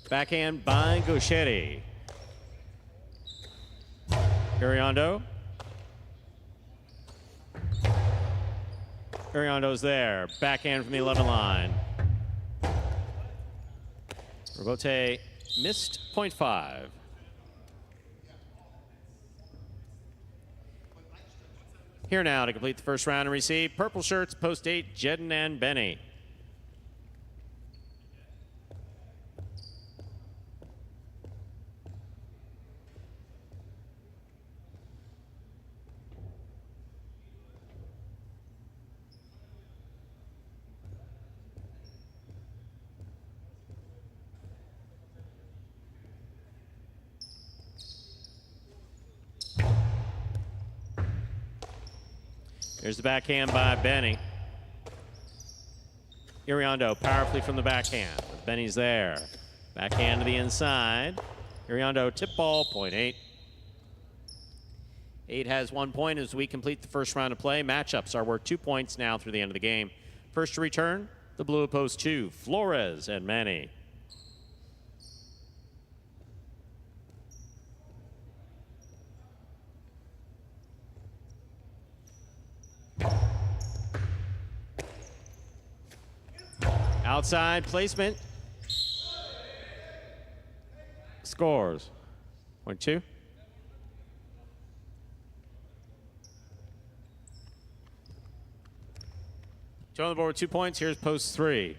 Backhand by Gosheri. Ariando. Ariando's there. Backhand from the 11 line. Robote missed, point 5. Here now to complete the first round and receive purple shirts, post 8, Jedden and Benny. Here's the backhand by Benny. Iriondo powerfully from the backhand. Benny's there. Backhand to the inside. Iriondo tip ball, point 8. 8 has 1 point as we complete the first round of play. Matchups are worth 2 points now through the end of the game. First to return, the blue post 2, Flores and Manny. Outside placement. Scores. Point 2. Two on the board with 2 points. Here's post 3.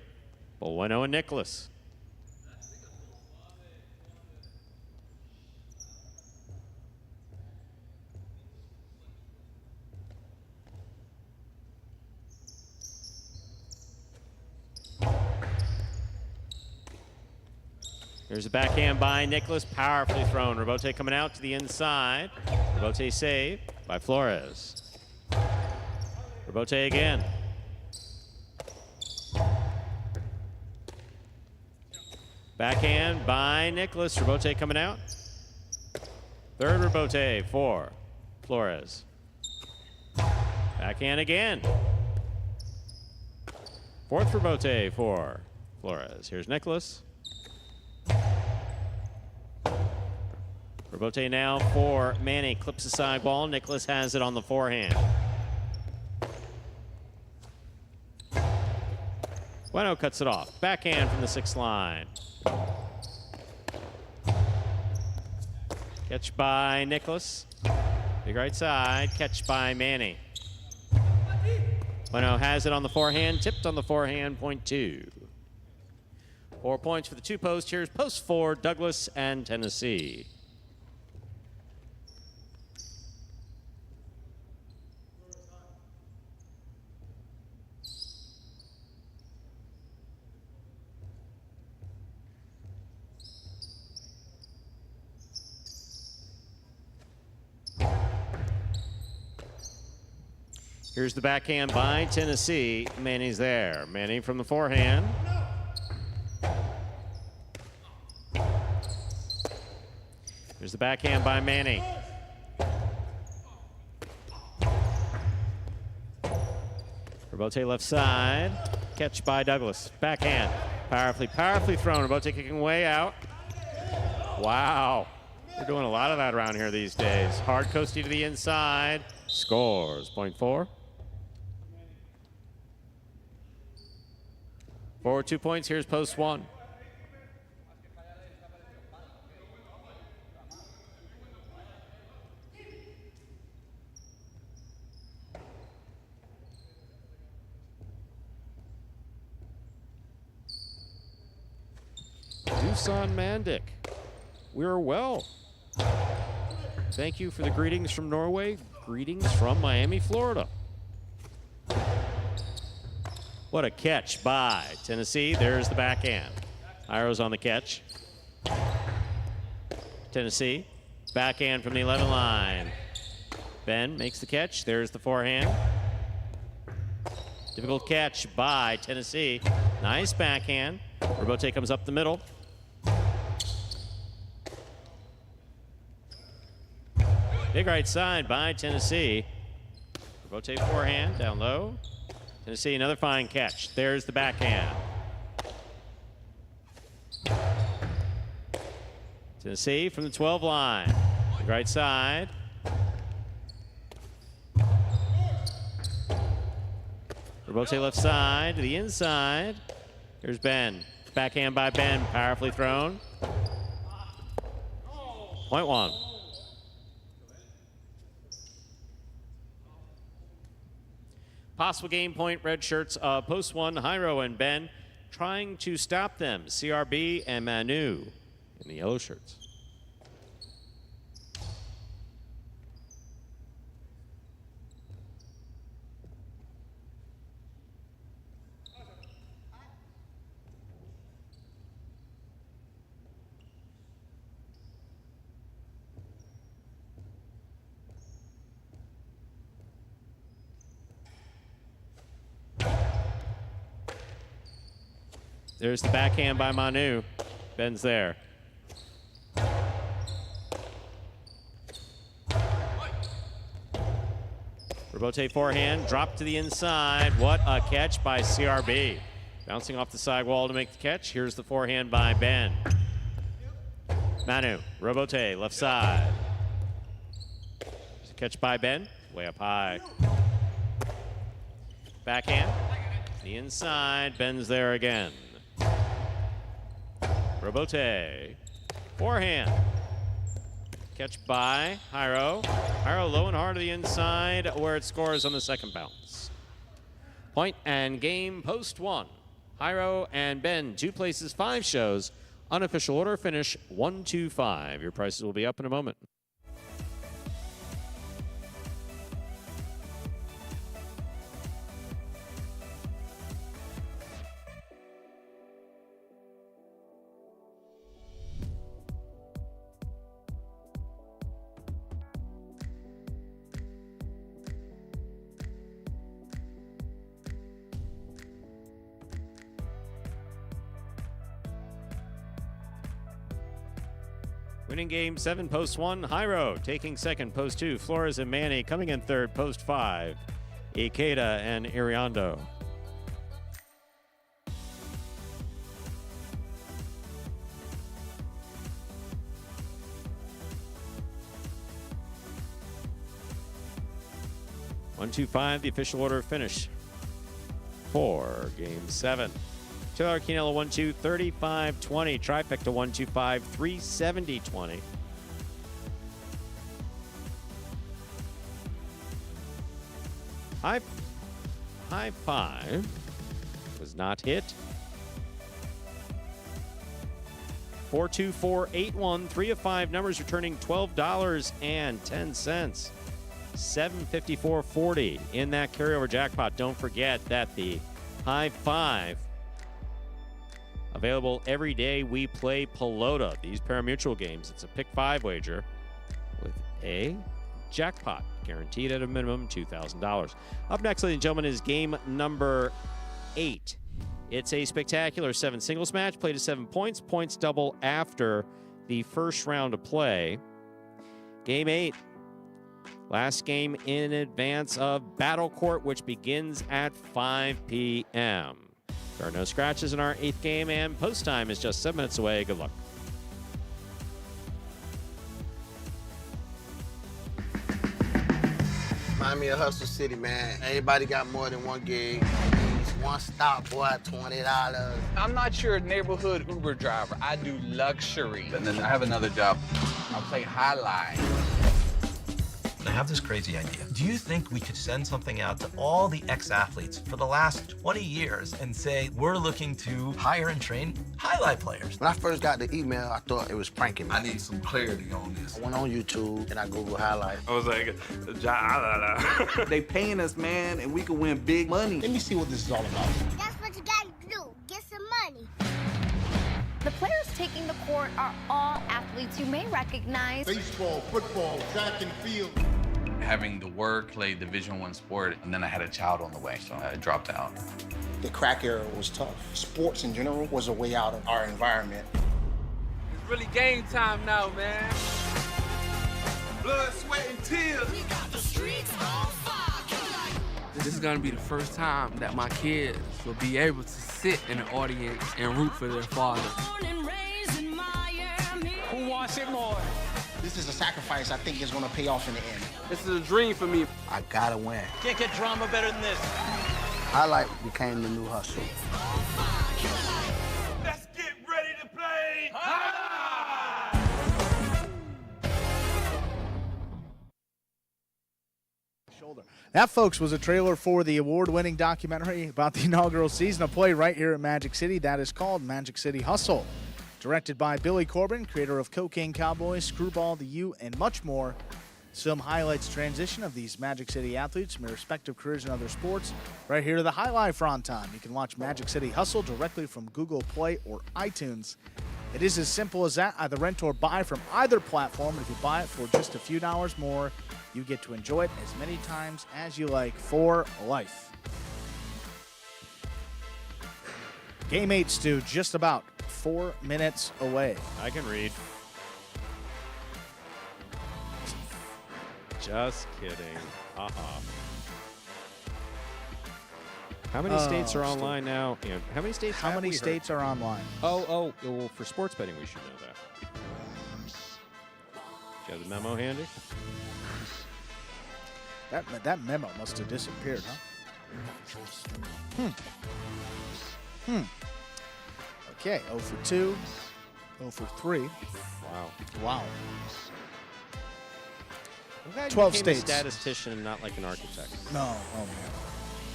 Bueno and Nicholas. Here's a backhand by Nicholas, powerfully thrown. Rebote coming out to the inside. Rebote save by Flores. Rebote again. Backhand by Nicholas. Rebote coming out. Third rebote for Flores. Backhand again. Fourth rebote for Flores. Here's Nicholas. Rebote now for Manny. Clips the side ball. Nicholas has it on the forehand. Bueno cuts it off. Backhand from the 6th line. Catch by Nicholas. Big right side. Catch by Manny. Bueno has it on the forehand. Tipped on the forehand. Point 2. 4 points for the 2 post. Here's post 4, Douglas and Tennessee. Here's the backhand by Tennessee. Manny's there. Manny from the forehand. Here's the backhand by Manny. Rebote left side. Catch by Douglas. Backhand. Powerfully thrown. Rebote kicking way out. Wow. We're doing a lot of that around here these days. Hard coasty to the inside. Scores. Point 4. Forward 2 points. Here's post 1. Dusan Mandik, we are well. Thank you for the greetings from Norway. Greetings from Miami, Florida. What a catch by Tennessee. There's the backhand. Iro's on the catch. Tennessee, backhand from the 11 line. Ben makes the catch. There's the forehand. Difficult catch by Tennessee. Nice backhand. Rebote comes up the middle. Big right side by Tennessee. Rebote forehand, down low. Tennessee, another fine catch. There's the backhand. Tennessee from the 12 line. Big right side. Rebote left side to the inside. Here's Ben. Backhand by Ben, powerfully thrown. Point 1. Possible game point, red shirts, post 1, Jairo and Ben trying to stop them. CRB and Manu in the yellow shirts. There's the backhand by Manu. Ben's there. Robote forehand, drop to the inside. What a catch by CRB. Bouncing off the sidewall to make the catch. Here's the forehand by Ben. Manu, Robote, left side. Catch by Ben, way up high. Backhand, the inside, Ben's there again. Robote, forehand. Catch by Jairo. Jairo low and hard to the inside where it scores on the second bounce. Point and game, post 1. Jairo and Ben, 2 places, 5 shows. Unofficial order finish 1-2-5. Your prices will be up in a moment. Winning game 7, post 1, Jairo taking second, post 2, Flores and Manny coming in third, post 5, Ikeda and Iriondo. One, 2-5, the official order finish for game 7. Taylor Quinella 1-2, 35-20. Trifecta 1-2-5, 370-20. High 5 was not hit. 4-2, 4-8-1, 3 of 5 numbers returning $12.10. 754.40 in that carryover jackpot. Don't forget that the high 5 available every day we play Pelota. These parimutuel games, it's a pick 5 wager with a jackpot guaranteed at a minimum $2,000. Up next, ladies and gentlemen, is game number 8. It's a spectacular 7 singles match, played to 7 points. Points double after the first round of play. Game 8. Last game in advance of Battle Court, which begins at 5 p.m. There are no scratches in our 8th game, and post time is just 7 minutes away. Good luck. Remind me of Hustle City, man. Everybody got more than one gig. One stop, boy, $20. I'm not your neighborhood Uber driver. I do luxury. And then I have another job. I play highlight. I have this crazy idea. Do you think we could send something out to all the ex-athletes for the last 20 years and say, we're looking to hire and train highlight players? When I first got the email, I thought it was pranking me. I need some clarity on this. I went on YouTube and I Googled highlight. I was like, they paying us, man, and we can win big money. Let me see what this is all about. That's what you gotta do. Get some money. The players taking the court are all athletes you may recognize. Baseball, football, track and field. Having to work, play Division I sport, and then I had a child on the way, so I dropped out. The crack era was tough. Sports in general was a way out of our environment. It's really game time now, man. Blood, sweat, and tears. We got the streets on fire. This is gonna be the first time that my kids will be able to sit in the audience and root for their father. Who wants it more? This is a sacrifice I think is going to pay off in the end. This is a dream for me. I gotta win. Can't get drama better than this. Highlight became the new hustle. Let's get ready to play. That, folks, was a trailer for the award-winning documentary about the inaugural season of play right here at Magic City. That is called Magic City Hustle. Directed by Billy Corbin, creator of Cocaine Cowboys, Screwball, The U, and much more. This film highlights transition of these Magic City athletes from their respective careers in other sports. Right here to the highlight for on time. You can watch Magic City Hustle directly from Google Play or iTunes. It is as simple as that. Either rent or buy from either platform. And if you buy it for just a few dollars more, you get to enjoy it as many times as you like for life. Game 8, Stu, just about 4 minutes away. I can read. Just kidding. How many states are online now? And how many states? How many states are online? Oh, well, for sports betting, we should know that. Do you have the memo handy? That memo must have disappeared, huh? Okay, 0 for 2, 0 for 3. Wow. I'm glad 12 you became states. a statistician and not like an architect. No, oh man.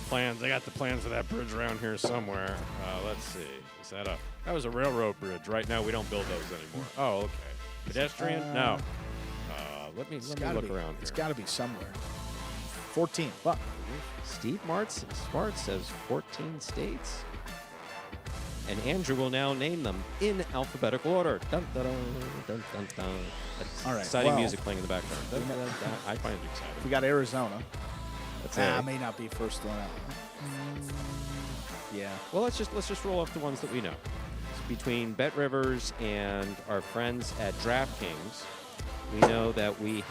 Plans. I got the plans for that bridge around here somewhere. Let's see. Is that was a railroad bridge. Right now, we don't build those anymore. Oh, okay. Pedestrian? No. Let me look around here. It's got to be somewhere. 14. Fuck. Steve Smart says 14 states. And Andrew will now name them in alphabetical order. Dun, dun, dun, dun, dun, dun. That's all right. Exciting music playing in the background. Dun, dun, dun, dun. I find it exciting. We got Arizona. That's it. May not be first one out. Yeah. Well, let's just roll off the ones that we know. It's between Bet Rivers and our friends at DraftKings. We know that we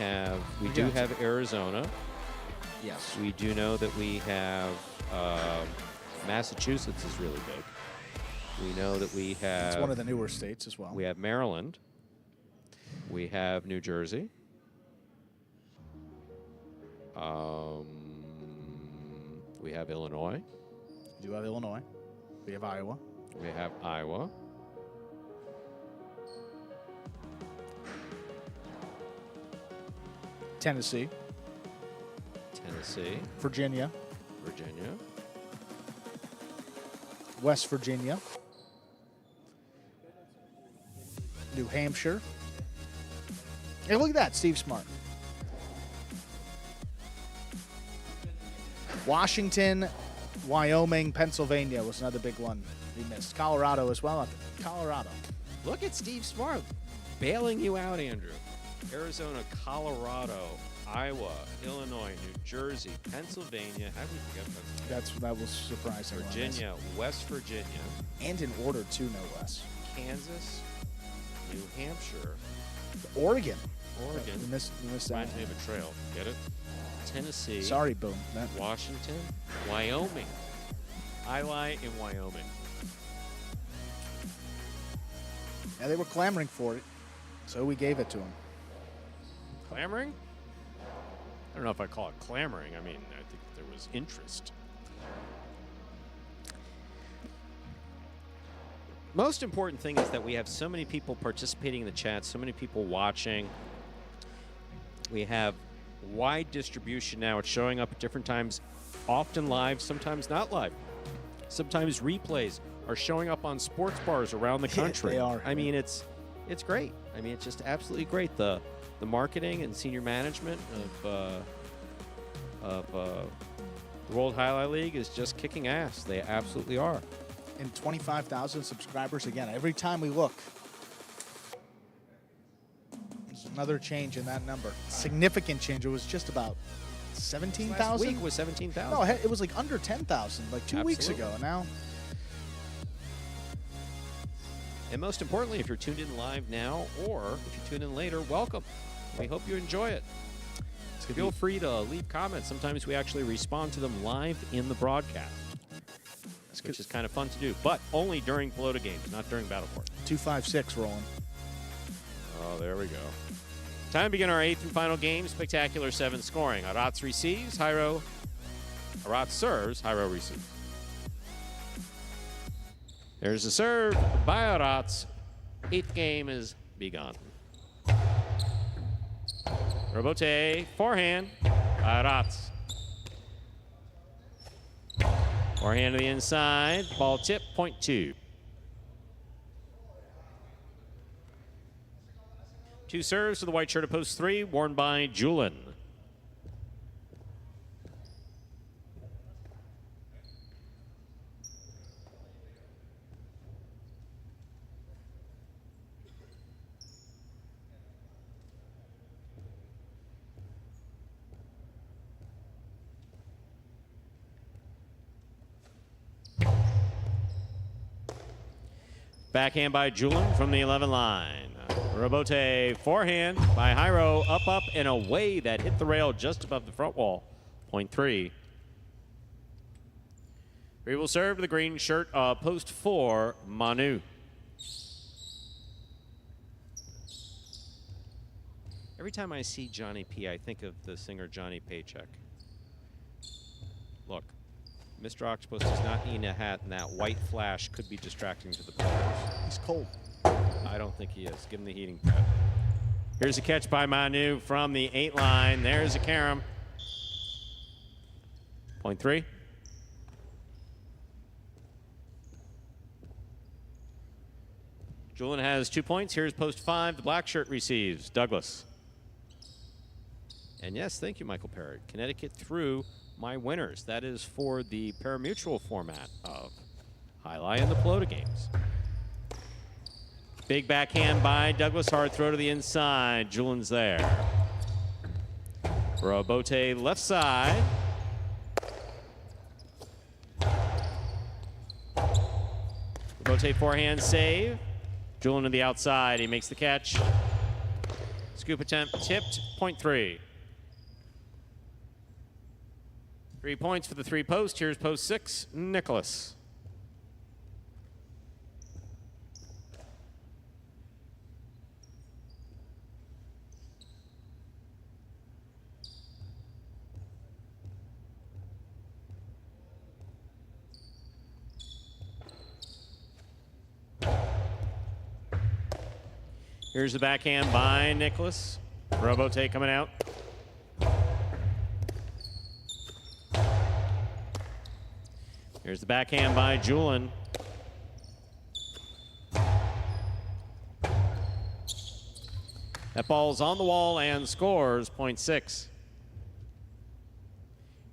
do have Arizona. Yes. We do know that we have Massachusetts is really big. We know that we have... It's one of the newer states as well. We have Maryland. We have New Jersey. We have Illinois. We do have Illinois. We have Iowa. We have Iowa. Tennessee. Virginia. West Virginia. New Hampshire. Hey, look at that, Steve Smart. Washington, Wyoming, Pennsylvania was another big one we missed. Colorado as well. Colorado. Look at Steve Smart bailing you out, Andrew. Arizona, Colorado, Iowa, Illinois, New Jersey, Pennsylvania. How did we forget Pennsylvania? That was surprising. Virginia, West Virginia. And in order, too, no less. Kansas, New Hampshire. Oregon. We missed that. Reminds me of a trail. Get it? Tennessee. Sorry, boom. Washington, Wyoming. I lie in Wyoming. Yeah, they were clamoring for it, so we gave it to them. Clamoring? I don't know if I call it clamoring. I mean, I think there was interest. Most important thing is that we have so many people participating in the chat, so many people watching. We have wide distribution now. It's showing up at different times, often live, sometimes not live. Sometimes replays are showing up on sports bars around the country. They are. I mean, it's great. I mean, it's just absolutely great. The marketing and senior management of the World Highlight League is just kicking ass. They absolutely are. And 25,000 subscribers again. Every time we look, there's another change in that number. Significant change. It was just about 17,000. Last week was 17,000. No, it was like under 10,000 like 2 weeks ago. And now. And most importantly, if you're tuned in live now or if you tune in later, welcome. We hope you enjoy it. Feel free to leave comments. Sometimes we actually respond to them live in the broadcast, which is kind of fun to do, but only during Pelota games, not during Battleport. 256 rolling. Oh, there we go. Time to begin our eighth and final game. Spectacular 7 scoring. Arats receives, Arats serves, Jairo receives. There's a serve by Arats. Eighth game is begun. Robote, forehand, Arats. Forehand to the inside, ball tip, point 2. 2 serves to the white shirt of post 3, worn by Julin. Backhand by Julian from the 11 line. Robote forehand by Jairo, up, and away. That hit the rail just above the front wall. Point 3. We will serve the green shirt, post 4, Manu. Every time I see Johnny P, I think of the singer Johnny Paycheck. Look, Mr. Octopus does not need a hat, and that white flash could be distracting to the players. He's cold. I don't think he is. Give him the heating pad. Here's a catch by Manu from the 8 line. There's a carom. Point 3. Julian has 2 points. Here's post 5. The black shirt receives. Douglas. And yes, thank you, Michael Perry. Connecticut through my winners. That is for the parimutuel format of Highlight and the Pelota games. Big backhand by Douglas. Hard throw to the inside. Julian's there. Robote left side. Robote forehand save. Julian to the outside. He makes the catch. Scoop attempt tipped. Point 3. 3 points for the 3 post. Here's post 6. Nicholas. Here's the backhand by Nicholas. Robote coming out. Here's the backhand by Julian. That ball's on the wall and scores. Point 6.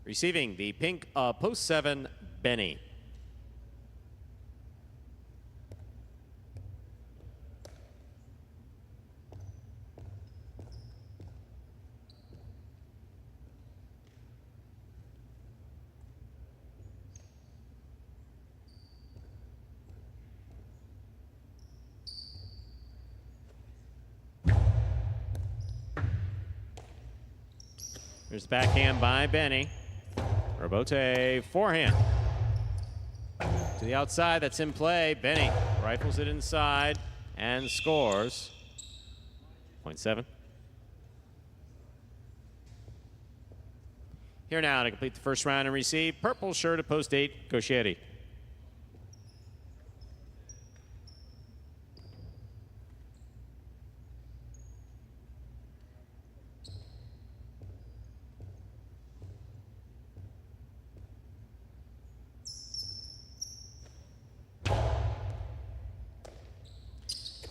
Receiving the pink post 7, Benny. There's the backhand by Benny. Robote forehand. To the outside, that's in play. Benny rifles it inside and scores. Point 7. Here now to complete the first round and receive. Purple shirt at post 8, Goscieri.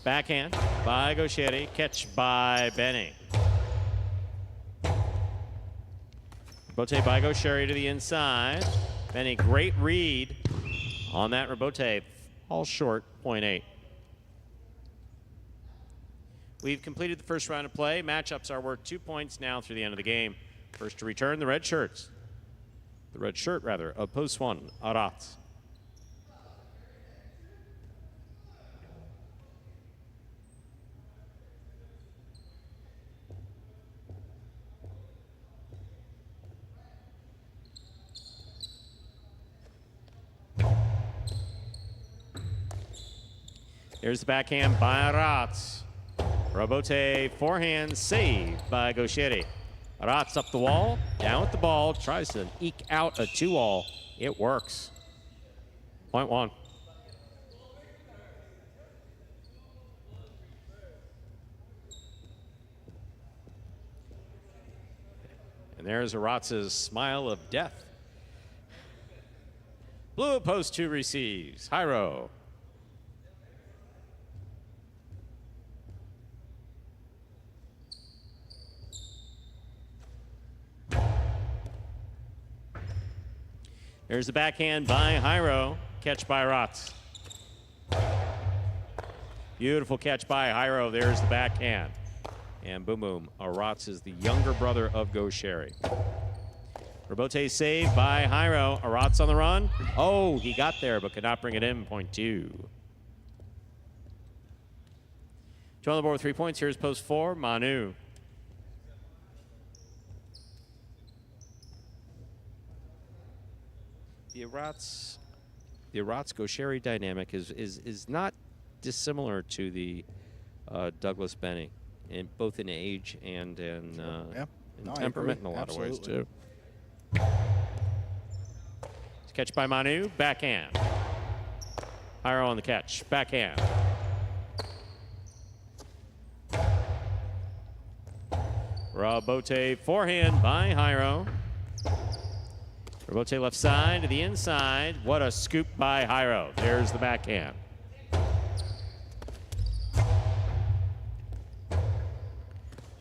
Backhand by Goscieri, catch by Benny. Robote by Goscieri to the inside. Benny, great read on that Robote. All short, point 8. We've completed the first round of play. Matchups are worth 2 points now through the end of the game. First to return, the red shirts. The red shirt, rather, of post 1, Arat. Here's the backhand by Aratz. Robote forehand save by Goscieri. Aratz up the wall, down with the ball, tries to eke out a 2-all. It works. Point 1. And there's Aratz's smile of death. Blue post 2 receives. Jairo. There's the backhand by Jairo. Catch by Aratz. Beautiful catch by Jairo. There's the backhand. And boom, boom. Aratz is the younger brother of Goscieri. Robote saved by Jairo. Aratz on the run. Oh, he got there but could not bring it in. Point 2. Two on the board with 3 points. Here's post 4, Manu. The Arats-Gosheri dynamic is not dissimilar to the Douglas Benny, both in age and in temperament in a lot of ways, too. It's catch by Manu, backhand. Jairo on the catch, backhand. Rabote forehand by Jairo. Rabote left side to the inside. What a scoop by Jairo. There's the backhand.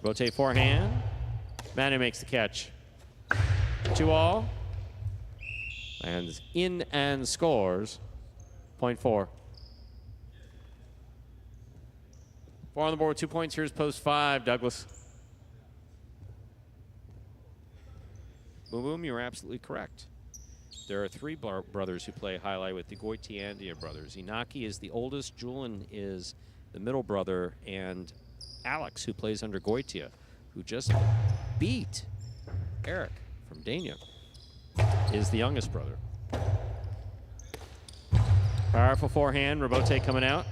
Rabote forehand. Manu makes the catch. 2-all. Lands in and scores. Point 4. 4 on the board with 2 points. Here's post 5, Douglas. Boom, boom, you're absolutely correct. There are 3 brothers who play highlight with the Goitiandia brothers. Inaki is the oldest, Julian is the middle brother, and Alex, who plays under Goitia, who just beat Eric from Dania, is the youngest brother. Powerful forehand, Rabote coming out.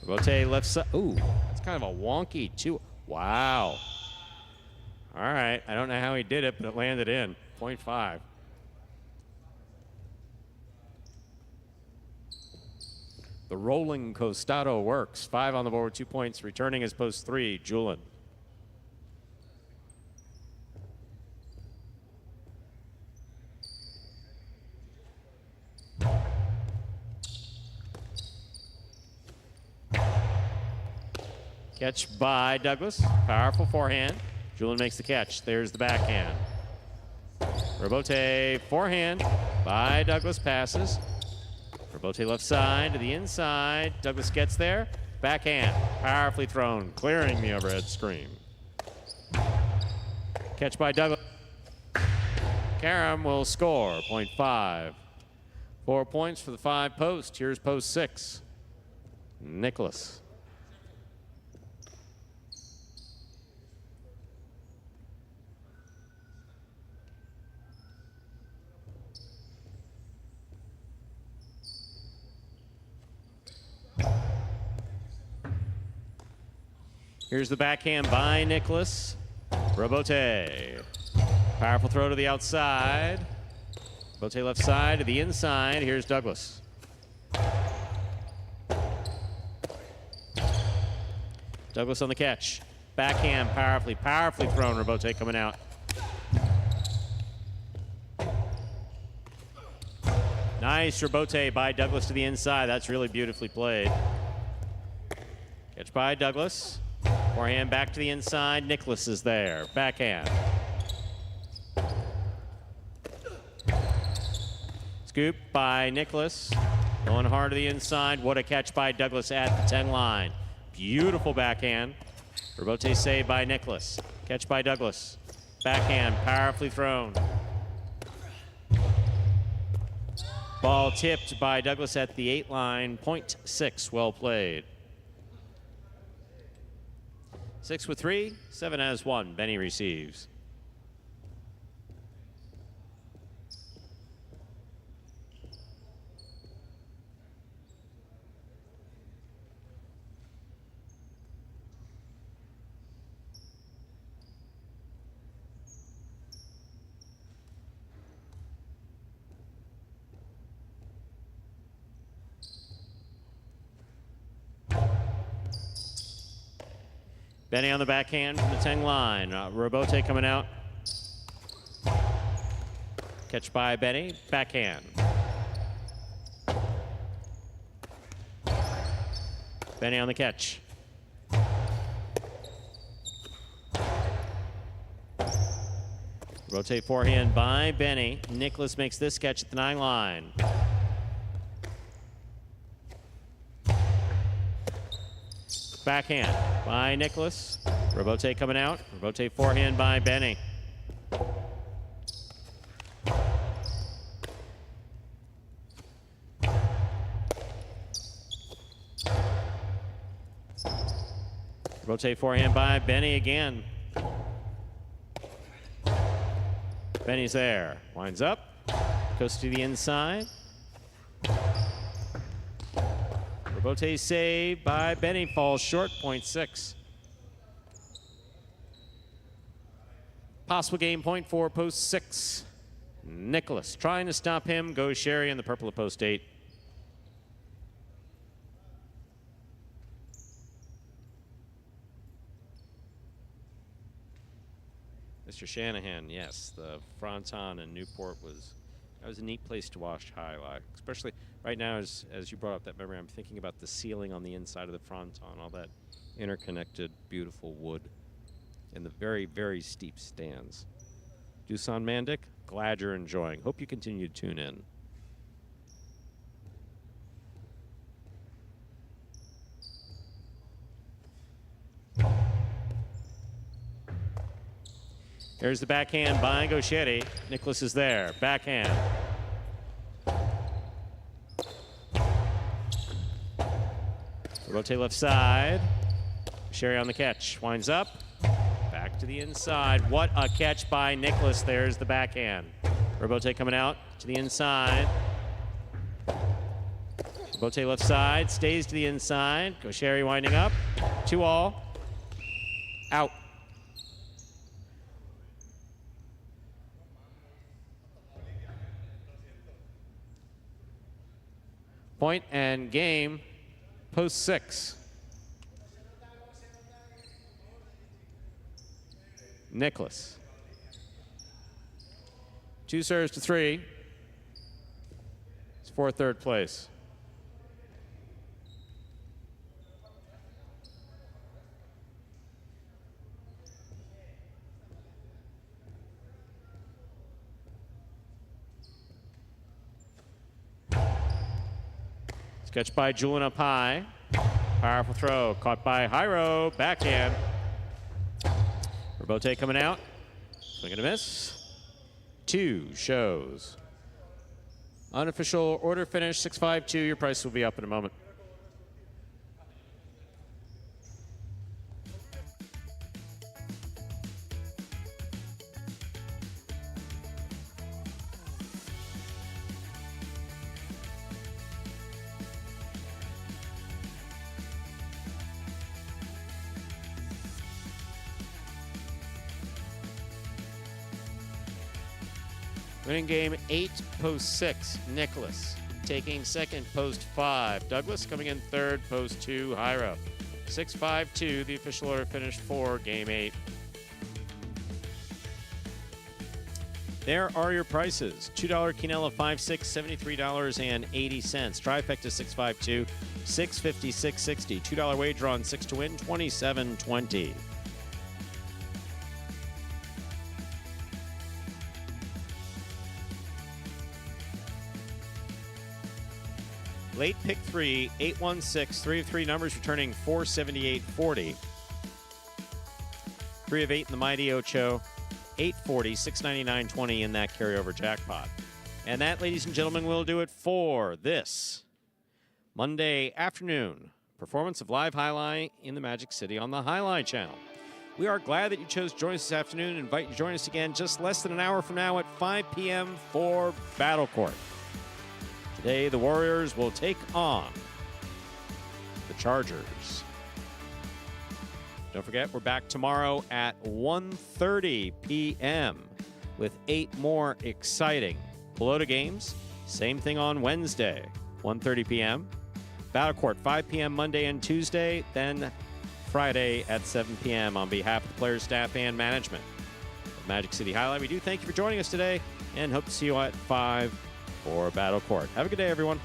Rabote left side. Ooh, that's kind of a wonky 2. Wow. All right, I don't know how he did it, but it landed in. Point 5. The rolling Costado works. 5 on the board, 2 points. Returning is post 3, Julian. Catch by Douglas. Powerful forehand. Julian makes the catch. There's the backhand. Rabote forehand by Douglas, passes. Rabote left side to the inside. Douglas gets there. Backhand. Powerfully thrown, clearing the overhead screen. Catch by Douglas. Karam will score. Point 5. 4 points for the 5 post. Here's post 6. Nicholas. Here's the backhand by Nicholas. Rabote. Powerful throw to the outside. Rabote left side to the inside. Here's Douglas. Douglas on the catch. Backhand powerfully thrown. Rabote coming out. Nice Rabote by Douglas to the inside. That's really beautifully played. Catch by Douglas. Forehand back to the inside. Nicholas is there. Backhand. Scoop by Nicholas. Going hard to the inside. What a catch by Douglas at the 10 line. Beautiful backhand. Rabote save by Nicholas. Catch by Douglas. Backhand powerfully thrown. Ball tipped by Douglas at the 8 line. Point 6. Well played. 6 with 3, 7 has 1. Benny receives. Benny on the backhand from the 10 line. Rabote coming out. Catch by Benny. Backhand. Benny on the catch. Rotate forehand by Benny. Nicholas makes this catch at the 9 line. Backhand by Nicholas. Rabote coming out. Rabote forehand by Benny. Rotate forehand by Benny again. Benny's there. Winds up. Goes to the inside. Rebote save by Benny. Falls short. 0.6. Possible game point for post 6. Nicholas trying to stop him. Goes Sherry in the purple of post 8. Mr. Shanahan, yes, the fronton in Newport that was a neat place to watch highlight, especially right now as you brought up that memory. I'm thinking about the ceiling on the inside of the fronton, all that interconnected, beautiful wood, and the very, very steep stands. Dusan Mandik, glad you're enjoying. Hope you continue to tune in. There's the backhand by Gauchetti. Nicholas is there. Backhand. Rotate left side. Sherry on the catch. Winds up. Back to the inside. What a catch by Nicholas. There's the backhand. Robote coming out to the inside. Robote left side. Stays to the inside. Gauchetti winding up. 2-all. Out. Point and game, post 6. Nicholas. 2 serves to 3. It's for third place. Catch by Julian up high. Powerful throw. Caught by Jairo. Backhand. Rebote coming out. Swing and a miss. 2 shows. Unofficial order finish 6-5-2. Your price will be up in a moment. Winning game 8, post 6, Nicholas. Taking second, post 5, Douglas. Coming in third, post 2, Jairo. 6-5-2, the official order finish for game 8. There are your prices. $2 quinella, 5-6, $73.80. Trifecta 6-5-2, $6.50, $6.60. $2 wager on 6 to win, $27.20. Late pick 3, 816, 3 of 3 numbers returning 478.40. 3 of 8 in the Mighty Ocho, 840, 699.20 in that carryover jackpot. And that, ladies and gentlemen, will do it for this Monday afternoon performance of Live Highlight in the Magic City on the Highlight channel. We are glad that you chose to join us this afternoon and invite you to join us again just less than an hour from now at 5 p.m. for Battle Court. Today, the Warriors will take on the Chargers. Don't forget, we're back tomorrow at 1:30 p.m. with 8 more exciting Pelota games. Same thing on Wednesday, 1:30 p.m. Battle Court, 5 p.m. Monday and Tuesday, then Friday at 7 p.m. On behalf of the players, staff, and management of Magic City Highlight, we do thank you for joining us today and hope to see you at 5 for Battle Court. Have a good day, everyone.